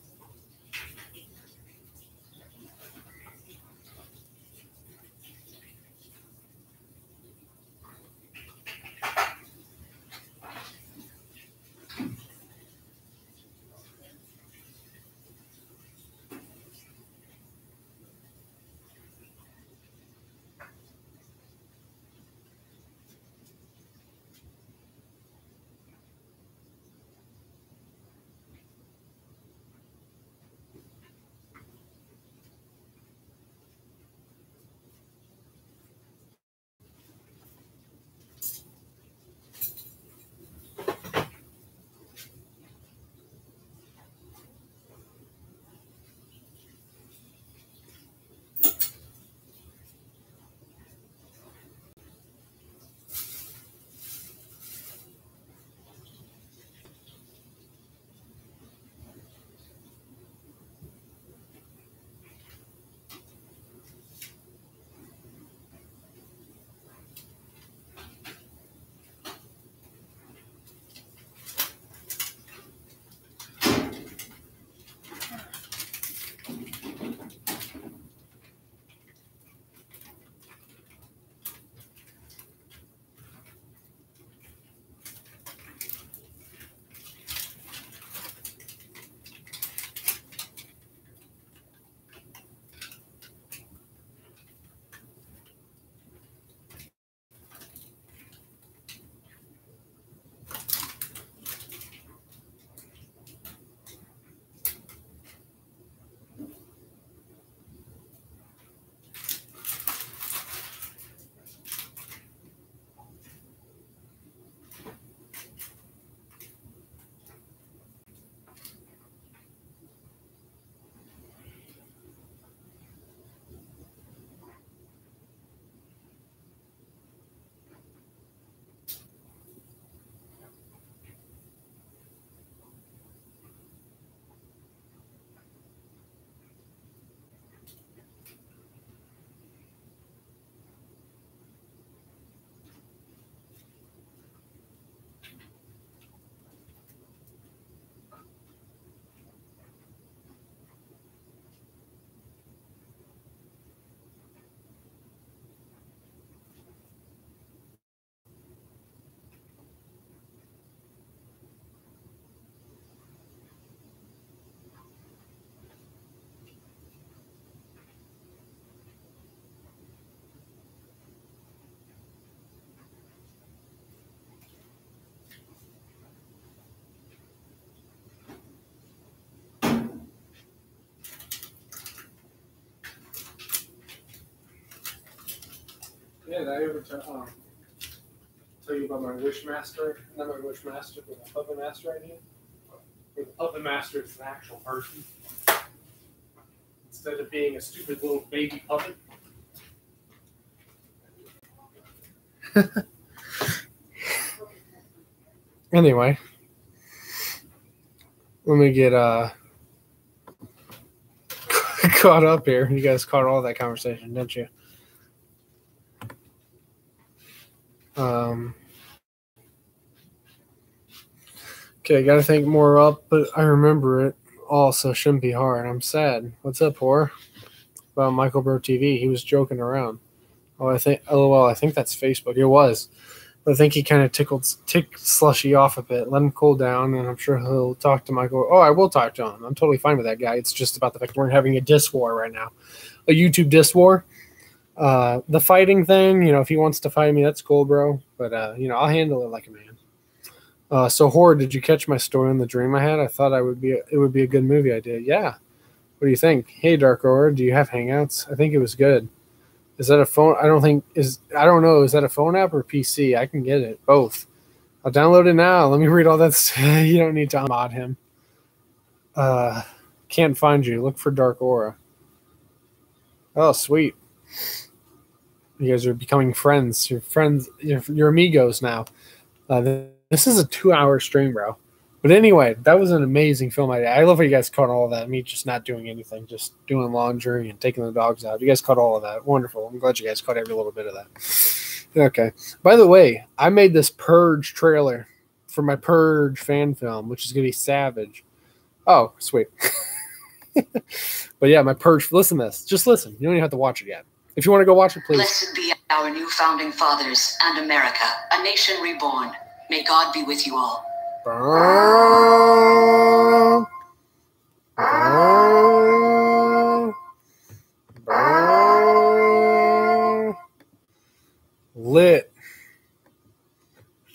Yeah, did I ever tell you about my Wishmaster? Not my Wishmaster, but my Puppet Master idea? Where the Puppet Master is an actual person. Instead of being a stupid little baby puppet. Anyway, let me get caught up here. You guys caught all that conversation, didn't you? Okay, gotta think more up, but I remember it also shouldn't be hard. I'm sad. What's up, whore? About Michael Bro TV. He was joking around. Oh, I think that's Facebook. It was. But I think he kind of ticked Slushy off a bit. Let him cool down, and I'm sure he'll talk to Michael. Oh, I will talk to him. I'm totally fine with that guy. It's just about the fact we're having a diss war right now. A YouTube diss war. The fighting thing, if he wants to fight me, that's cool, bro. But, I'll handle it like a man. So, Horde, did you catch my story on the dream I had? I thought it would be a good movie idea. Yeah. What do you think? Hey, Dark Aura, do you have Hangouts? I think it was good. Is that a phone? I don't know. Is that a phone app or PC? I can get it. Both. I'll download it now. Let me read all that. You don't need to mod him. Can't find you. Look for Dark Aura. Oh, sweet. You guys are becoming friends. You're friends. You're amigos now. This is a 2-hour stream, bro. But anyway, that was an amazing film idea. I love how you guys caught all of that. Me just not doing anything, just doing laundry and taking the dogs out. You guys caught all of that. Wonderful. I'm glad you guys caught every little bit of that. Okay. By the way, I made this Purge trailer for my Purge fan film, which is going to be savage. Oh, sweet. But yeah, my Purge. Listen to this. Just listen. You don't even have to watch it yet. If you want to go watch it, please. Blessed be our new founding fathers and America, a nation reborn. May God be with you all. Burn. Burn. Burn. Lit.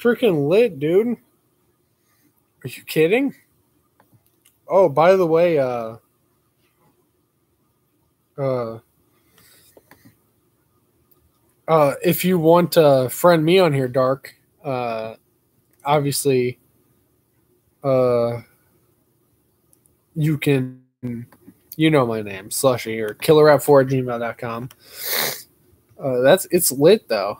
Freaking lit, dude. Are you kidding? Oh, by the way, if you want to friend me on here, Dark, obviously, you can, my name, Slushy, or killerrap4@gmail.com. It's lit though.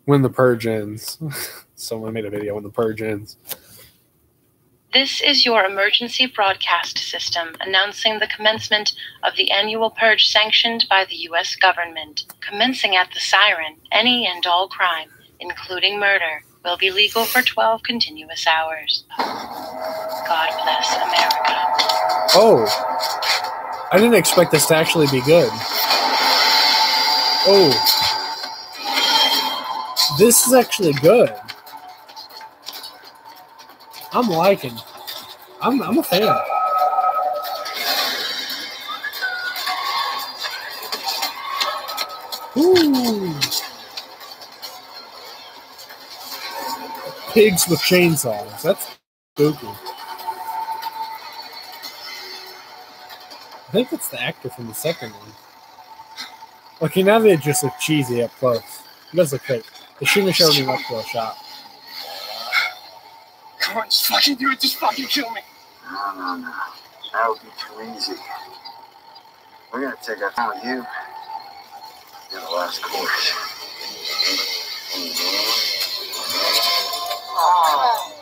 When the Purge ends. Someone made a video when the Purge ends. This is your emergency broadcast system announcing the commencement of the annual purge sanctioned by the U.S. government. Commencing at the siren, any and all crime, including murder, will be legal for 12 continuous hours. God bless America. Oh, I didn't expect this to actually be good. Oh, this is actually good. I'm liking. I'm a fan. Ooh. Pigs with chainsaws. That's spooky. I think it's the actor from the second one. Okay, now they just look cheesy up close. It does look fake. They shouldn't have showed me up close shot. Come on, just fucking do it. Just fucking kill me. No. That would be too easy. We're gonna take our time with you. You're the last course. Oh,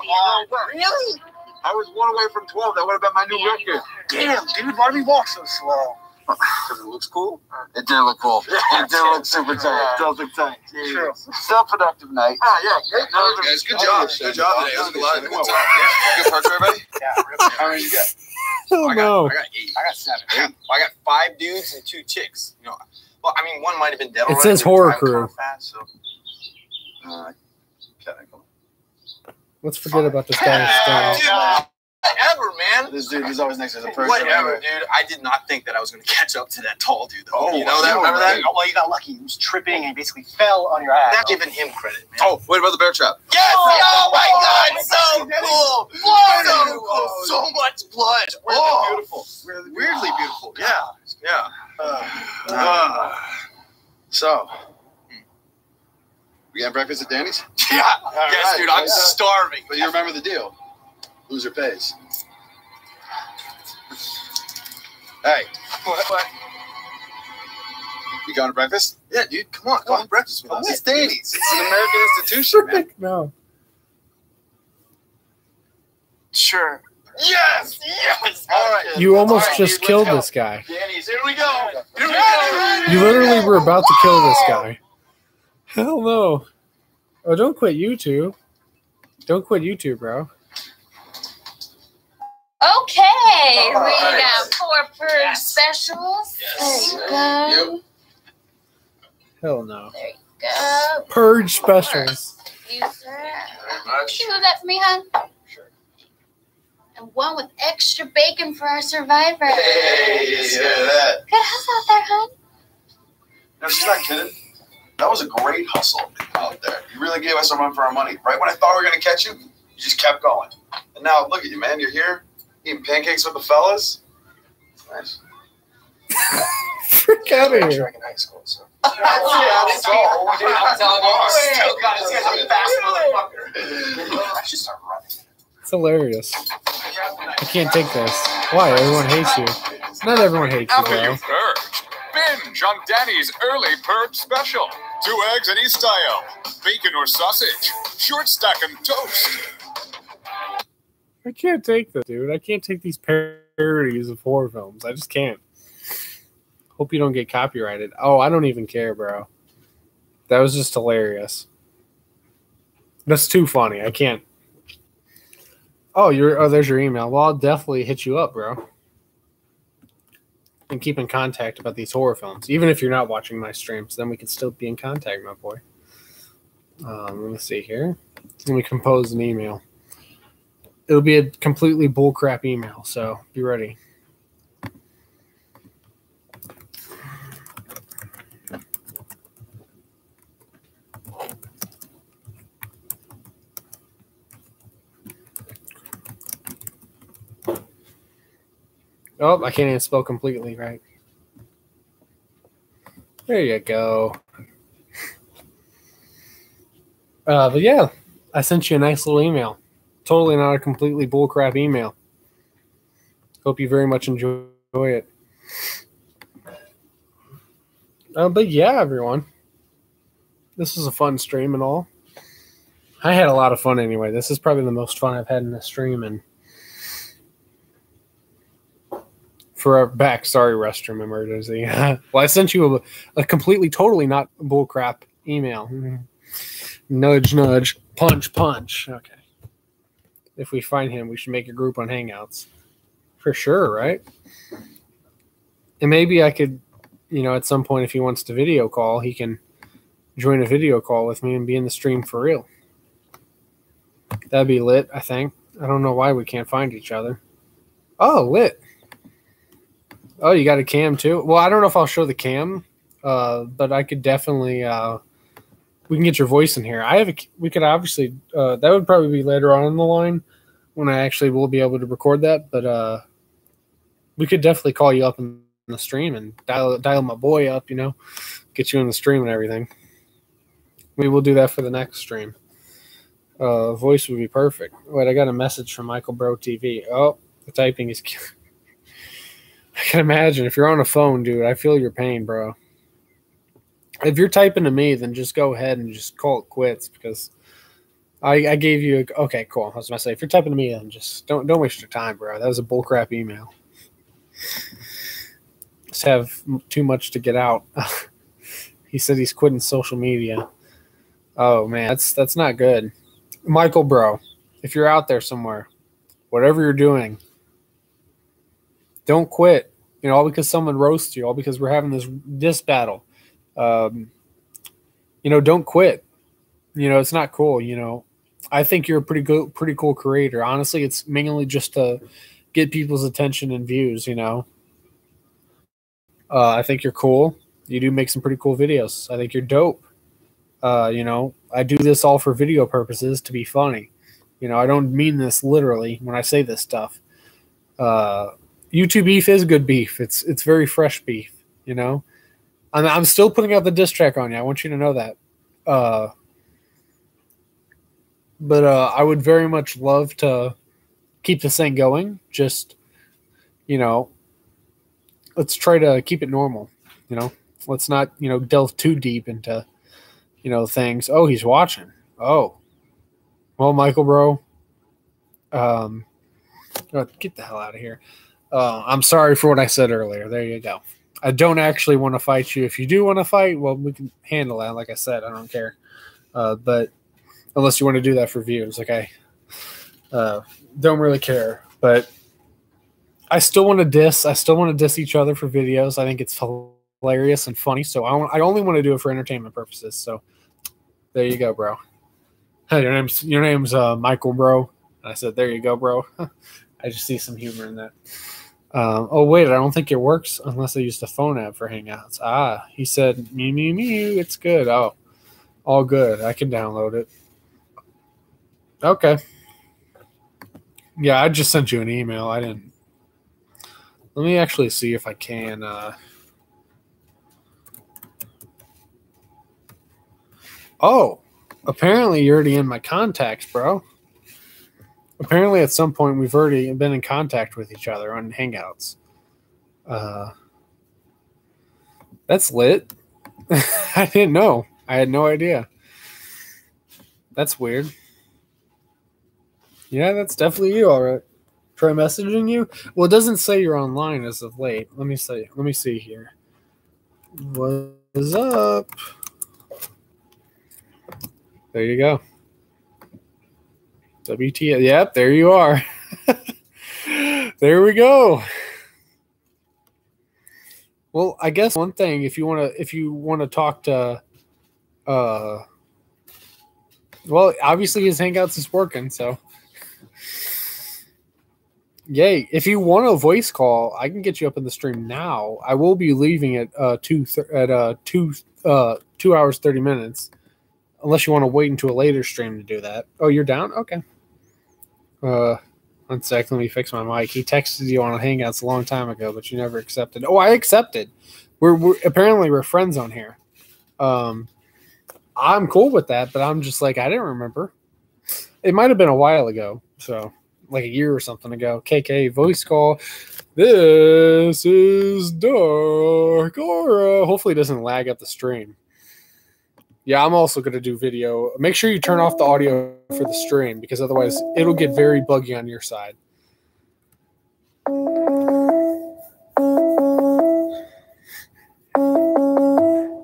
really? I was 1 away from 12. That would have been my new record. Damn, dude, why do we walk so slow? Because it looks cool. It did look cool. It did look super tight. It does look tight. True. Still productive night. Oh, yeah. Great. No, guys, good job. Good job today. That was a lot. Good parts, everybody? Yeah. How many you get? Oh, no. I got 8. I got 7. I got 5 dudes and 2 chicks. Well, I mean, one might have been dead already. It says horror crew. Fast, so. Let's forget about this guy. Whatever, man. This dude is always next to the person. Whatever, dude. I did not think that I was going to catch up to that tall dude, though. Oh, you know that? Remember that? Well, you got lucky. He was tripping and he basically fell on your ass. Not giving him credit, man. Oh, what about the bear trap? Yes! Oh, my God! So cool! Blood! So cool! So much blood! Oh, Beautiful. weirdly beautiful. Yeah. So, we got breakfast at Danny's? Yeah. Yes, right, dude. I'm starving. But you remember the deal. Loser pays. Hey. What? You going to breakfast? Yeah, dude. Come on, breakfast with us. It's Danny's. It's an American institution, man. No. Sure. Yes! All right. You almost just killed this guy. Danny's, here we go. Here we go. You literally were about to kill this guy. Hell no. Oh, don't quit YouTube. Don't quit YouTube, bro. Okay, we right. got 4 purge specials. Yes. There you go. Hell no. There you go. Purge specials. You, sir. Can you move that for me, hon? Sure. And one with extra bacon for our survivor. Hey, you hear that? Good hustle out there, hon. No, she's not kidding. That was a great hustle out there. You really gave us a run for our money. Right when I thought we were going to catch you, you just kept going. And now, look at you, man. You're here eating pancakes with the fellas. Nice. Freak out of here. In high school, so. I'm telling you, you still got this guy's a fast motherfucker. I should start running. It's hilarious. I can't take this. Why? Everyone hates you. Not everyone hates you, After bro. you've purged, binge on Danny's early purge special. 2 eggs any style, bacon or sausage, short stack and toast. I can't take this, dude. I can't take these parodies of horror films. I just can't. Hope you don't get copyrighted. Oh, I don't even care, bro. That was just hilarious. That's too funny. I can't. Oh, there's your email. Well, I'll definitely hit you up, bro. And keep in contact about these horror films. Even if you're not watching my streams, then we can still be in contact, my boy. Let me see here. Let me compose an email. It'll be a completely bullcrap email, so be ready. Oh, I can't even spell completely right. There you go. But yeah, I sent you a nice little email. Totally not a completely bullcrap email. Hope you very much enjoy it. But yeah, everyone. This was a fun stream and all. I had a lot of fun anyway. This is probably the most fun I've had in a stream and for a sorry, restroom emergency. Well, I sent you a completely, totally not bullcrap email. Nudge, nudge, punch, punch. Okay. If we find him, we should make a group on Hangouts. For sure, right? And maybe I could, at some point, if he wants to video call, he can join a video call with me and be in the stream for real. That'd be lit, I think. I don't know why we can't find each other. Oh, lit. Oh, you got a cam too? Well, I don't know if I'll show the cam, but I could definitely we can get your voice in here. We could obviously that would probably be later on in the line when I actually will be able to record that, but we could definitely call you up in the stream and dial my boy up, get you in the stream and everything. We will do that for the next stream. Voice would be perfect. Wait, I got a message from Michael Bro TV. Oh, the typing is I can imagine. If you're on a phone, dude, I feel your pain, bro. If you're typing to me, then just go ahead and just call it quits because I gave you okay, cool. I was gonna say if you're typing to me, then just don't waste your time, bro. That was a bullcrap email. Just have too much to get out. He said he's quitting social media. Oh man, that's not good. Michael, bro, if you're out there somewhere, whatever you're doing, don't quit. All because someone roasts you, all because we're having this battle. Don't quit. It's not cool. I think you're a pretty cool creator. Honestly, it's mainly just to get people's attention and views. I think you're cool. You do make some pretty cool videos. I think you're dope. I do this all for video purposes to be funny. I don't mean this literally when I say this stuff. YouTube beef is good beef. It's very fresh beef, I'm still putting out the diss track on you. I want you to know that. But I would very much love to keep this thing going. Just, let's try to keep it normal, let's not, delve too deep into, things. Oh, he's watching. Oh, well, Michael, bro. Get the hell out of here. I'm sorry for what I said earlier. There you go. I don't actually want to fight you. If you do want to fight, well, we can handle that. Like I said, I don't care. But unless you want to do that for views, okay. Don't really care. But I still want to diss. I still want to diss each other for videos. I think it's hilarious and funny. So I only want to do it for entertainment purposes. So there you go, bro. Hey, your name's Michael, bro. And I said, there you go, bro. I just see some humor in that. Oh, wait, I don't think it works unless I use the phone app for Hangouts. Ah, he said, mew, it's good. Oh, all good. I can download it. Okay. Yeah, I just sent you an email. I didn't. Let me actually see if I can. Oh, apparently you're already in my contacts, bro. Apparently at some point we've already been in contact with each other on Hangouts. That's lit. I didn't know. I had no idea. That's weird. Yeah, that's definitely you, all right. Try messaging you? Well, it doesn't say you're online as of late. Let me see here. What's up? There you go. WTF. Yep, there you are. There we go. Well, I guess one thing, if you want to talk to well, obviously his Hangouts is working, so yay. If you want a voice call, I can get you up in the stream now. I will be leaving at 2 hours 30 minutes. Unless you want to wait until a later stream to do that. Oh, you're down? Okay. 1 sec. Let me fix my mic. He texted you on Hangouts a long time ago, but you never accepted. Oh, I accepted. We're apparently we're friends on here. I'm cool with that, but I'm just like, I didn't remember. It might have been a while ago, so like a year or something ago. KK voice call. This is Dark Aura. Hopefully it doesn't lag up the stream. Yeah, I'm also going to do video. Make sure you turn off the audio for the stream because otherwise it'll get very buggy on your side.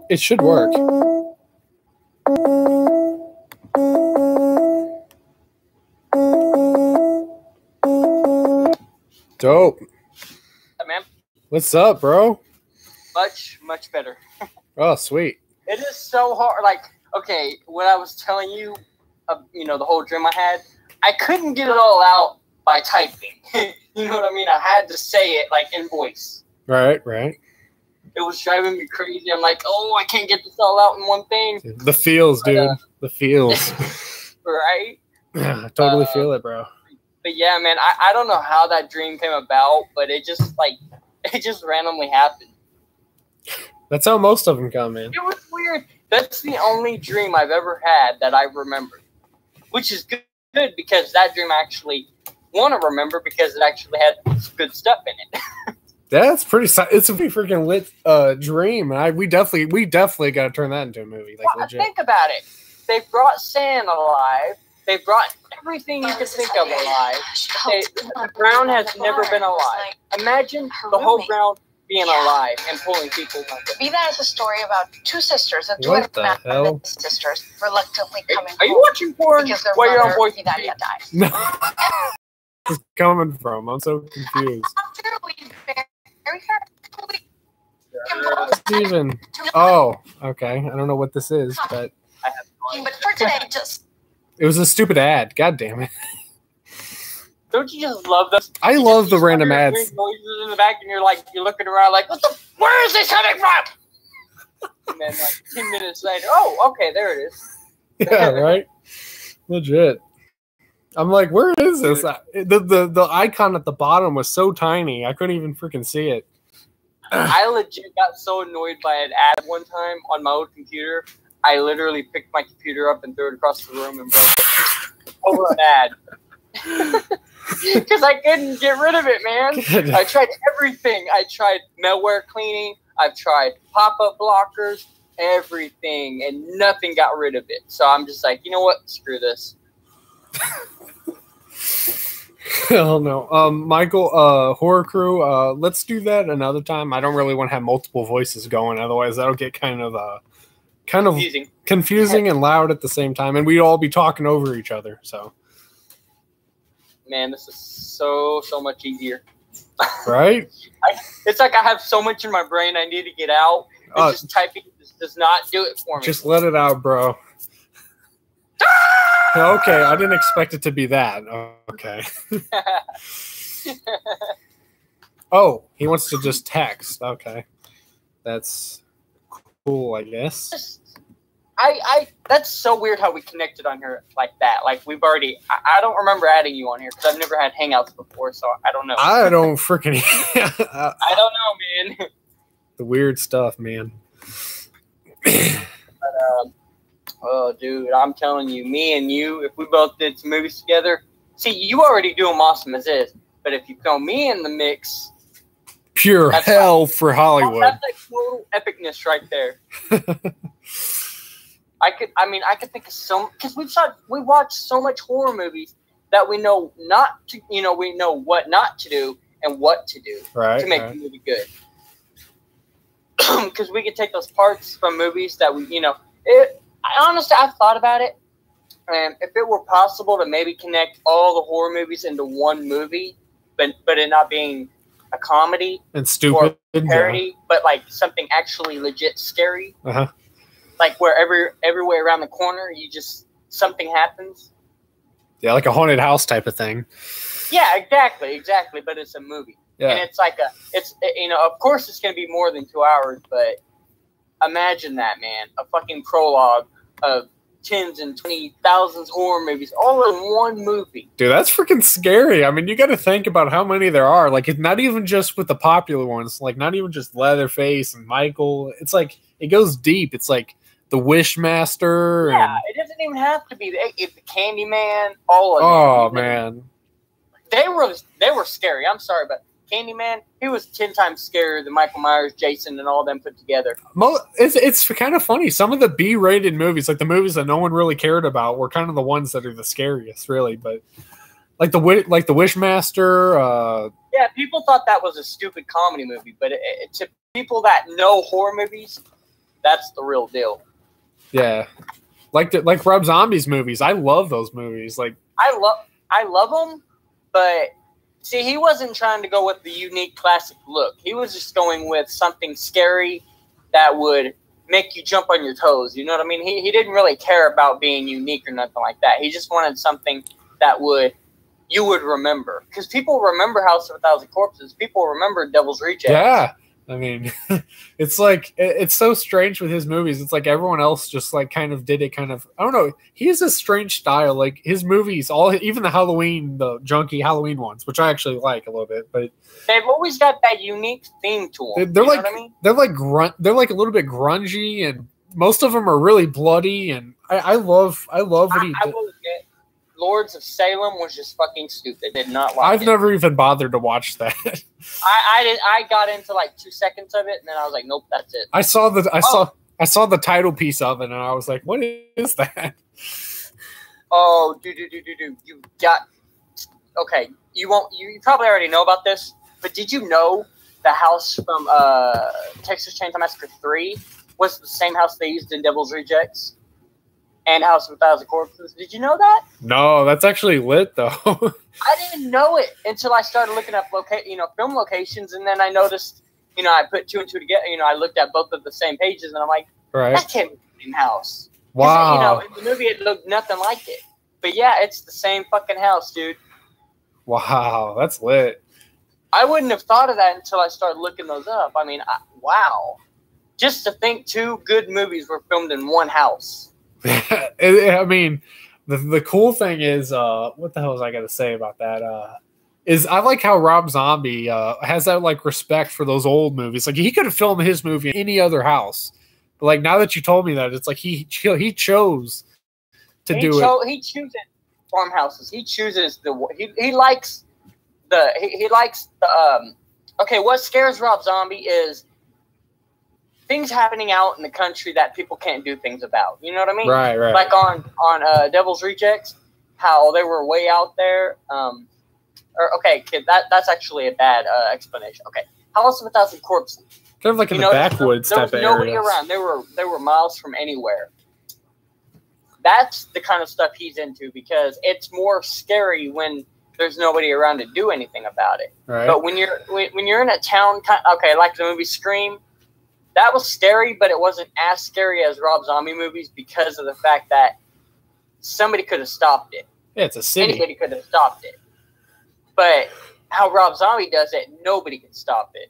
It should work. Dope. Hey, man. What's up, bro? Much better. Oh, sweet. It is so hard. Like, okay, when I was telling you, the whole dream I had, I couldn't get it all out by typing. You know what I mean? I had to say it, like, in voice. Right. It was driving me crazy. I'm like, oh, I can't get this all out in one thing. The feels, dude. The feels. Right? Yeah, I totally feel it, bro. But, yeah, man, I don't know how that dream came about, but it just randomly happened. That's how most of them come in. It was weird. That's the only dream I've ever had that I remember, which is good because that dream I actually want to remember because it actually had good stuff in it. That's pretty. It's a pretty freaking lit dream. We definitely got to turn that into a movie. Like, well, legit. Think about it. They brought Santa alive. They brought everything you could think of alive. The ground has never been alive. Imagine the whole ground being alive and pulling people under. Be that as a story about two sisters that What the hell? sisters reluctantly coming Are you home watching porn because their while you're on mother, voice? Vidalia, dies. No. Where's it coming from? I'm so confused. Steven. Oh, okay. I don't know what this is, but But for today, just it was a stupid ad. God damn it. Don't you just love those? I love the random ads. Noises in the back, and you're looking around like, where is this coming from? And then 10 minutes later, oh, okay, there it is. Yeah, right. Legit. I'm like, where is this? The icon at the bottom was so tiny, I couldn't even freaking see it. I legit got so annoyed by an ad one time on my old computer. I literally picked my computer up and threw it across the room and broke it over an ad. Because I couldn't get rid of it, man. I tried everything. I tried malware cleaning. I've tried pop-up blockers, everything, and nothing got rid of it. So I'm just like, you know what? Screw this. Hell no. Michael, Horror Crew, let's do that another time. I don't really want to have multiple voices going, otherwise that'll get kind of confusing and loud at the same time, and we'd all be talking over each other. So, man, this is so much easier. Right? It's like I have so much in my brain I need to get out, and just typing does not do it for me. Just let it out, bro. Okay, I didn't expect it to be that. Okay. Oh, he wants to just text. Okay. That's cool, I guess. That's so weird how we connected on here like that. Like, we've already, I don't remember adding you on here because I've never had Hangouts before, so I don't know. I don't freaking... I don't know, man. The weird stuff, man. But, oh, dude, I'm telling you, me and you, if we both did some movies together, see, you already do them awesome as is, but if you throw me in the mix... Pure hell for Hollywood. That's like total epicness right there. I could think of some, because we watched so much horror movies that we know not to, we know what not to do and what to do to make the movie good. Because we could take those parts from movies that honestly, I've thought about it, and if it were possible to maybe connect all the horror movies into one movie, but it not being a comedy and stupid or parody, but like something actually legit scary. Uh-huh. Like where everywhere around the corner, something happens. Yeah, like a haunted house type of thing. Yeah, exactly. But it's a movie. Yeah. And it's like of course it's going to be more than 2 hours, but imagine that, man. A fucking prologue of tens and 20,000 horror movies all in one movie. Dude, that's freaking scary. I mean, you got to think about how many there are. Like, it's not even just with the popular ones. Like, not even just Leatherface and Michael. It's like, it goes deep. It's like the Wishmaster. Yeah, it doesn't even have to be the Candyman. All of them. Oh, man. They were scary. I'm sorry, but Candyman, he was 10 times scarier than Michael Myers, Jason, and all them put together. It's kind of funny. Some of the B-rated movies, like the movies that no one really cared about, were kind of the ones that are the scariest, really. But like the Wishmaster. Yeah, people thought that was a stupid comedy movie, but to people that know horror movies, that's the real deal. Yeah, like Rob Zombie's movies. I love those movies. Like I love them, but. See, he wasn't trying to go with the unique classic look. He was just going with something scary that would make you jump on your toes. You know what I mean? He didn't really care about being unique or nothing like that. He just wanted something that you would remember. Because people remember House of a Thousand Corpses. People remember Devil's Rejects. Yeah. I mean, it's like, it's so strange with his movies. It's like everyone else just like kind of did it kind of, I don't know. He has a strange style. Like his movies, even the junky Halloween ones, which I actually like a little bit, but they've always got that unique theme to them. They're like, they're like a little bit grungy, and most of them are really bloody. And I love what he did. Lords of Salem was just fucking stupid. Did not like I've never even bothered to watch that. I got into like 2 seconds of it, and then I was like, nope, that's it. I saw the title piece of it, and I was like, what is that? Oh, dude, you got okay. You probably already know about this, but did you know the house from Texas Chainsaw Massacre 3 was the same house they used in Devil's Rejects? And House of a Thousand Corpses. Did you know that? No, that's actually lit though. I didn't know it until I started looking up film locations, and then I noticed, I put 2 and 2 together. I looked at both of the same pages, and I'm like, that can't be the same house. Wow. In the movie it looked nothing like it, but yeah, it's the same fucking house, dude. Wow, that's lit. I wouldn't have thought of that until I started looking those up. I mean, wow, just to think 2 good movies were filmed in one house. I mean, the cool thing is, what the hell was I going to say about that? Is I like how Rob Zombie has that like respect for those old movies. Like he could have filmed his movie in any other house, but like now that you told me that, it's like he chose to do it. He chooses farmhouses. He chooses he likes the okay. What scares Rob Zombie is things happening out in the country that people can't do things about. You know what I mean? Right. Like on Devil's Rejects, how they were way out there. Okay, kid, that's actually a bad explanation. Okay, House of a Thousand Corpses. Kind of like in the backwoods type of area. There was nobody around. They were miles from anywhere. That's the kind of stuff he's into because it's more scary when there's nobody around to do anything about it. Right. But when you're in a town, okay, like the movie Scream, that was scary, but it wasn't as scary as Rob Zombie movies because of the fact that somebody could have stopped it. Yeah, it's a city. Anybody could have stopped it. But how Rob Zombie does it, nobody can stop it.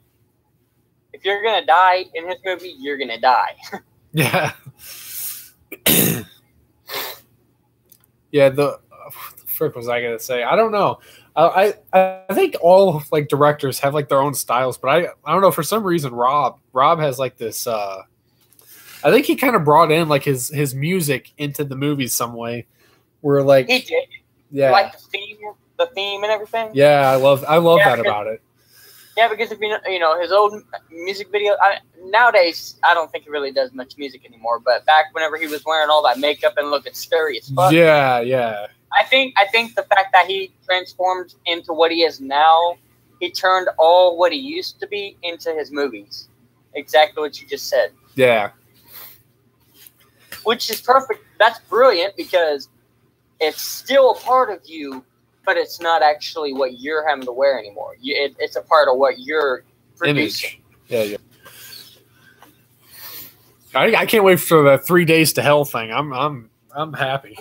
If you're gonna die in his movie, you're gonna die. Yeah. Yeah. The frick was I gonna say? I don't know. I think all like directors have like their own styles, but I don't know, for some reason Rob has like this. I think he kind of brought in like his music into the movies some way. Where like he did. Yeah. Like the theme and everything. Yeah, I love that about it. Yeah, because if you know his old music video. Nowadays, I don't think he really does much music anymore. But back whenever he was wearing all that makeup and looking scary as fuck. Yeah. I think the fact that he transformed into what he is now, he turned all what he used to be into his movies. Exactly what you just said. Yeah. Which is perfect. That's brilliant because it's still a part of you, but it's not actually what you're having to wear anymore. It's a part of what you're producing. Image. Yeah. I can't wait for the 3 Days to Hell thing. I'm happy.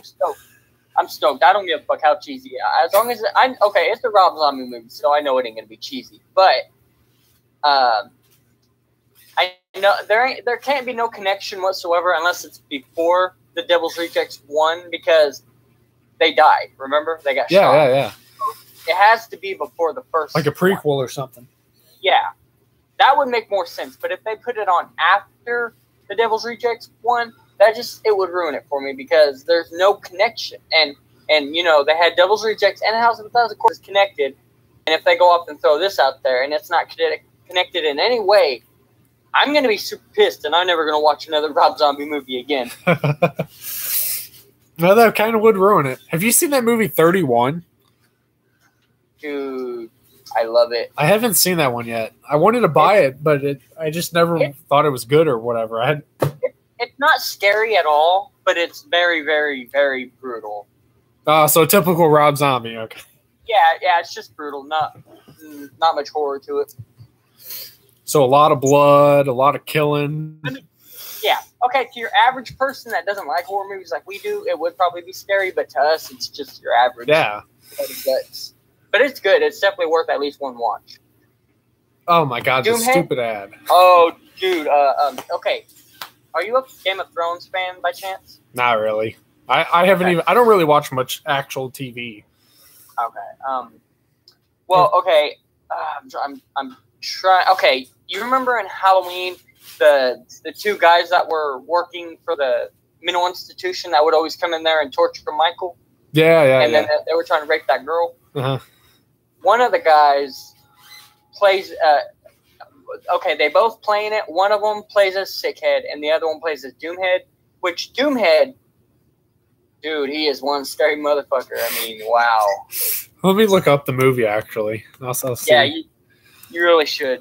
I'm stoked. I don't give a fuck how cheesy. As long as it's a Rob Zombie movie, so I know it ain't gonna be cheesy. But I know there can't be no connection whatsoever unless it's before the Devil's Rejects 1 because they died. Remember, they got shot. Yeah. It has to be before the first, like a prequel or something. Yeah, that would make more sense. But if they put it on after the Devil's Rejects 1. It would ruin it for me because there's no connection. And you know, they had Devil's Rejects and House of a Thousand Corpses connected. And if they go up and throw this out there and it's not connected in any way, I'm going to be super pissed and I'm never going to watch another Rob Zombie movie again. No, that kind of would ruin it. Have you seen that movie 31? Dude, I love it. I haven't seen that one yet. I wanted to buy it, but I just never thought it was good or whatever. It's not scary at all, but it's very, very, very brutal. So typical Rob Zombie. Okay. Yeah, it's just brutal. Not much horror to it. So a lot of blood, a lot of killing. Yeah. Okay, to your average person that doesn't like horror movies like we do, it would probably be scary, but to us, it's just your average. Yeah. Guts. But it's good. It's definitely worth at least one watch. Oh my God, the stupid ad. Oh, dude. Okay. Are you a Game of Thrones fan by chance? Not really. I haven't even. I don't really watch much actual TV. Okay. Well, okay. I'm trying. Okay, you remember in Halloween the two guys that were working for the mental institution that would always come in there and torture Michael? Yeah. And then they were trying to rape that girl. Uh-huh. One of the guys plays. Okay, they both playing it. One of them plays as Sickhead, and the other one plays as Doomhead. Which Doomhead, dude, he is one scary motherfucker. I mean, wow. Let me look up the movie. Actually, I'll see. Yeah, you really should.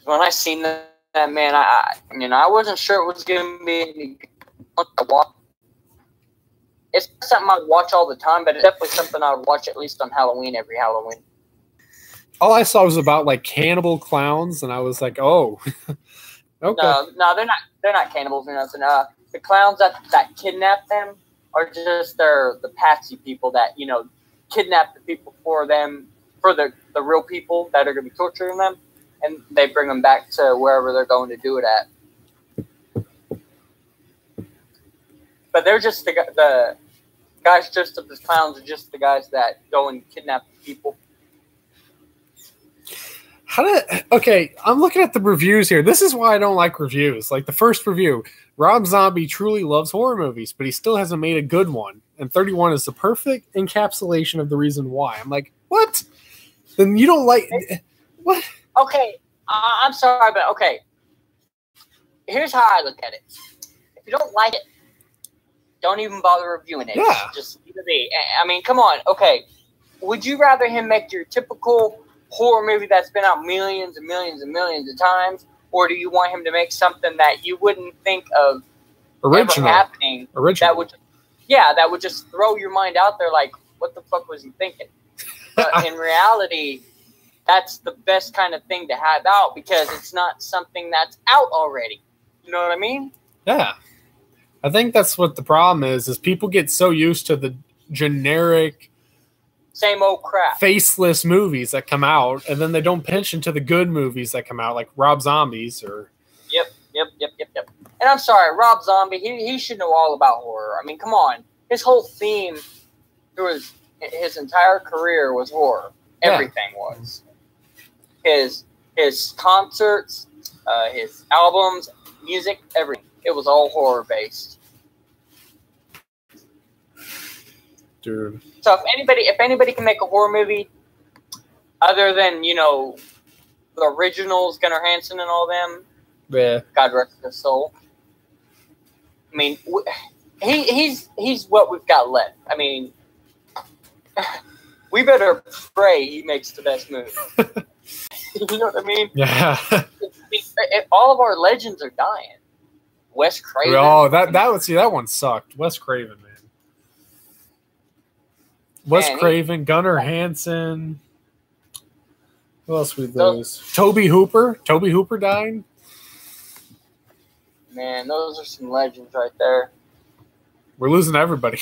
When I seen that man, I wasn't sure it was gonna be any good to watch. It's not something I'd watch all the time, but it's definitely something I would watch at least on Halloween, every Halloween. All I saw was about like cannibal clowns, and I was like, "Oh, okay." No, they're not cannibals or nothing. The clowns that kidnap them are just the patsy people that kidnap the people for the real people that are going to be torturing them, and they bring them back to wherever they're going to do it at. But they're just the guys dressed up as clowns are just the guys that go and kidnap people. Okay, I'm looking at the reviews here. This is why I don't like reviews. Like the first review, Rob Zombie truly loves horror movies, but he still hasn't made a good one. And 31 is the perfect encapsulation of the reason why. I'm like, what? Then you don't like what? Okay, I'm sorry, but okay. Here's how I look at it. If you don't like it, don't even bother reviewing it. Yeah. Just leave it be. I mean, come on. Okay. Would you rather him make your typical horror movie that's been out millions and millions and millions of times, or do you want him to make something that you wouldn't think of ever happening? Original. That would just throw your mind out there like, what the fuck was he thinking? But in reality, that's the best kind of thing to have out because it's not something that's out already. You know what I mean? Yeah. I think that's what the problem is people get so used to the generic same old crap, faceless movies that come out, and then they don't pinch into the good movies that come out, like Rob Zombie's or. Yep. And I'm sorry, Rob Zombie, he should know all about horror. I mean, come on, his whole theme through his entire career was horror. Everything was his concerts, his albums, music, everything. It was all horror based. Dude. So if anybody can make a horror movie, other than the originals, Gunnar Hansen and all them, yeah, God rest his soul. I mean, he's what we've got left. I mean, we better pray he makes the best movie. You know what I mean? Yeah. All of our legends are dying. Wes Craven. Oh, that one sucked. Wes Craven, man. Wes Craven, Gunnar Hansen. Who else we lose? Toby Hooper. Toby Hooper died. Man, those are some legends right there. We're losing everybody.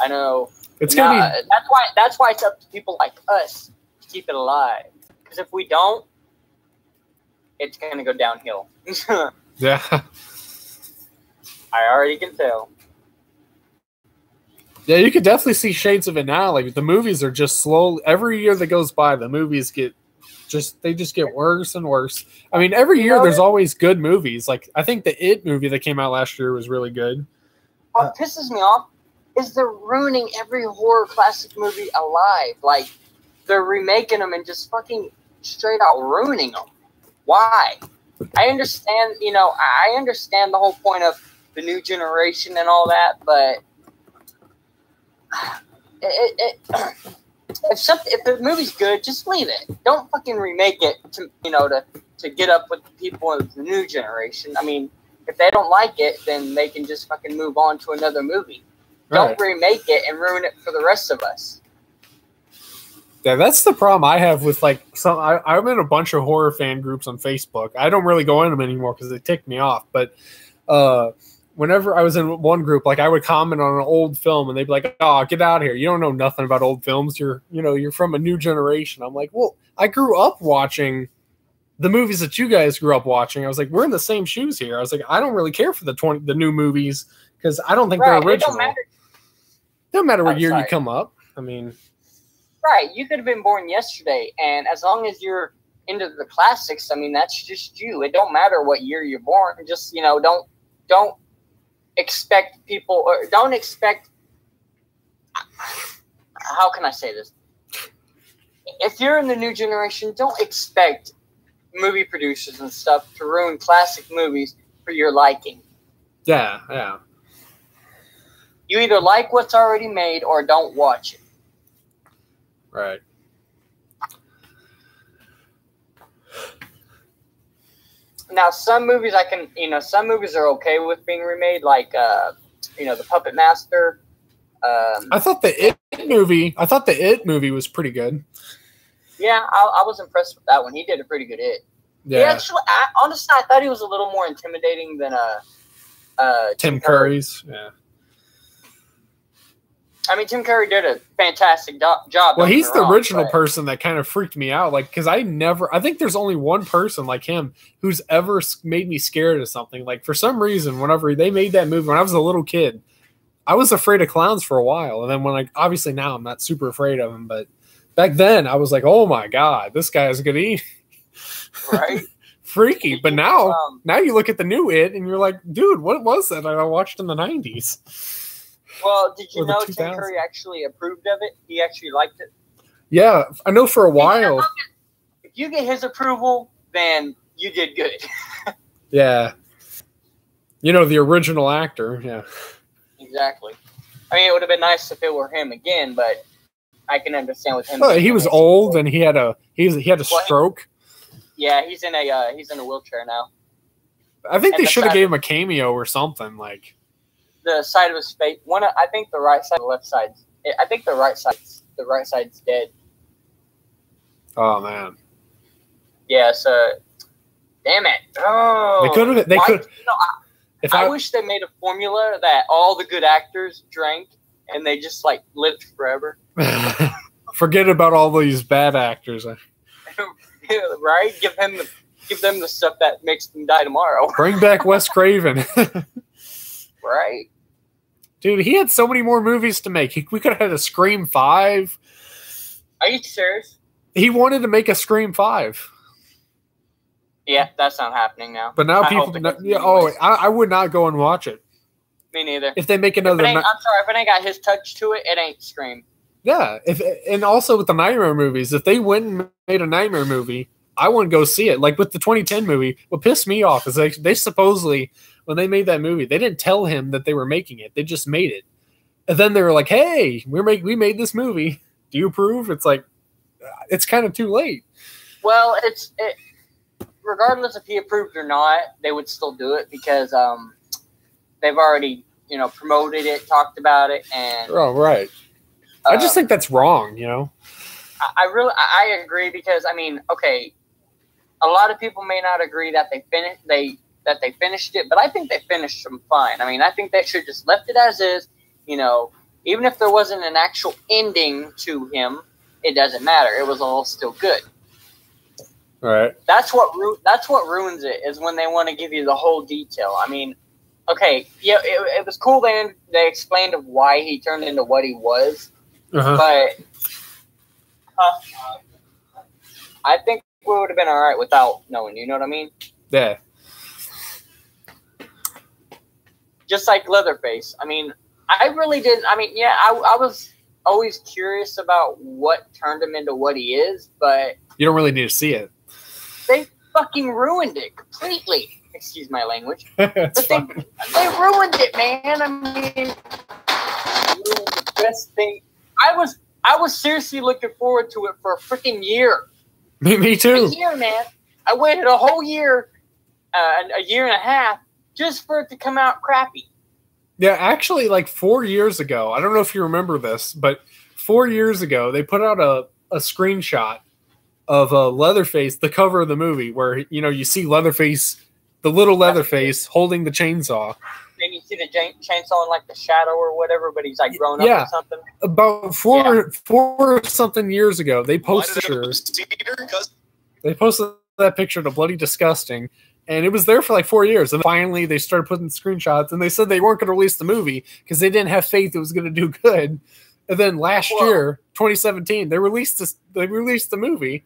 I know. It's gonna be. That's why it's up to people like us to keep it alive. Because if we don't, it's gonna go downhill. Yeah. I already can tell. Yeah, you could definitely see shades of it now. Like the movies are just slow. Every year that goes by, the movies get worse and worse. I mean, every year there's always good movies. Like I think the It movie that came out last year was really good. What pisses me off is they're ruining every horror classic movie alive. Like they're remaking them and just fucking straight out ruining them. Why? I understand. I understand the whole point of the new generation and all that, but. If the movie's good, just leave it. Don't fucking remake it to get up with the people of the new generation. I mean, if they don't like it, then they can just fucking move on to another movie. Right. Don't remake it and ruin it for the rest of us. Yeah, that's the problem I have with I'm in a bunch of horror fan groups on Facebook. I don't really go in them anymore because they tick me off. But whenever I was in one group, I would comment on an old film and they'd be like, "Oh, get out of here. You don't know nothing about old films. You're from a new generation." I'm like, "Well, I grew up watching the movies that you guys grew up watching." I was like, "We're in the same shoes here." I was like, "I don't really care for the new movies because I don't think they're original." It don't matter what year you come up. I mean, right. You could have been born yesterday, and as long as you're into the classics, I mean, that's just you. It don't matter what year you're born. Just, don't expect people, or don't expect, how can I say this? If you're in the new generation, don't expect movie producers and stuff to ruin classic movies for your liking. Yeah. You either like what's already made or don't watch it. Right. Now, some movies some movies are okay with being remade, like, The Puppet Master. I thought the It movie was pretty good. Yeah, I was impressed with that one. He did a pretty good It. Yeah. Honestly, I thought he was a little more intimidating than Tim Curry's. Yeah. I mean, Tim Curry did a fantastic job. Well, he's the original person that kind of freaked me out. Because I think there's only one person like him who's ever made me scared of something. Like, for some reason, whenever they made that movie, when I was a little kid, I was afraid of clowns for a while. And then obviously now I'm not super afraid of him, but back then I was like, oh my God, this guy is going to eat. Right. Freaky. But now you look at the new It and you're like, dude, what was that I watched in the 90s? Well, did you know Tim Curry actually approved of it? He actually liked it. Yeah, I know for a while. you get his approval, then you did good. Yeah. You know, the original actor. Yeah. Exactly. I mean, it would have been nice if it were him again, but I can understand with him. Well, he was old and he had a stroke. Yeah, he's in a wheelchair now. I think they should have gave him a cameo or something like. The side of his face. I think the right side, the left side. I think the right side's dead. Oh man. Yeah. So, damn it. Oh. They could have. They could. You know, I wish they made a formula that all the good actors drank and they just like lived forever. Forget about all these bad actors. Right? Give them the stuff that makes them die tomorrow. Bring back Wes Craven. Right? Dude, he had so many more movies to make. We could have had a Scream 5. Are you serious? He wanted to make a Scream 5. Yeah, that's not happening now. But now people... I would not go and watch it. Me neither. If they make another... I'm sorry, if it ain't got his touch to it, it ain't Scream. Yeah, and also with the Nightmare movies, if they went and made a Nightmare movie, I wouldn't go see it. Like with the 2010 movie, what pissed me off is they supposedly, when they made that movie, they didn't tell him that they were making it. They just made it. And then they were like, hey, we made this movie. Do you approve? It's like, it's kind of too late. Well, regardless if he approved or not, they would still do it because they've already, promoted it, talked about it, and... Oh, right. I just think that's wrong, I agree because, I mean, okay, a lot of people may not agree that they finished it, but I think they finished them fine. I mean, I think they should just left it as is, even if there wasn't an actual ending to him, it doesn't matter. It was all still good. All right. That's what ruins it, is when they want to give you the whole detail. I mean, okay, yeah, it was cool they explained of why he turned into what he was. Uh-huh. But I think we would have been all right without knowing. You know what I mean? Yeah. Just like Leatherface. I mean, I really didn't. I mean, yeah, I was always curious about what turned him into what he is, but you don't really need to see it. They fucking ruined it completely. Excuse my language. But they ruined it, man. I mean, the best thing. I was seriously looking forward to it for a freaking year. Me too. A year, man. I waited a whole year, a year and a half, just for it to come out crappy. Yeah, actually, like 4 years ago, I don't know if you remember this, but 4 years ago, they put out a screenshot of Leatherface, the cover of the movie, where you see Leatherface, the little Leatherface, holding the chainsaw. Then you see the chainsaw in like the shadow or whatever, but he's like grown up or something. About four something years ago, they posted that picture to Bloody Disgusting, and it was there for like 4 years. And finally, they started putting screenshots, and they said they weren't going to release the movie because they didn't have faith it was going to do good. And then last year, 2017, they released the movie,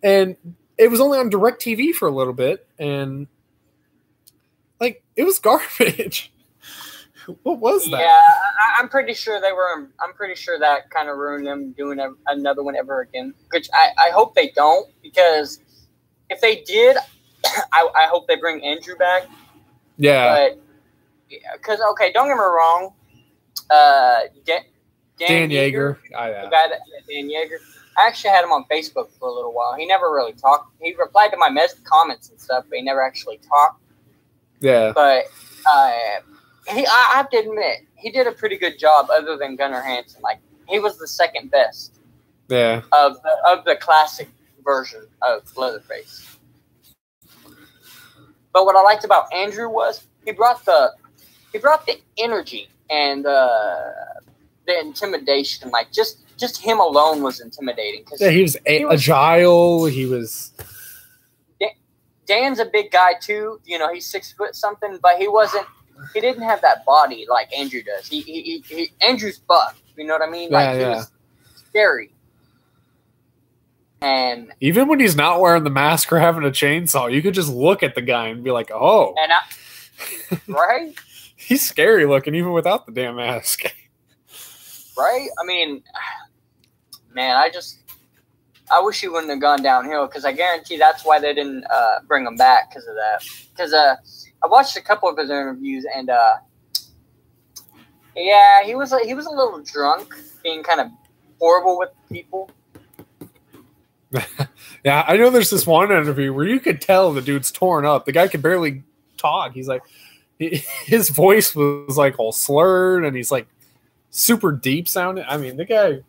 and it was only on DirecTV for a little bit, and like it was garbage. What was that? Yeah, I'm pretty sure they were. I'm pretty sure that kind of ruined them doing another one ever again. Which I hope they don't, because if they did, I hope they bring Andrew back. Yeah. But because okay, don't get me wrong. Dan Yeager, the guy Dan Yeager. I actually had him on Facebook for a little while. He never really talked. He replied to my comments and stuff, but he never actually talked. Yeah. But I have to admit, he did a pretty good job other than Gunnar Hansen. Like, he was the second best. Yeah. Of the classic version of Leatherface. But what I liked about Andrew was he brought the energy and the intimidation. Like, just him alone was intimidating. Yeah, he was agile. He was... Dan's a big guy too. He's 6 foot something, but he didn't have that body like Andrew does. He Andrew's buff. You know what I mean? Like, he was scary. And even when he's not wearing the mask or having a chainsaw, you could just look at the guy and be like, "Oh." Right? He's scary looking even without the damn mask. Right? I mean, man, I wish he wouldn't have gone downhill because I guarantee that's why they didn't bring him back because of that. Because I watched a couple of his interviews and yeah, he was a little drunk, being kind of horrible with people. Yeah, I know there's this one interview where you could tell the dude's torn up. The guy could barely talk. He's like, his voice was like all slurred and he's like super deep sounding. I mean, the guy.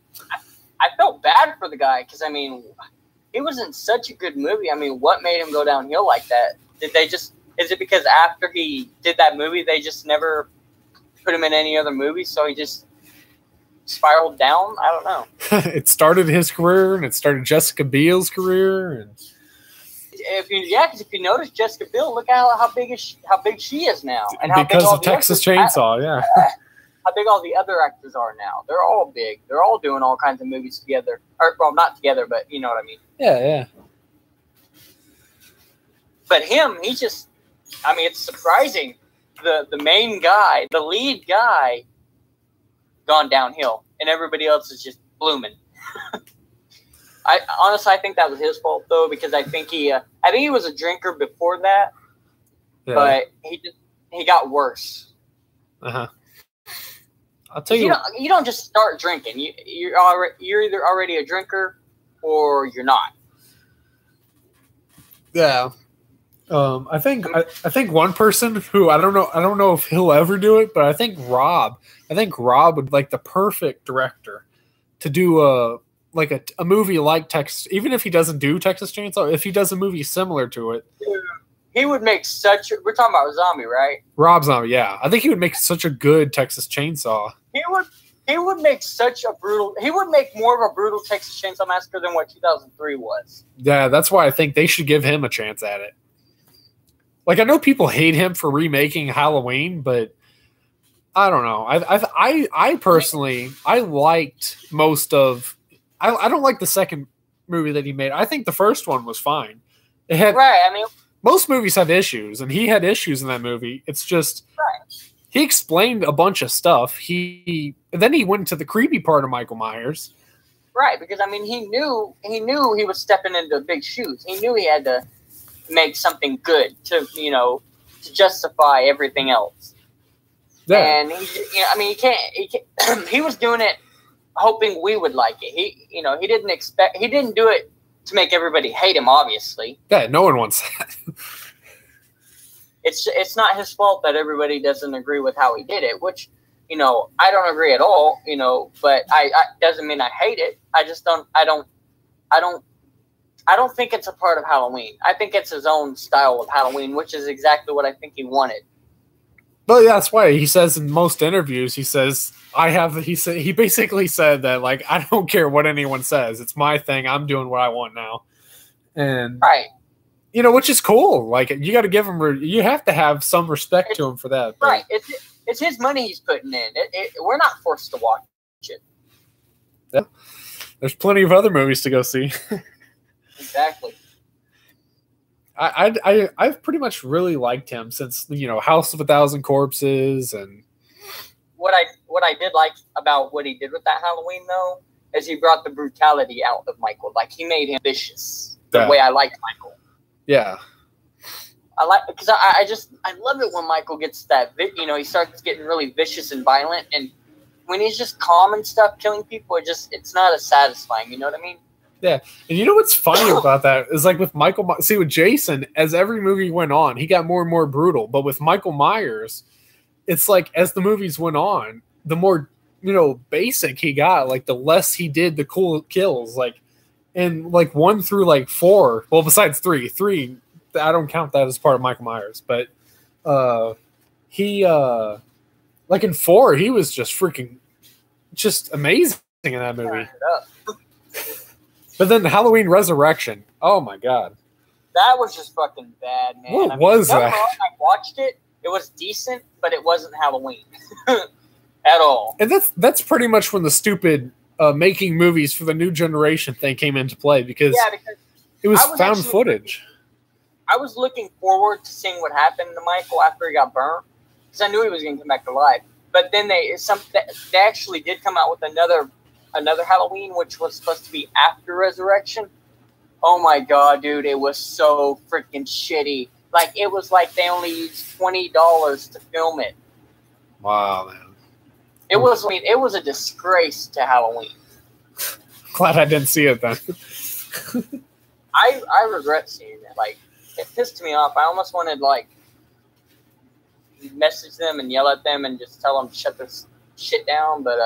I felt bad for the guy because, I mean, he was in such a good movie. I mean, what made him go downhill like that? Did they just, is it because after he did that movie, they just never put him in any other movie, so he just spiraled down? I don't know. It started his career, and it started Jessica Biel's career. And because if you notice Jessica Biel, look at how big she is now, and how because big all of the Texas others, Chainsaw, yeah. How big all the other actors are now. They're all big. They're all doing all kinds of movies together. Or, well, not together, but you know what I mean. Yeah. But him, he's just, I mean, it's surprising. The main guy, the lead guy, gone downhill, and everybody else is just blooming. I think that was his fault though, because I think he was a drinker before that, but he got worse. I'll tell you, you don't just start drinking. You're either already a drinker or you're not. Yeah. I think one person who I don't know if he'll ever do it, but I think Rob would like the perfect director to do a movie like Texas, even if he doesn't do Texas Chainsaw, if he does a movie similar to it. He would make we're talking about Zombie, right? Rob Zombie, yeah. I think he would make such a good Texas Chainsaw. He would make more of a brutal Texas Chainsaw Massacre than what 2003 was. Yeah, that's why I think they should give him a chance at it. Like, I know people hate him for remaking Halloween, but I don't know. I personally, I liked most of. I don't like the second movie that he made. I think the first one was fine. It had right. I mean, most movies have issues, and he had issues in that movie. It's just he explained a bunch of stuff. Then he went to the creepy part of Michael Myers. Right, because I mean, he knew he was stepping into big shoes. He knew he had to make something good to justify everything else. Yeah. And he can't. He was doing it hoping we would like it. He didn't do it to make everybody hate him, obviously. Yeah, no one wants that. It's not his fault that everybody doesn't agree with how he did it, which, I don't agree at all, but I doesn't mean I hate it. I just I don't think it's a part of Halloween. I think it's his own style of Halloween, which is exactly what I think he wanted. Well, yeah, that's why he says in most interviews, he basically said that, like, I don't care what anyone says. It's my thing. I'm doing what I want now. And, right. Which is cool. Like, you got to give him, you have to have some respect to him for that. But. Right. It's his money he's putting in. We're not forced to watch it. Yeah. There's plenty of other movies to go see. Exactly. I've pretty much really liked him since House of a Thousand Corpses. And what I did like about what he did with that Halloween though is he brought the brutality out of Michael. Like, he made him vicious the way I liked Michael. Yeah. I like, because I love it when Michael gets that he starts getting really vicious and violent, and when he's just calm and stuff killing people, it's not as satisfying. You know what I mean? Yeah, and you know what's funny about that is, like, with with Jason, as every movie went on, he got more and more brutal. But with Michael Myers, it's like as the movies went on, the more basic he got, like the less he did the cool kills. Like, and like 1 through like 4, well, besides 3, I don't count that as part of Michael Myers, but he like in 4, he was just amazing in that movie. But then Halloween Resurrection, oh my god, that was just fucking bad, man. What was that? I watched it. It was decent, but it wasn't Halloween at all. And that's pretty much when the stupid making movies for the new generation thing came into play, because it was found footage. I was looking forward to seeing what happened to Michael after he got burned, because I knew he was going to come back to life. But then they actually did come out with another another Halloween, which was supposed to be after Resurrection. Oh my god, dude, it was so freaking shitty. Like, it was like they only used $20 to film it. Wow, man. It was a disgrace to Halloween. Glad I didn't see it then. I regret seeing it. Like, it pissed me off. I almost wanted to, like, message them and yell at them and just tell them to shut this shit down, but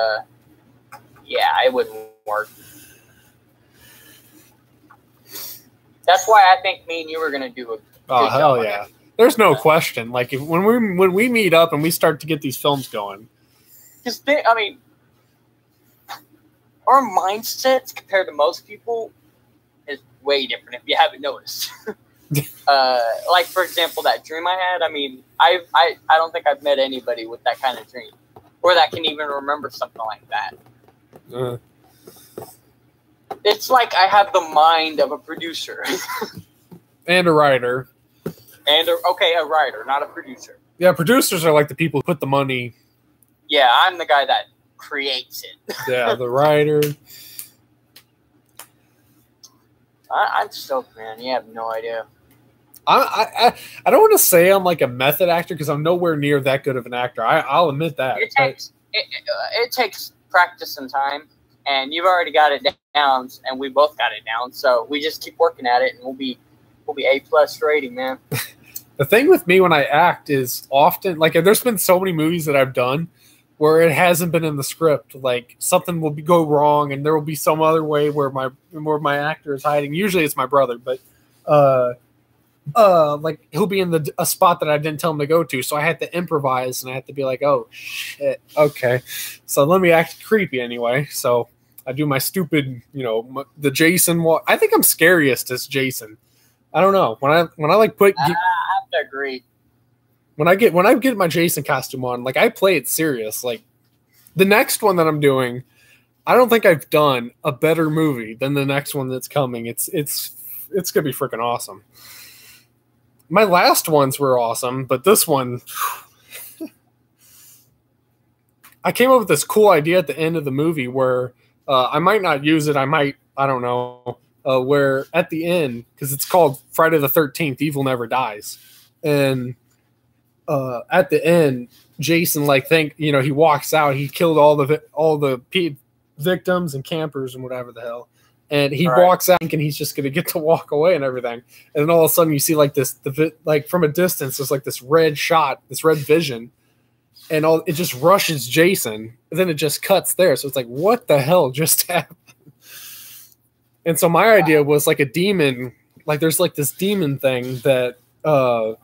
yeah, it wouldn't work. That's why I think me and you were gonna do a oh hell yeah. There's no question. Like when we meet up and we start to get these films going. Because I mean, our mindsets compared to most people is way different. If you haven't noticed, like for example, that dream I had. I mean, I don't think I've met anybody with that kind of dream, or that can even remember something like that. It's like I have the mind of a producer. And a writer. And a writer, not a producer. Yeah, producers are like the people who put the money. Yeah, I'm the guy that creates it. Yeah, the writer. I'm stoked, man. You have no idea. I don't want to say I'm like a method actor because I'm nowhere near that good of an actor. I'll admit that. It takes practice and time, and you've already got it down, and we both got it down. So we just keep working at it, and we'll be A+ rating, man. The thing with me when I act is often like there's been so many movies that I've done where it hasn't been in the script. Like something will go wrong, and there will be some other way where my actor is hiding. Usually it's my brother, but like he'll be in a spot that I didn't tell him to go to, so I had to improvise and I had to be like, oh shit, okay, so let me act creepy anyway. So I do my stupid, the Jason. I think I'm scariest as Jason. I don't know when I like put. I have to agree. When I get my Jason costume on, like I play it serious. Like the next one that I'm doing, I don't think I've done a better movie than the next one that's coming. It's gonna be freaking awesome. My last ones were awesome, but this one, I came up with this cool idea at the end of the movie where I might not use it. I don't know. Where at the end, because it's called Friday the 13th, Evil Never Dies. And at the end, Jason, he walks out. He killed all the victims and campers and whatever the hell. And he walks out and he's just going to get to walk away and everything. And then all of a sudden you see from a distance, there's like this red shot, this red vision. And it just rushes Jason. And then it just cuts there. So it's like, what the hell just happened? And so my idea was like a demon, like there's like this demon thing that kind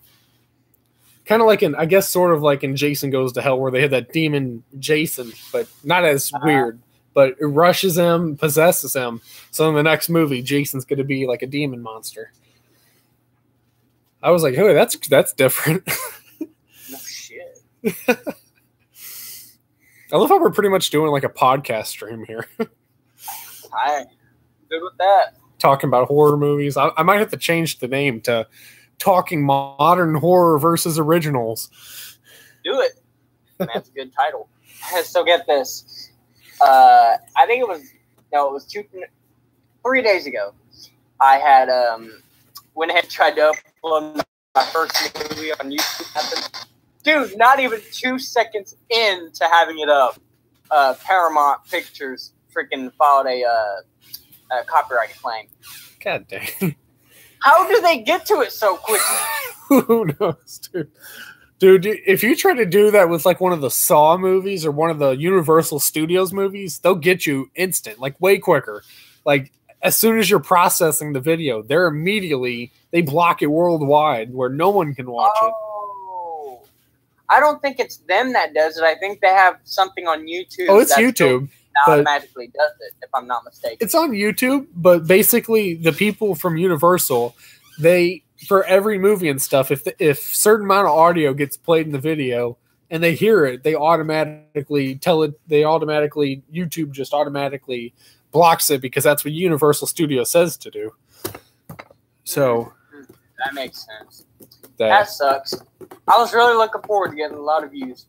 of like sort of like in Jason Goes to Hell where they had that demon Jason, but not as weird, but it rushes him, possesses him. So in the next movie, Jason's going to be like a demon monster. I was like, hey, that's different. No shit. I love how we're pretty much doing like a podcast stream here. Good with that. Talking about horror movies. I might have to change the name to Talking Modern Horror versus Originals. Do it. That's a good title. So get this. I think it was 3 days ago. I had went ahead and tried to upload my first movie on YouTube. Dude, not even 2 seconds into having it up, Paramount Pictures freaking filed a copyright claim. God dang. How do they get to it so quickly? Who knows, dude? Dude, if you try to do that with like one of the Saw movies or one of the Universal Studios movies, they'll get you instant, like way quicker. Like as soon as you're processing the video, they block it worldwide where no one can watch it. I don't think it's them that does it. I think they have something on YouTube. Oh, it's YouTube. Automatically does it, if I'm not mistaken. It's on YouTube, but basically the people from Universal, for every movie and stuff, if certain amount of audio gets played in the video and they hear it, YouTube just automatically blocks it because that's what Universal Studios says to do. So that makes sense. That sucks. I was really looking forward to getting a lot of views.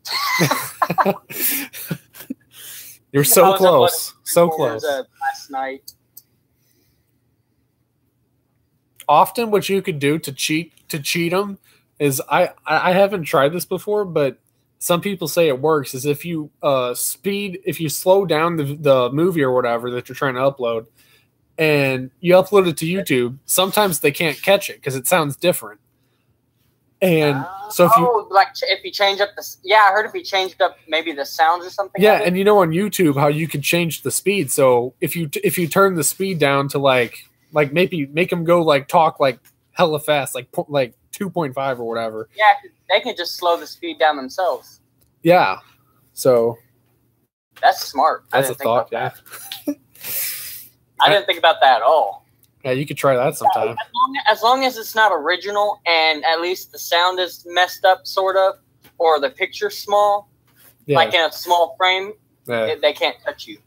You're so close. So close. Last night. Often what you could do to cheat them is I haven't tried this before, but some people say it works, is if you slow down the movie or whatever that you're trying to upload and you upload it to YouTube, sometimes they can't catch it because it sounds different. And so if you change up I heard if you changed up maybe the sounds or something. Yeah, and you know on YouTube how you can change the speed. So if you turn the speed down to like maybe make them go like talk like hella fast, like 2.5 or whatever. Yeah, they can just slow the speed down themselves. Yeah, so that's smart. That's a thought. Yeah, I didn't think about that at all. Yeah, you could try that sometime. As long as it's not original and at least the sound is messed up, sort of, or the picture's small, like in a small frame, they can't touch you.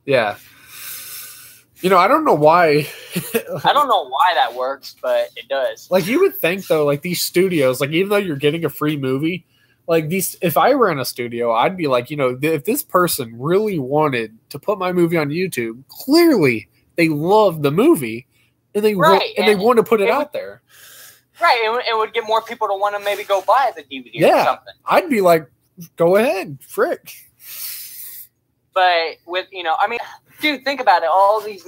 Yeah. You know, I don't know why. I don't know why that works, but it does. Like, you would think, though, like, these studios, like, even though you're getting a free movie, like, if I ran a studio, I'd be like, you know, if this person really wanted to put my movie on YouTube, clearly they love the movie, and they want to put it out there. Right, it would get more people to want to maybe go buy the DVD or something. I'd be like, go ahead, frick. But with, I mean, dude, think about it. All these,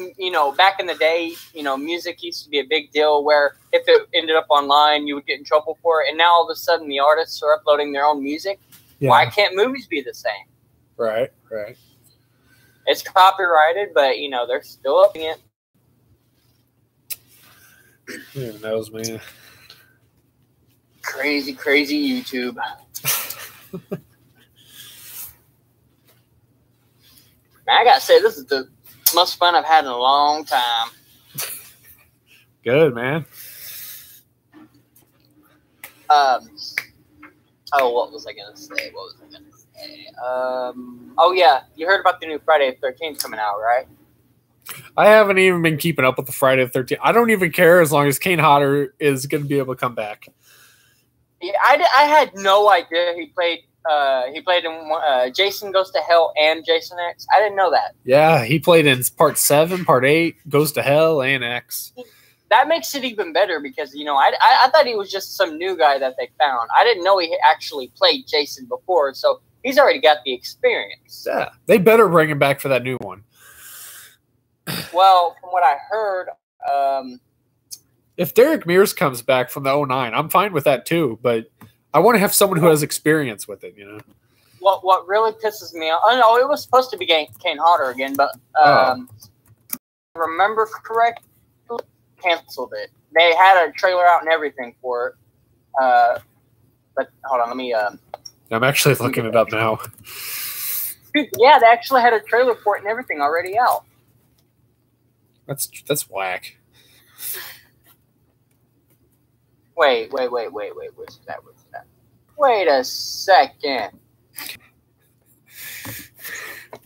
back in the day, music used to be a big deal where if it ended up online, you would get in trouble for it. And now all of a sudden the artists are uploading their own music. Yeah. Why can't movies be the same? Right. It's copyrighted, but, they're still upping it. Who knows, man? Crazy YouTube. I gotta say, this is the most fun I've had in a long time. Good, man. What was I gonna say? Oh yeah, you heard about the new Friday the 13th coming out, right? I haven't even been keeping up with the Friday the 13th. I don't even care as long as Kane Hodder is going to be able to come back. Yeah, I had no idea he played in Jason Goes to Hell and Jason X. I didn't know that. Yeah, he played in Part 7, Part 8, Goes to Hell, and X. That makes it even better because, I thought he was just some new guy that they found. I didn't know he actually played Jason before, so he's already got the experience. Yeah, they better bring him back for that new one. Well, from what I heard... if Derek Mears comes back from the 09, I'm fine with that too, but I want to have someone who has experience with it, What really pisses me off... Oh, no, it was supposed to be Kane Hodder again, but remember correctly, canceled it. They had a trailer out and everything for it. But hold on, let me... I'm actually looking it up now. Dude, yeah, they actually had a trailer for it and everything already out. That's whack. Wait. What's that? Wait a second.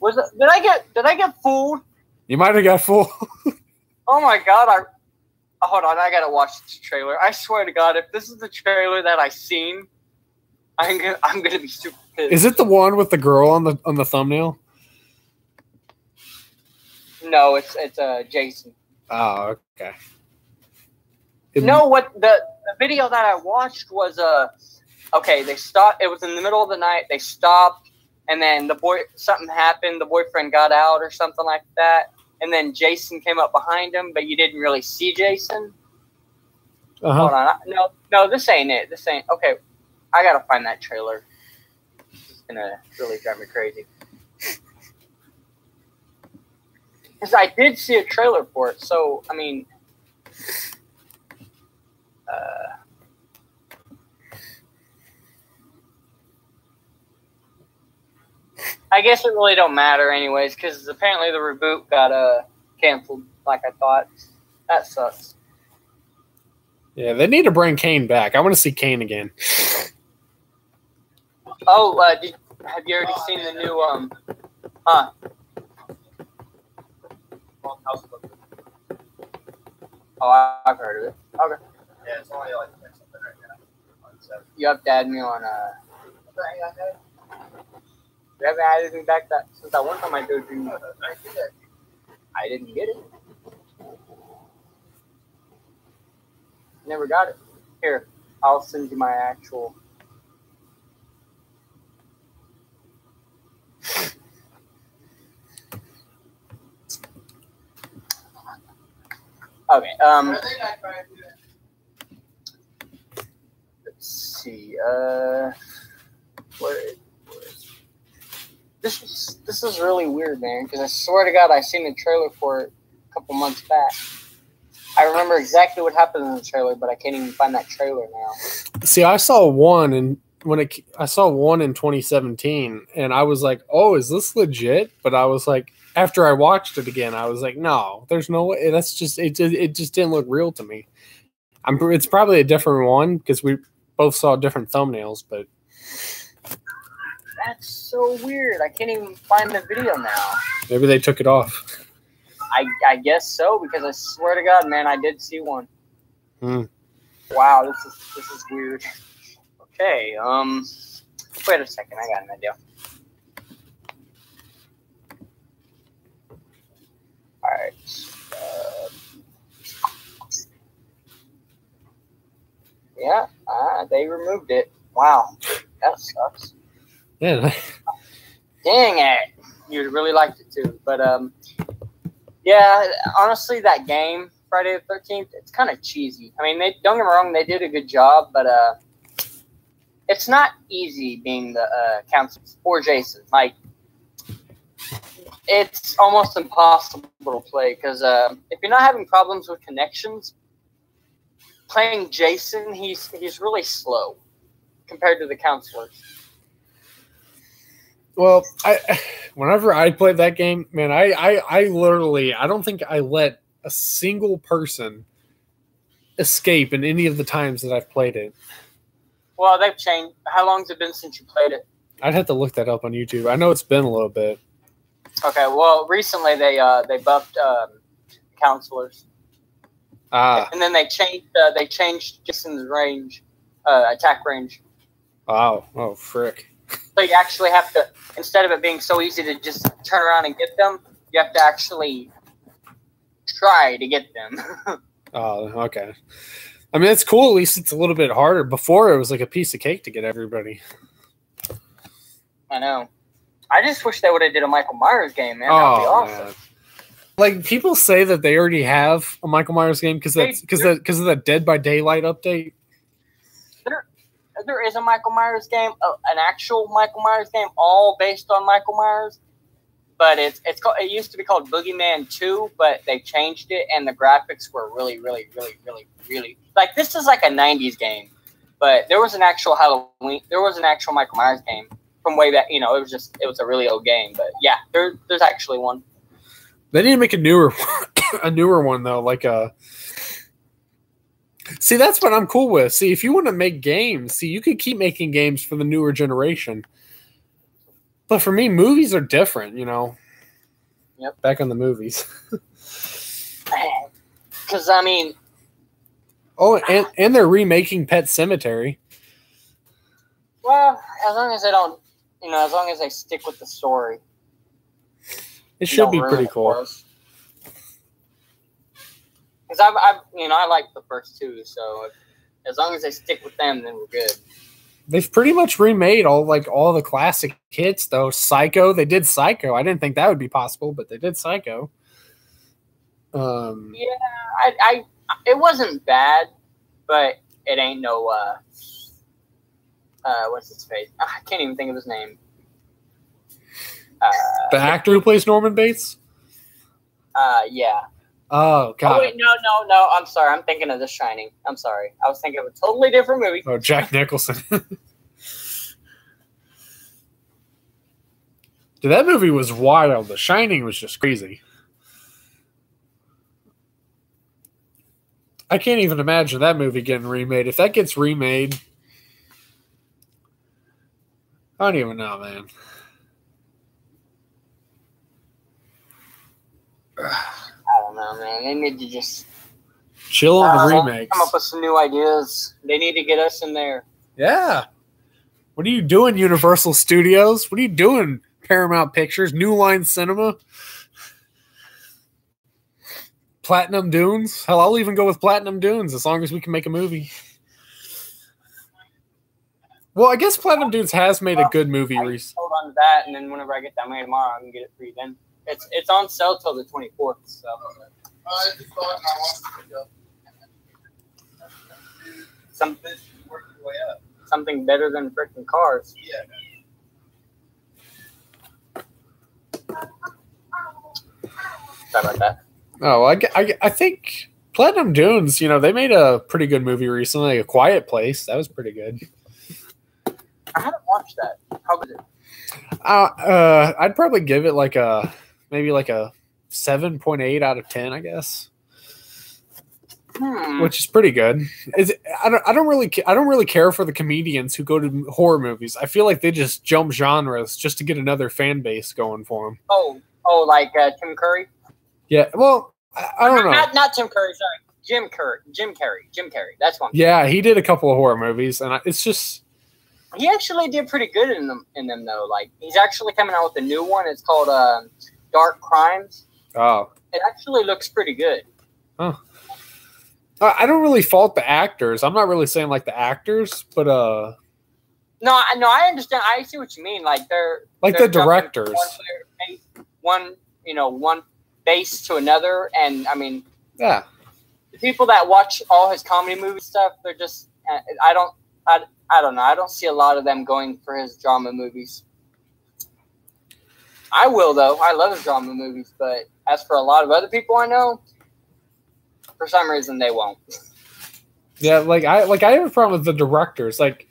Did I get fooled? You might have got fooled. Oh my god! Hold on, I gotta watch this trailer. I swear to God, if this is the trailer that I seen, I'm gonna be super pissed. Is it the one with the girl on the thumbnail? No, it's Jason. Oh, okay. No, what the video that I watched was okay, they stopped. It was in the middle of the night. They stopped, and then something happened. The boyfriend got out or something like that, and then Jason came up behind him, but you didn't really see Jason. Hold on, no, this ain't it. This ain't okay. I gotta find that trailer. It's gonna really drive me crazy. Because I did see a trailer for it, so I mean. I guess it really don't matter anyways, because apparently the reboot got canceled like I thought. That sucks. Yeah, they need to bring Kane back. I want to see Kane again. Oh, have you already seen the new Oh, I've heard of it. Okay. Yeah, it's only like something right now. You have to add me on We haven't had anything back that since that one time I told you. I didn't get it. Never got it. Here, I'll send you my actual. Okay. Let's see. This is really weird, man. Because I swear to God, I seen the trailer for it a couple months back. I remember exactly what happened in the trailer, but I can't even find that trailer now. See, I saw one I saw one in 2017, and I was like, "Oh, is this legit?" But I was like, after I watched it again, I was like, "No, there's no way. That's just it. It just didn't look real to me." It's probably a different one because we both saw different thumbnails, but that's so weird. I can't even find the video now. Maybe they took it off. I guess so, because I swear to God, man, I did see one. Hmm. Wow, this is weird. Okay, wait a second, I got an idea. Alright. Yeah, they removed it. Wow, that sucks. Yeah. Dang it. You'd really liked it too. But, yeah, honestly, that game, Friday the 13th, it's kind of cheesy. I mean, don't get me wrong, they did a good job, but it's not easy being the counselor or Jason. Like, it's almost impossible to play because if you're not having problems with connections, playing Jason, he's really slow compared to the counselors. Well, whenever I played that game, man, I literally, I don't think I let a single person escape in any of the times that I've played it. Well, they've changed. How long has it been since you played it? I'd have to look that up on YouTube. I know it's been a little bit. Okay, well, recently they buffed counselors. And then they changed Jason's range, attack range. Wow. Oh, frick. So you actually have to, instead of it being so easy to just turn around and get them, you have to actually try to get them. Oh, okay. I mean, it's cool. At least it's a little bit harder. Before, it was like a piece of cake to get everybody. I know. I just wish they would have did a Michael Myers game, man. That would be awesome. Man. Like, people say that they already have a Michael Myers game because of the Dead by Daylight update. There is a Michael Myers game, an actual Michael Myers game, all based on Michael Myers. But it used to be called Boogeyman 2, but they changed it, and the graphics were really, really, really, really, really like this is like a 90s game. But there was an actual Michael Myers game from way back. You know, it was a really old game. But yeah, there's actually one. They need to make a newer one though, like a. See, that's what I'm cool with. See, if you want to make games, you could keep making games for the newer generation. But for me, movies are different, you know. Yep. Back on the movies. Because, I mean... Oh, and they're remaking Pet Sematary. Well, as long as they don't... You know, as long as they stick with the story. It should be pretty cool. Because I like the first two, so as long as they stick with them, then we're good. They've pretty much remade all the classic hits, though. Psycho, they did Psycho. I didn't think that would be possible, but they did Psycho. Yeah, it wasn't bad, but it ain't no what's his face? I can't even think of his name. The actor who plays Norman Bates? Yeah. Oh, God. Oh, wait, no. I'm sorry. I'm thinking of The Shining. I'm sorry. I was thinking of a totally different movie. Oh, Jack Nicholson. Dude, that movie was wild. The Shining was just crazy. I can't even imagine that movie getting remade. If that gets remade, I don't even know, man. I don't know, man. They need to just chill on the remakes. Come up with some new ideas. They need to get us in there. Yeah. What are you doing, Universal Studios? What are you doing, Paramount Pictures? New Line Cinema? Platinum Dunes? Hell, I'll even go with Platinum Dunes as long as we can make a movie. Well, I guess Platinum Dunes has made a good movie recently. Hold on to that, and then whenever I get that money tomorrow, I can get it free then. It's on sale till the 24th, so. Something better than freaking Cars. Sorry about that. Oh, I think Platinum Dunes, you know, they made a pretty good movie recently, A Quiet Place. That was pretty good. I haven't watched that. How was it? I'd probably give it like maybe like a 7.8 out of 10, I guess. Which is pretty good. I don't really care for the comedians who go to horror movies. I feel like they just jump genres just to get another fan base going for them. Oh, like Tim Curry? Yeah, well, I don't know. Not Tim Curry, sorry. Jim Carrey. That's one. Yeah, he did a couple of horror movies, and it's just... He actually did pretty good in them though. Like, he's actually coming out with a new one. It's called Dark Crimes. Oh. It actually looks pretty good. Huh. I don't really fault the actors. I'm not really saying like the actors, but No, I understand. I see what you mean. Like they're the directors. One base to another, and I mean, yeah. The people that watch all his comedy movie stuff, they're just I don't know. I don't see a lot of them going for his drama movies. I will though. I love his drama movies, but as for a lot of other people I know, for some reason they won't. Yeah, I have a problem with the directors, like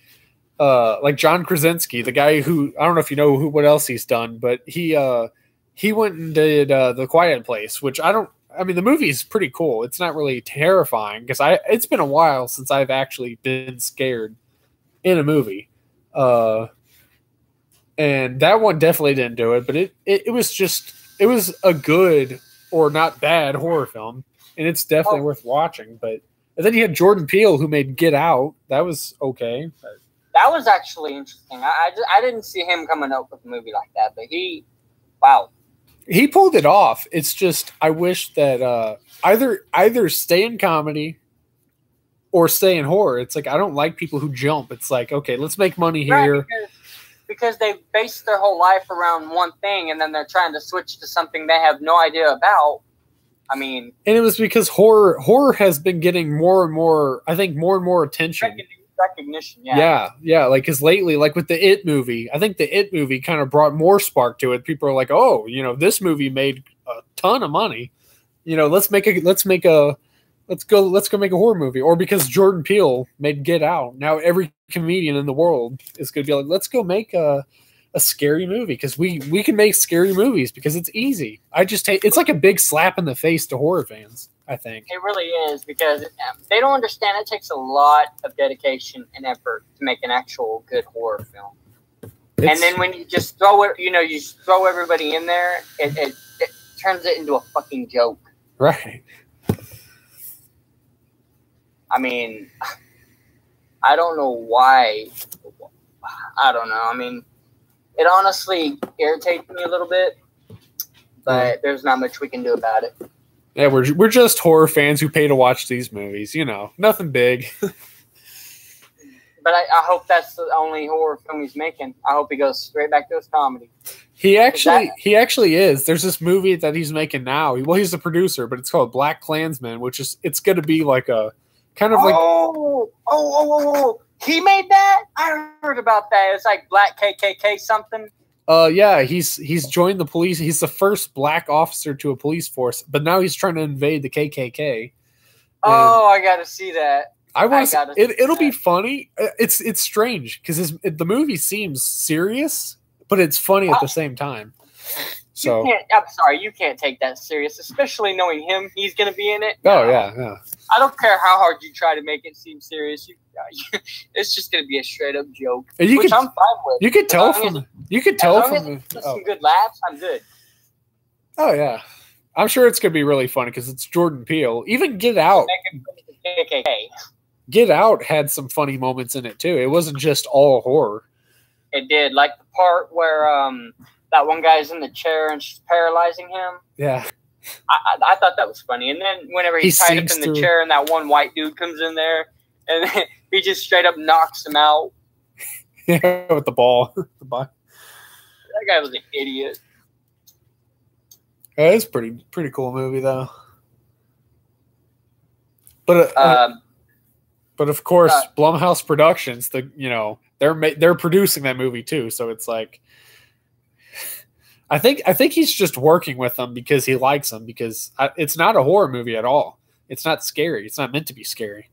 John Krasinski, the guy who I don't know if you know what else he's done, but he went and did The Quiet Place, which the movie's pretty cool. It's not really terrifying because it's been a while since I've actually been scared in a movie. And that one definitely didn't do it, but it was a good or not bad horror film, and it's definitely worth watching. But and then you had Jordan Peele who made Get Out. That was okay. But that was actually interesting. I didn't see him coming up with a movie like that, but he pulled it off. It's just I wish that either stay in comedy or stay in horror. It's like I don't like people who jump. It's like, okay, let's make money here. Right, because they based their whole life around one thing, and then they're trying to switch to something they have no idea about. I mean, and it was because horror has been getting more and more, I think, more and more attention. Recognition, yeah. Yeah. Like, because lately, like with the It movie, I think the It movie kind of brought more spark to it. People are like, oh, this movie made a ton of money. Let's go make a horror movie. Or because Jordan Peele made Get Out, now every comedian in the world is going to be like, let's go make a scary movie because we can make scary movies because it's easy. It's like a big slap in the face to horror fans, I think. It really is because they don't understand it takes a lot of dedication and effort to make an actual good horror film. And then when you just throw it, you throw everybody in there, it turns it into a fucking joke. Right. I mean, I don't know why. I don't know. I mean, it honestly irritates me a little bit, but there's not much we can do about it. Yeah, we're just horror fans who pay to watch these movies. Nothing big. But I hope that's the only horror film he's making. I hope he goes straight back to his comedy. He actually is. There's this movie that he's making now. He's the producer, but it's called Black Klansman, which is it's going to be like a kind of like. Oh! He made that? I heard about that. It's like Black KKK something. Yeah, he's joined the police. He's the first black officer to a police force, but now he's trying to invade the KKK. Oh, I got to see that. It'll be funny. It's strange because the movie seems serious, but it's funny at the same time. So I'm sorry, you can't take that serious, especially knowing him. He's going to be in it. Oh yeah. I don't care how hard you try to make it seem serious. It's just going to be a straight up joke, which I'm fine with. You could tell from. Some good laughs. I'm good. Oh yeah, I'm sure it's going to be really funny because it's Jordan Peele. Even Get Out. Get Out had some funny moments in it too. It wasn't just all horror. It did. Like the part where that one guy's in the chair and she's paralyzing him. Yeah. I thought that was funny. And then whenever he's tied up in the chair and that one white dude comes in there and he just straight up knocks him out. Yeah, with the ball. That guy was an idiot. Yeah, it's pretty cool movie though. But of course, Blumhouse Productions, they're producing that movie too. So it's like, I think he's just working with them because he likes them. Because it's not a horror movie at all. It's not scary. It's not meant to be scary.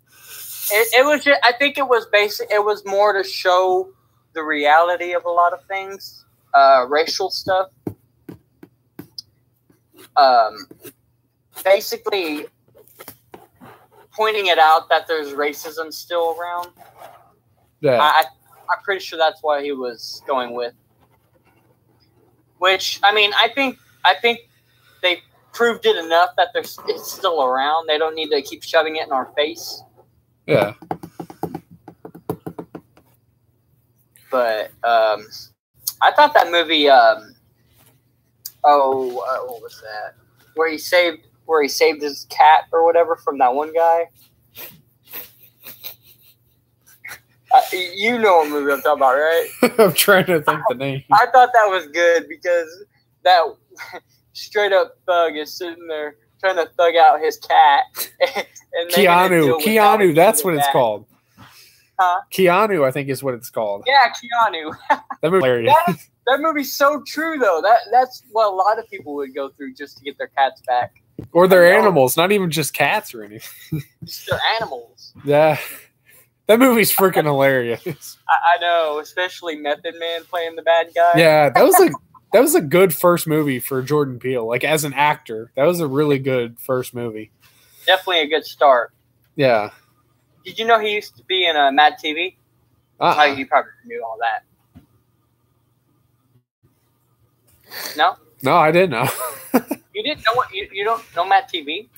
It was. I think it was basic. It was more to show the reality of a lot of things, racial stuff. Basically pointing it out that there's racism still around. Yeah, I'm pretty sure that's what he was going with. Which, I mean, I think they proved it enough that it's still around. They don't need to keep shoving it in our face. Yeah. But I thought that movie. What was that? Where he saved his cat or whatever from that one guy. You know what movie I'm talking about, right? I'm trying to think the name. I thought that was good because that straight up thug is sitting there trying to thug out his cat. And Keanu, that's what it's called. Huh? Keanu, I think is what it's called. Yeah, Keanu. That movie hilarious. That movie's so true, though. That's what a lot of people would go through just to get their cats back. Or their animals, not even just cats or anything. Just their animals. Yeah. That movie's freaking hilarious. I know, especially Method Man playing the bad guy. Yeah, that was a good first movie for Jordan Peele. Like, as an actor, that was a really good first movie. Definitely a good start. Yeah. Did you know he used to be in Mad TV? Oh, you probably knew all that. No? No, I didn't know. You didn't know what you don't know Mad TV?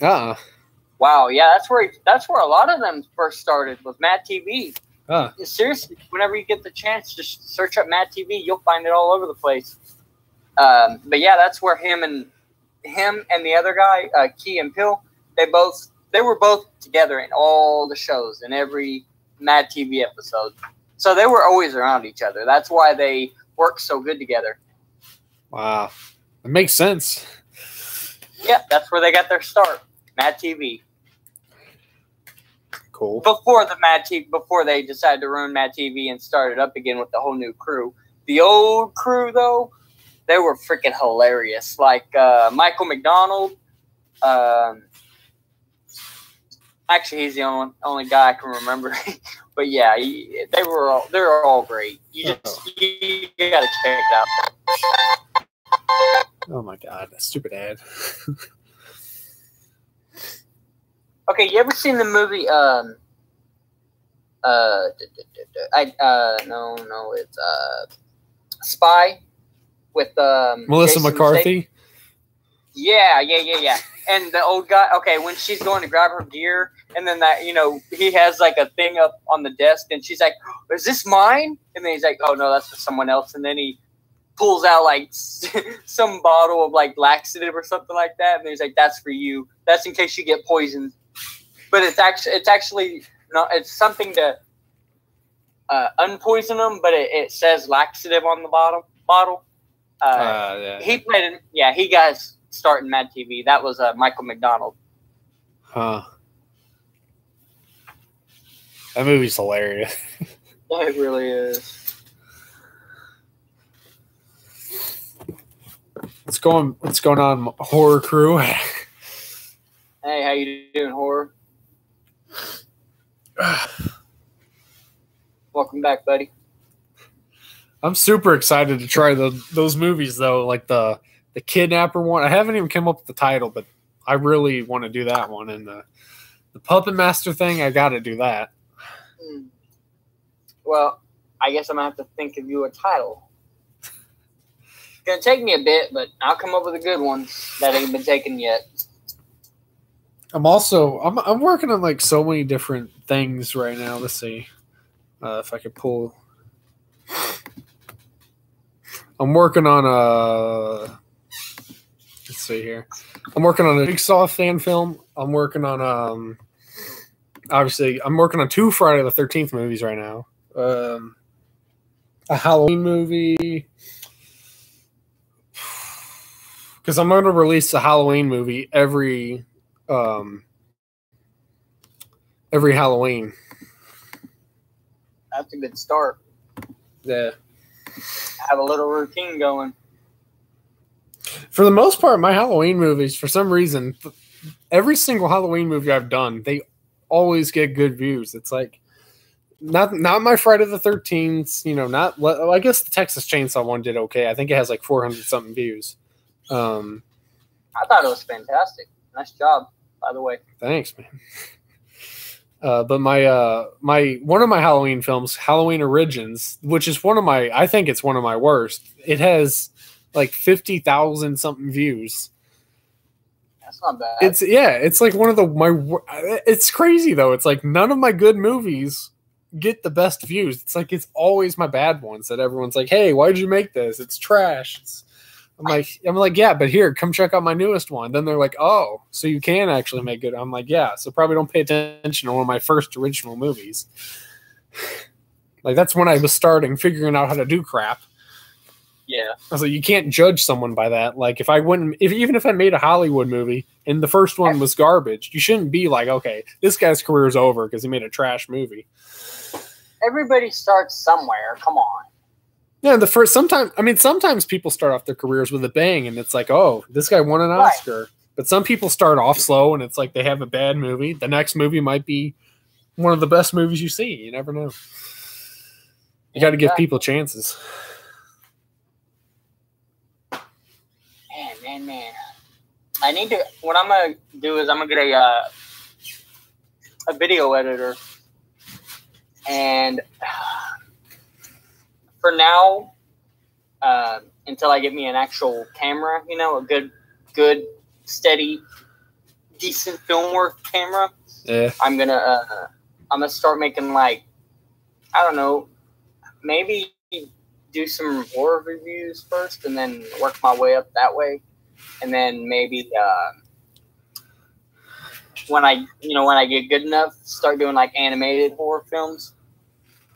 Wow, yeah, that's where a lot of them first started, was Mad TV. Seriously, whenever you get the chance, just search up Mad TV. You'll find it all over the place. But yeah, that's where him and the other guy, Key and Peele, they were both together in all the shows in every Mad TV episode. So they were always around each other. That's why they worked so good together. Wow, it makes sense. Yeah, that's where they got their start. Mad TV. Cool. Before they decided to ruin Mad TV and started up again with the whole new crew. The old crew, though, they were freaking hilarious. Like Michael McDonald. Actually, he's the only guy I can remember. But yeah, they're all great. You gotta check it out. Oh my god, that stupid ad. Okay, you ever seen the movie? It's Spy with Melissa Jason McCarthy. Yeah. And the old guy. Okay, when she's going to grab her gear, and then he has like a thing up on the desk, and she's like, "Is this mine?" And then he's like, "Oh no, that's for someone else." And then he pulls out like some bottle of like laxative or something like that, and he's like, "That's for you. That's in case you get poisoned." But it's actually no. It's something to unpoison them, but it says laxative on the bottle. Yeah. He played it. Yeah, he got his start in Mad TV. That was Michael McDonald. Huh. That movie's hilarious. It really is. What's going on, horror crew? Hey, how you doing, horror? Welcome back, buddy. I'm super excited to try those movies though, like the kidnapper one. I haven't even come up with the title, but I really want to do that one. And the Puppet Master thing, I got to do that. Well, I guess I'm gonna have to think of you a title. It's gonna take me a bit, but I'll come up with a good one that ain't been taken yet. I'm working on like so many different things right now. Let's see if I could pull I'm working on a. Let's see here. I'm working on a Jigsaw fan film. I'm working on obviously I'm working on 2 Friday the 13th movies right now. A Halloween movie. Because I'm going to release a Halloween movie every Halloween. That's a good start. Yeah. Have a little routine going. For the most part, my Halloween movies, for some reason, every single Halloween movie I've done, they always get good views. It's like not my Friday the 13th, you know, not. I guess the Texas Chainsaw one did okay. I think it has like 400 something views. I thought it was fantastic. Nice job, by the way. Thanks, man. But my one of my Halloween films, Halloween Origins, which is I think it's one of my worst. It has like 50,000 something views. That's not bad. It's like one of it's crazy though. It's like none of my good movies get the best views. It's like it's always my bad ones that everyone's like, "Hey, why did you make this? It's trash." I'm like, yeah, but here, come check out my newest one. Then they're like, oh, so you can actually make it. I'm like, yeah, so probably don't pay attention to one of my first original movies. Like, that's when I was figuring out how to do crap. Yeah. I was like, you can't judge someone by that. Like, even if I made a Hollywood movie and the first one was garbage, you shouldn't be like, okay, this guy's career is over because he made a trash movie. Everybody starts somewhere. Come on. Yeah, sometimes people start off their careers with a bang, and it's like, oh, this guy won an Oscar. Right. But some people start off slow, and it's like they have a bad movie. The next movie might be one of the best movies you see. You never know. You got to give people chances. Man. I need to. What I'm gonna do is I'm gonna get a video editor, and for now, until I get me an actual camera, you know, a good, steady, decent film work camera. Yeah. I'm gonna start making, like, I don't know, maybe do some horror reviews first, and then work my way up that way, and then maybe when I get good enough, start doing like animated horror films.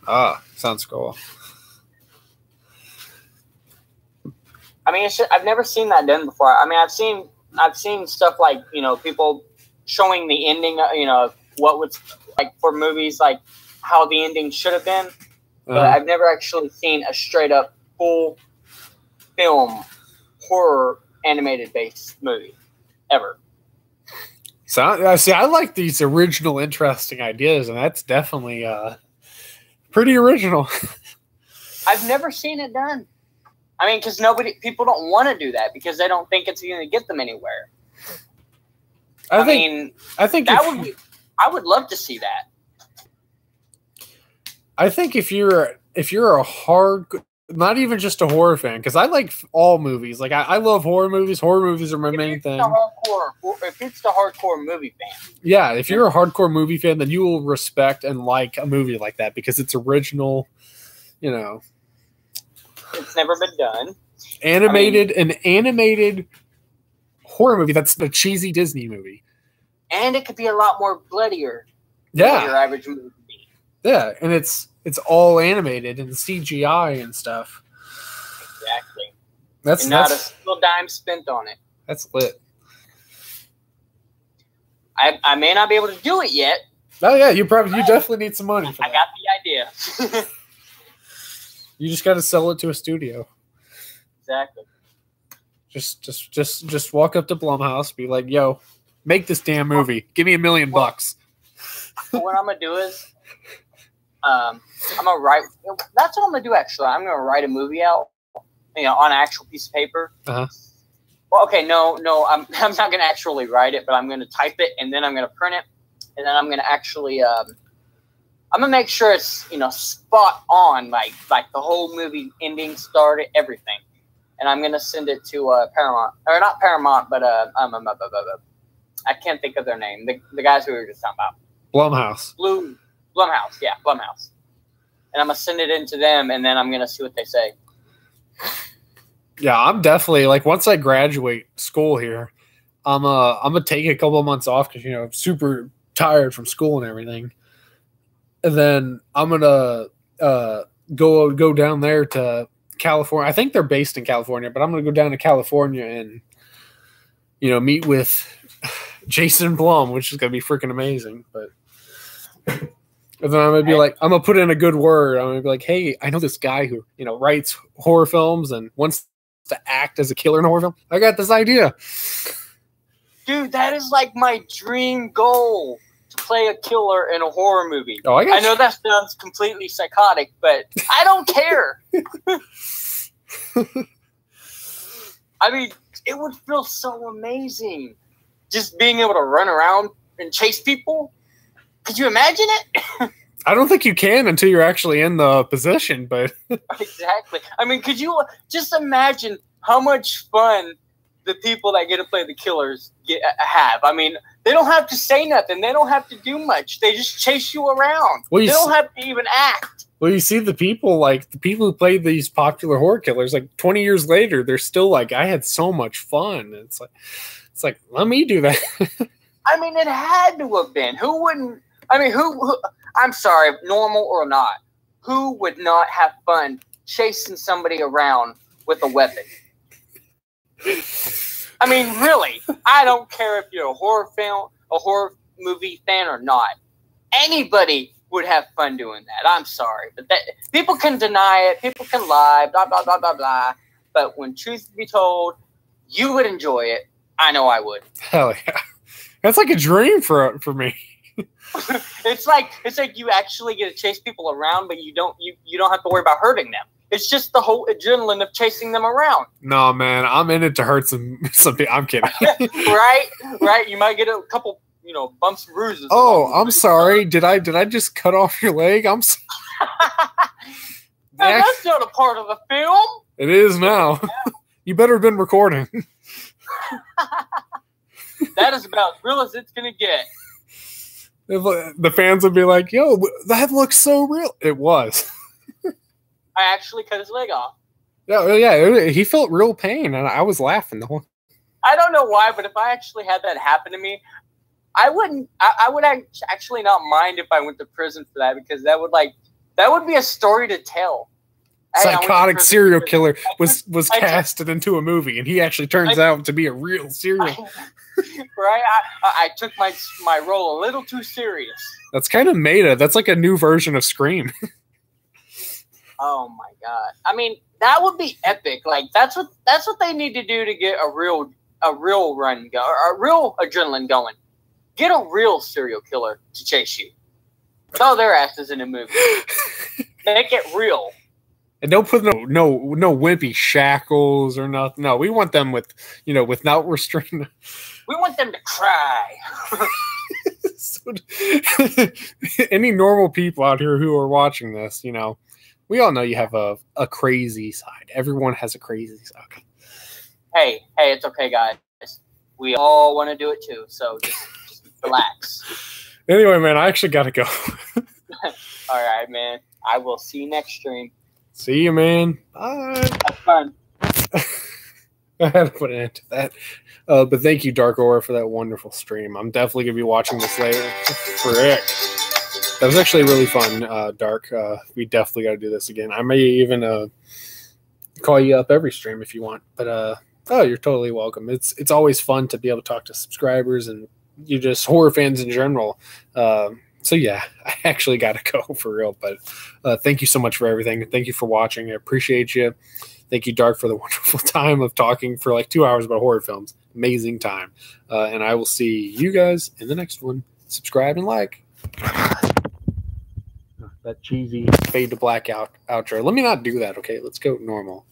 Ah, sounds cool. I mean, I've never seen that done before. I mean, I've seen stuff like, you know, people showing the ending, you know, what was like for movies, like how the ending should have been. But I've never actually seen a straight up full film horror animated based movie ever. So I like these original, interesting ideas, and that's definitely pretty original. I've never seen it done. I mean, because people don't want to do that because they don't think it's going to get them anywhere. I would love to see that. I think if you're a not even just a horror fan, because I like all movies. Like I love horror movies. Horror movies are my main thing. If it's the hardcore movie fan. Yeah, if you're a hardcore movie fan, then you will respect and like a movie like that because it's original, you know. It's never been done. An animated horror movie that's a cheesy Disney movie. And it could be a lot more bloodier than what your average movie would be. Yeah, and it's all animated and CGI and stuff. Exactly. That's not a single dime spent on it. That's lit. I may not be able to do it yet. Oh yeah, you definitely need some money for that. I got the idea. You just got to sell it to a studio. Exactly. Just walk up to Blumhouse, be like, "Yo, make this damn movie. Give me $1 million bucks." What I'm gonna do is, I'm gonna write. That's what I'm gonna do. Actually, I'm gonna write a movie out, you know, on an actual piece of paper. Uh-huh. Well, okay, no, I'm not gonna actually write it, but I'm gonna type it and then I'm gonna print it, and then I'm gonna actually I'm gonna make sure it's, you know, spot on, like the whole movie ending, started, everything, and I'm gonna send it to Paramount, or not Paramount, but I can't think of their name. The guys who we were just talking about. Blumhouse. Blumhouse, yeah, Blumhouse. And I'm gonna send it in to them, and then I'm gonna see what they say. Yeah, I'm definitely like once I graduate school here, I'm gonna take a couple of months off because I'm super tired from school and everything, and then I'm gonna go down there to California. I think they're based in California, but I'm gonna go down to California and meet with Jason Blum, which is gonna be freaking amazing. But and then I'm gonna be like, I'm gonna put in a good word. I'm gonna be like, hey, I know this guy who writes horror films and wants to act as a killer in a horror film. I got this idea. Dude, that is like my dream goal, to play a killer in a horror movie. Oh, I know that sounds completely psychotic, but I don't care. I mean, it would feel so amazing just being able to run around and chase people. Could you imagine it? I don't think you can until you're actually in the position, but Exactly. I mean, could you just imagine how much fun the people that get to play the killers have? I mean, they don't have to say nothing. They don't have to do much. They just chase you around. They don't have to even act. Well, you see the people who played these popular horror killers, like 20 years later, they're still like, I had so much fun. It's like, let me do that. I mean, it had to have been. Who wouldn't? I mean, who I'm sorry, normal or not, who would not have fun chasing somebody around with a weapon? I mean, really, I don't care if you're a horror movie fan or not. Anybody would have fun doing that. I'm sorry, but people can deny it. People can lie, blah, blah, blah, blah, blah. But when truth be told, you would enjoy it. I know I would. Hell yeah. That's like a dream for me. It's like you actually get to chase people around, but you don't have to worry about hurting them. It's just the whole adrenaline of chasing them around. No, man, I'm in it to hurt some people. I'm kidding. Right. You might get a couple, bumps and bruises. Oh, I'm sorry. Did I just cut off your leg? I'm sorry. That's not a part of the film. It is now. You better have been recording. That is about as real as it's gonna get. The fans would be like, yo, that looks so real. It was. I actually cut his leg off. Yeah, he felt real pain, and I was laughing the whole. I don't know why, but if I actually had that happen to me, I would actually not mind if I went to prison for that, because that would be a story to tell. Psychotic serial killer was casted into a movie, and he actually turns out to be a real serial. Right? I took my role a little too serious. That's kind of meta. That's like a new version of Scream. Oh my god! I mean, that would be epic. Like that's what they need to do to get a real run go, or a real adrenaline going. Get a real serial killer to chase you. Throw their asses in a movie. Make it real. And don't put no wimpy shackles or nothing. No, we want them with without restraint. We want them to cry. Any normal people out here who are watching this, we all know you have a crazy side. Everyone has a crazy side. Hey, it's okay, guys. We all want to do it too, so just relax. Anyway, man, I actually got to go. All right, man. I will see you next stream. See you, man. Bye. Have fun. I had to put an end to that. But thank you, Dark Auora, for that wonderful stream. I'm definitely going to be watching this later. That was actually really fun, Dark. We definitely got to do this again. I may even call you up every stream if you want. But, you're totally welcome. It's always fun to be able to talk to subscribers and you just horror fans in general. So, yeah, I actually got to go for real. But thank you so much for everything. Thank you for watching. I appreciate you. Thank you, Dark, for the wonderful time of talking for like 2 hours about horror films. Amazing time. And I will see you guys in the next one. Subscribe and like. That cheesy fade to black outro. Let me not do that, okay? Let's go normal.